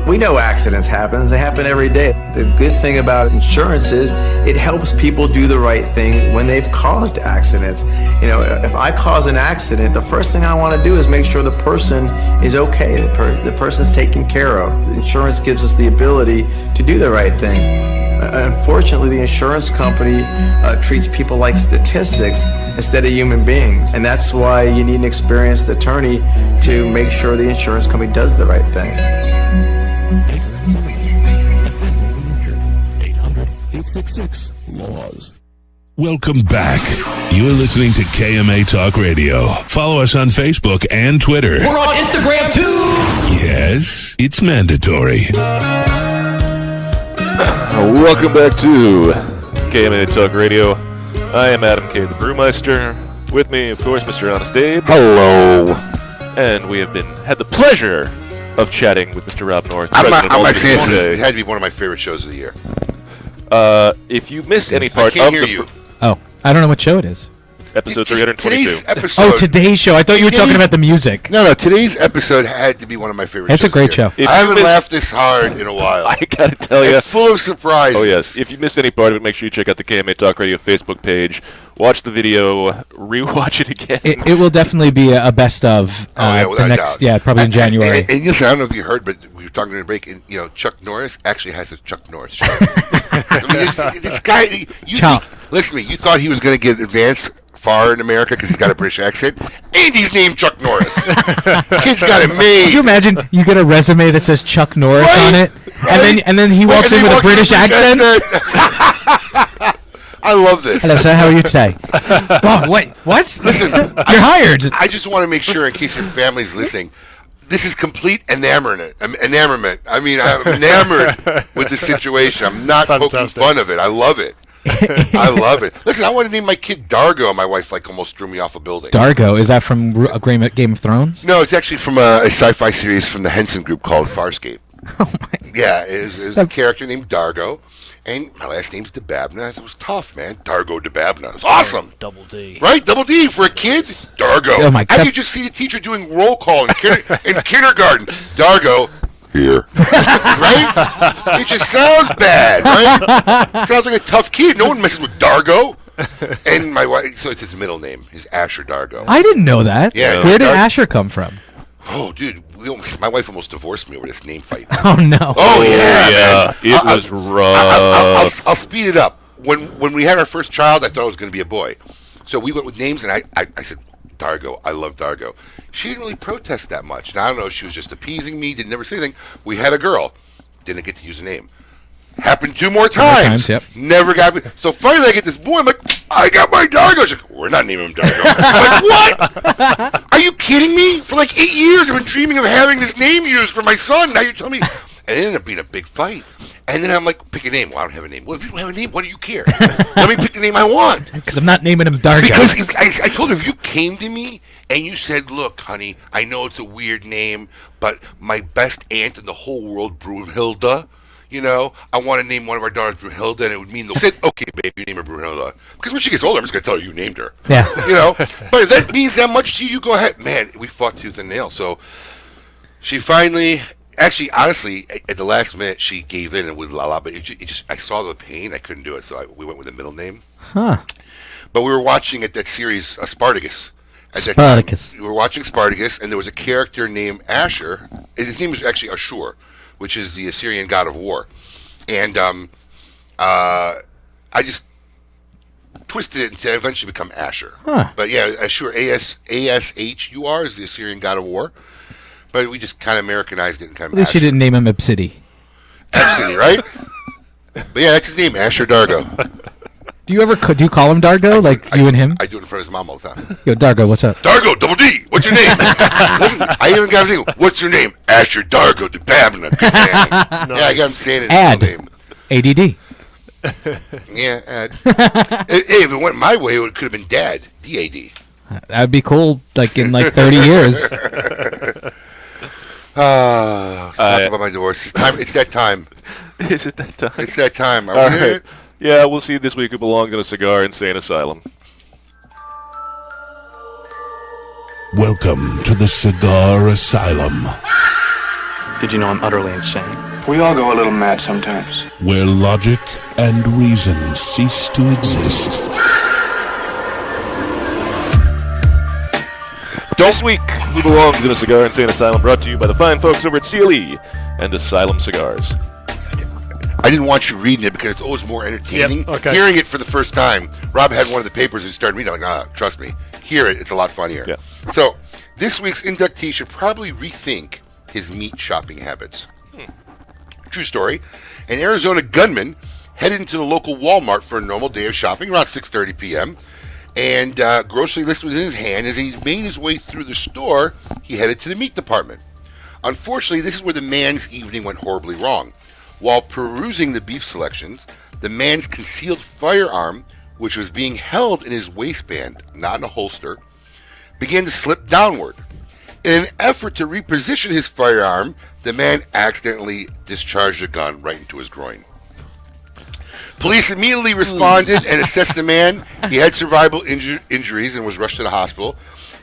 We know accidents happen. They happen every day. The good thing about insurance is it helps people do the right thing when they've caused accidents. You know, if I cause an accident, the first thing I want to do is make sure the person is okay, the person's taken care of. The insurance gives us the ability to do the right thing. Unfortunately, the insurance company treats people like statistics instead of human beings. And that's why you need an experienced attorney to make sure the insurance company does the right thing. 800-866-LAWS. Welcome back. You're listening to KMA Talk Radio. Follow us on Facebook and Twitter. We're on Instagram too. Yes, it's mandatory. Welcome back to KMA Talk Radio. I am Adam K. the Brewmeister. With me, of course, Mr. Honest Abe. Hello. And we have had the pleasure of chatting with Mr. Rob Norris. I might say it had to be one of my favorite shows of the year. If you missed any part I can't of hear the... you. Oh, I don't know what show it is. Episode 322. Today's episode. Oh, today's show. I thought you were talking about the music. No, today's episode had to be one of my favorite. It's a shows great here. show. I haven't laughed this hard in a while. I gotta tell you, It's full of surprises. Oh yes, if you missed any part of it, make sure you check out the KMA Talk Radio Facebook page. Watch the video, rewatch it again. It will definitely be a best of without the a next, doubt. yeah, probably in January. And listen, I don't know if you heard, but we were talking during the break, and Chuck Norris actually has a Chuck Norris show. I mean, this guy, listen to me, you thought he was going to get advanced far in America because he's got a British accent, and he's named Chuck Norris. Kid's got it made. Could you imagine you get a resume that says Chuck Norris on it, and then he walks in with a British accent? I love this. Hello, sir. How are you today? Oh, wait, what? Listen, you're hired. I just want to make sure, in case your family's listening, this is complete enamorment. I mean, I'm enamored with the situation. I'm not poking fun of it. I love it. I love it. Listen, I want to name my kid Dargo, and my wife almost threw me off a building. Dargo, is that from Game of Thrones? No, it's actually from a sci-fi series from the Henson Group called Farscape. Oh my! Yeah, it was a character named Dargo, and my last name's DeBabna. It was tough, man. Dargo DeBabna. It was awesome. Double D. Right? Double D for a kid? Dargo. Oh my! How do you just see the teacher doing roll call in kindergarten? Dargo. Here. Right? It just sounds bad, right? Sounds like a tough kid. No one messes with Dargo. And my wife, so it's his middle name, is Asher Dargo. I didn't know that. Yeah. Where did Asher come from? Oh, dude, my wife almost divorced me over this name fight. Oh, no. Oh, yeah. It was rough. I'll speed it up. When we had our first child, I thought it was going to be a boy. So we went with names, and I said, Dargo. I love Dargo. She didn't really protest that much. Now, I don't know. She was just appeasing me. Didn't never say anything. We had a girl. Didn't get to use a name. Happened two more times. Yep. Never got me. So finally, I get this boy. I'm like, I got my Dargo. She's like, we're not naming him Dargo. I'm like, what? Are you kidding me? For like 8 years, I've been dreaming of having this name used for my son. Now you're telling me. And it ended up being a big fight. And then I'm like, pick a name. Well, I don't have a name. Well, if you don't have a name, what do you care? Let me pick the name I want. Because I'm not naming him Dargo. Because I told her, if you came to me and you said, look, honey, I know it's a weird name, but my best aunt in the whole world, Brunhilde, I want to name one of our daughters Brunhilde, and it would mean I said, okay, babe, you name her Brunhilde. Because when she gets older, I'm just going to tell her you named her. Yeah. But if that means that much to you, go ahead. Man, we fought tooth and nail. So she finally... Actually, honestly, at the last minute, she gave in and with Lala, but I saw the pain. I couldn't do it, so we went with a middle name. Huh. But we were watching that series, Spartacus. Spartacus. We were watching Spartacus, and there was a character named Asher. His name is actually Ashur, which is the Assyrian god of war. And I just twisted it to eventually become Asher. Huh. But yeah, Ashur, Ashur is the Assyrian god of war. But we just kind of Americanized it and kind of. At least you didn't name him Obsidi. Obsidi, right? But yeah, that's his name, Asher Dargo. Do you call him Dargo, like you and him? I do it in front of his mom all the time. Yo, Dargo, what's up? Dargo, double D, what's your name? Listen, I even got him saying, what's your name? Asher Dargo DeBabna. Good man. Nice. Yeah, I got him saying it. Ad. Name. ADD. Yeah, Ad. Hey, if it went my way, it could have been Dad. D-A-D. That'd be cool, like in 30 years. Talk about my divorce. It's that time. Is it that time? It's that time. Are All we right. it? Yeah, we'll see this week who belongs in a cigar insane asylum. Welcome to the Cigar Asylum, Did you know I'm utterly insane? We all go a little mad sometimes. where logic and reason cease to exist. This week, who belongs in a cigar insane asylum, brought to you by the fine folks over at CLE and Asylum Cigars. I didn't want you reading it because it's always more entertaining. Yep, okay. Hearing it for the first time, Rob had one of the papers and started reading it. I'm like, trust me. Hear it, it's a lot funnier. Yeah. So, this week's inductee should probably rethink his meat shopping habits. True story. An Arizona gunman headed into the local Walmart for a normal day of shopping around 6:30 p.m. And grocery list was in his hand. As he made his way through the store, he headed to the meat department. Unfortunately, this is where the man's evening went horribly wrong. While perusing the beef selections, the man's concealed firearm, which was being held in his waistband, not in a holster, began to slip downward. In an effort to reposition his firearm, the man accidentally discharged a gun right into his groin. Police immediately responded and assessed the man. He had cerebral injuries and was rushed to the hospital.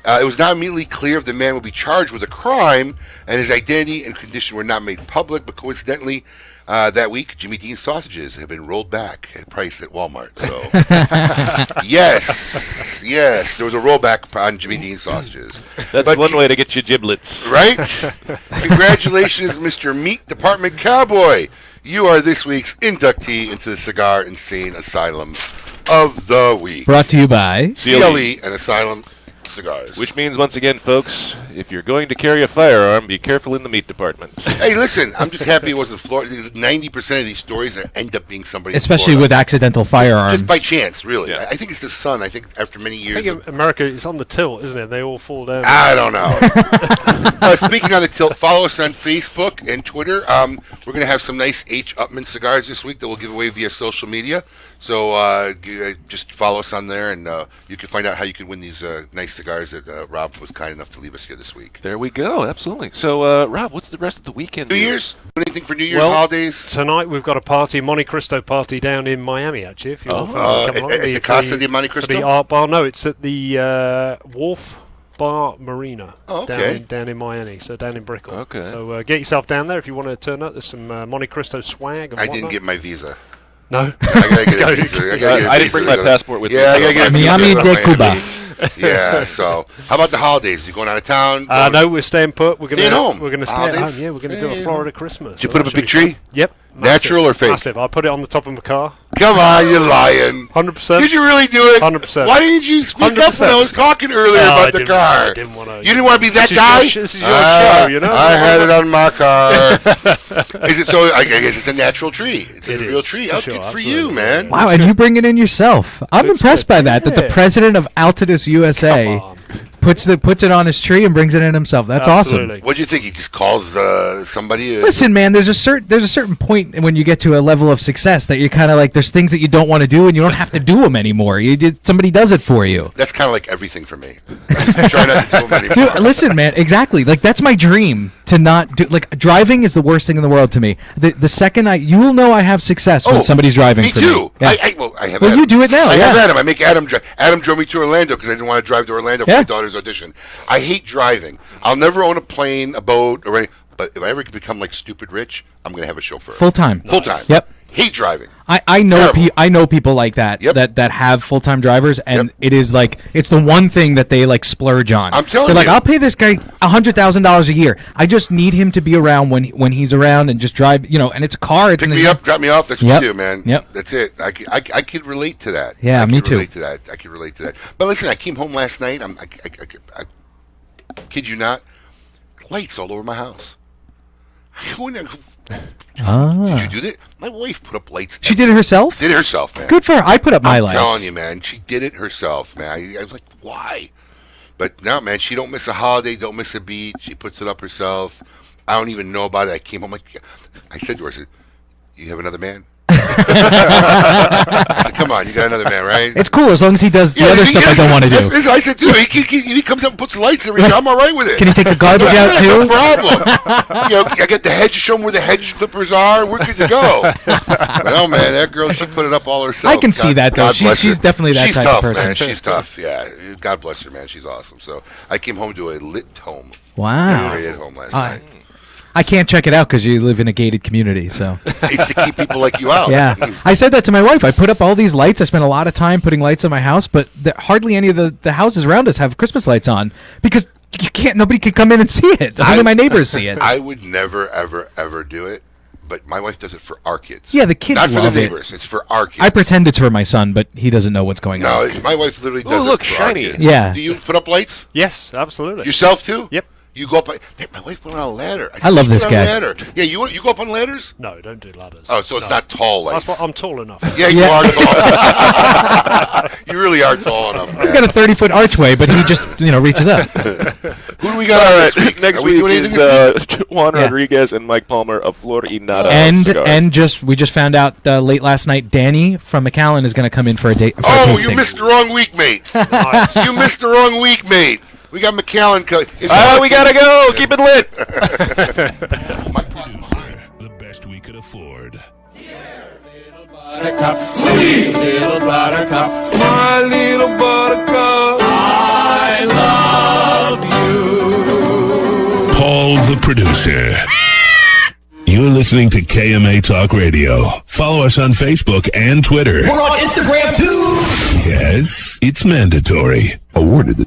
It was not immediately clear if the man would be charged with a crime, and his identity and condition were not made public. But coincidentally, that week, Jimmy Dean sausages have been rolled back at price at Walmart. So, yes, there was a rollback on Jimmy Dean sausages. That's one way to get you giblets. Right? Congratulations, Mr. Meat Department Cowboy. You are this week's inductee into the Cigar Insane Asylum of the Week. Brought to you by CLE and Asylum Cigars. Which means, once again, folks, if you're going to carry a firearm, be careful in the meat department. Hey, listen, I'm just happy it wasn't Florida. 90% of these stories end up being somebody especially with accidental firearms. Just by chance, really. Yeah. I think it's the sun. I think after many years. I think in America, it's on the tilt, isn't it? They all fall down. I don't know. Speaking of the tilt, follow us on Facebook and Twitter. We're going to have some nice H. Upman cigars this week that we'll give away via social media. So just follow us on there, and you can find out how you can win these nice cigars that Rob was kind enough to leave us here this week. There we go. Absolutely. So, Rob, what's the rest of the weekend? New Year's? Anything for New Year's holidays? Tonight we've got a party, Monte Cristo party down in Miami, actually. If you're at the Casa de Monte Cristo? For the art bar. No, it's at the Wharf Bar Marina down in Miami, so down in Brickell. Okay. So get yourself down there if you want to turn up. There's some Monte Cristo swag and I whatnot. didn't get my visa. No? I gotta get a visa. I didn't bring my passport with me. Yeah, I gotta get a visa. Miami de Cuba. Yeah, so how about the holidays? You going out of town? No, we're staying put. We're stay at home. We're going to stay at home. Yeah, we're going to do a Florida Christmas. Did you put up a big tree? Yep. Natural or fake? Massive. I put it on the top of my car. Come on, you're lying. 100%. Did you really do it? 100%. Why didn't you speak up when I was talking earlier about the car? I didn't want to. You didn't want to be that guy? This is your show, you know? I had it on my car. Is it so? I guess it's a natural tree. It's a real tree. Oh, good for you, man. Wow, and you bring it in yourself. I'm impressed by that. That the president of Altadis USA puts it on his tree and brings it in himself. That's awesome. What do you think? He just calls somebody? Listen, man. There's a certain point when you get to a level of success that you're kind of like there's things that you don't want to do and you don't have to do them anymore. Somebody does it for you. That's kind of like everything for me. I just try not to do them anymore. Dude, listen, man. Exactly. Like that's my dream to not do. Like driving is the worst thing in the world to me. The second you will know I have success when somebody's driving. Me for too. Me. Yeah. I have. Well, Adam. you do it now. I yeah. have Adam. I make Adam drive. Adam drove me to Orlando because I didn't want to drive to Orlando for my daughter's audition. I hate driving. I'll never own a plane, a boat, or anything. But if I ever become like stupid rich, I'm gonna have a chauffeur. Full time. Full time. Yep. Hate driving. I know people like that that have full time drivers, and it is like it's the one thing that they like splurge on. I'm telling They're like, you. I'll pay this guy $100,000 a year. I just need him to be around when he's around and just drive. And it's a car. It's Pick me up, drop me off. That's what you do, man. Yep. That's it. I could relate to that. Yeah, me too. I could relate to that. But listen, I came home last night. I kid you not, lights all over my house. Did you do that? My wife put up lights. She did it herself? Did it herself, man. Good for her. I put up my lights. I'm telling you, man. She did it herself, man. I was like, why? But no, man, she don't miss a holiday, don't miss a beat. She puts it up herself. I don't even know about it. I came home, I said to her, I said, you have another man? I said, come on, you got another man, right? It's cool as long as he does the other stuff I don't want to do. I said, dude, he comes up and puts the lights every day. I'm all right with it. Can he take the garbage out too? No problem. I get the hedge, show him where the hedge clippers are. We're good to go. But no, man, that girl, she put it up all herself. I can see that though. She's definitely that type tough, of person. Man. She's tough. Yeah, God bless her, man. She's awesome. So I came home to a lit home. Wow. At home last night. I can't check it out because you live in a gated community. So it's to keep people like you out. Yeah, I said that to my wife. I put up all these lights. I spent a lot of time putting lights on my house, but hardly any of the houses around us have Christmas lights on because you can't. Nobody can come in and see it. Only my neighbors see it. I would never, ever, ever do it. But my wife does it for our kids. Yeah, the kids not love for the neighbors. It's for our kids. I pretend it's for my son, but he doesn't know what's going on. No, my wife literally does it for shiny. our kids. Yeah. Do you put up lights? Yes, absolutely. Yourself too? Yep. You go up. My wife went on a ladder. I love this guy. Ladder. Yeah, you go up on ladders? No, don't do ladders. Oh, so it's not tall lights. That's what, I'm tall enough. Yeah, you are tall. You really are tall enough. He's got a 30-foot archway, but he just reaches up. Who do we got on this week? Next week is Juan Rodriguez and Mike Palmer of Florida Inada. And we just found out late last night, Danny from McAllen is going to come in for a date. You missed the wrong week, mate. You missed the wrong week, mate. We got McAllen. We gotta go. Keep it lit. My producer, the best we could. could afford. Buttercup, sweet little buttercup, my little buttercup, I love you. Paul the producer. You're listening to KMA Talk Radio. Follow us on Facebook and Twitter. We're on Instagram too. Yes, it's mandatory. Awarded the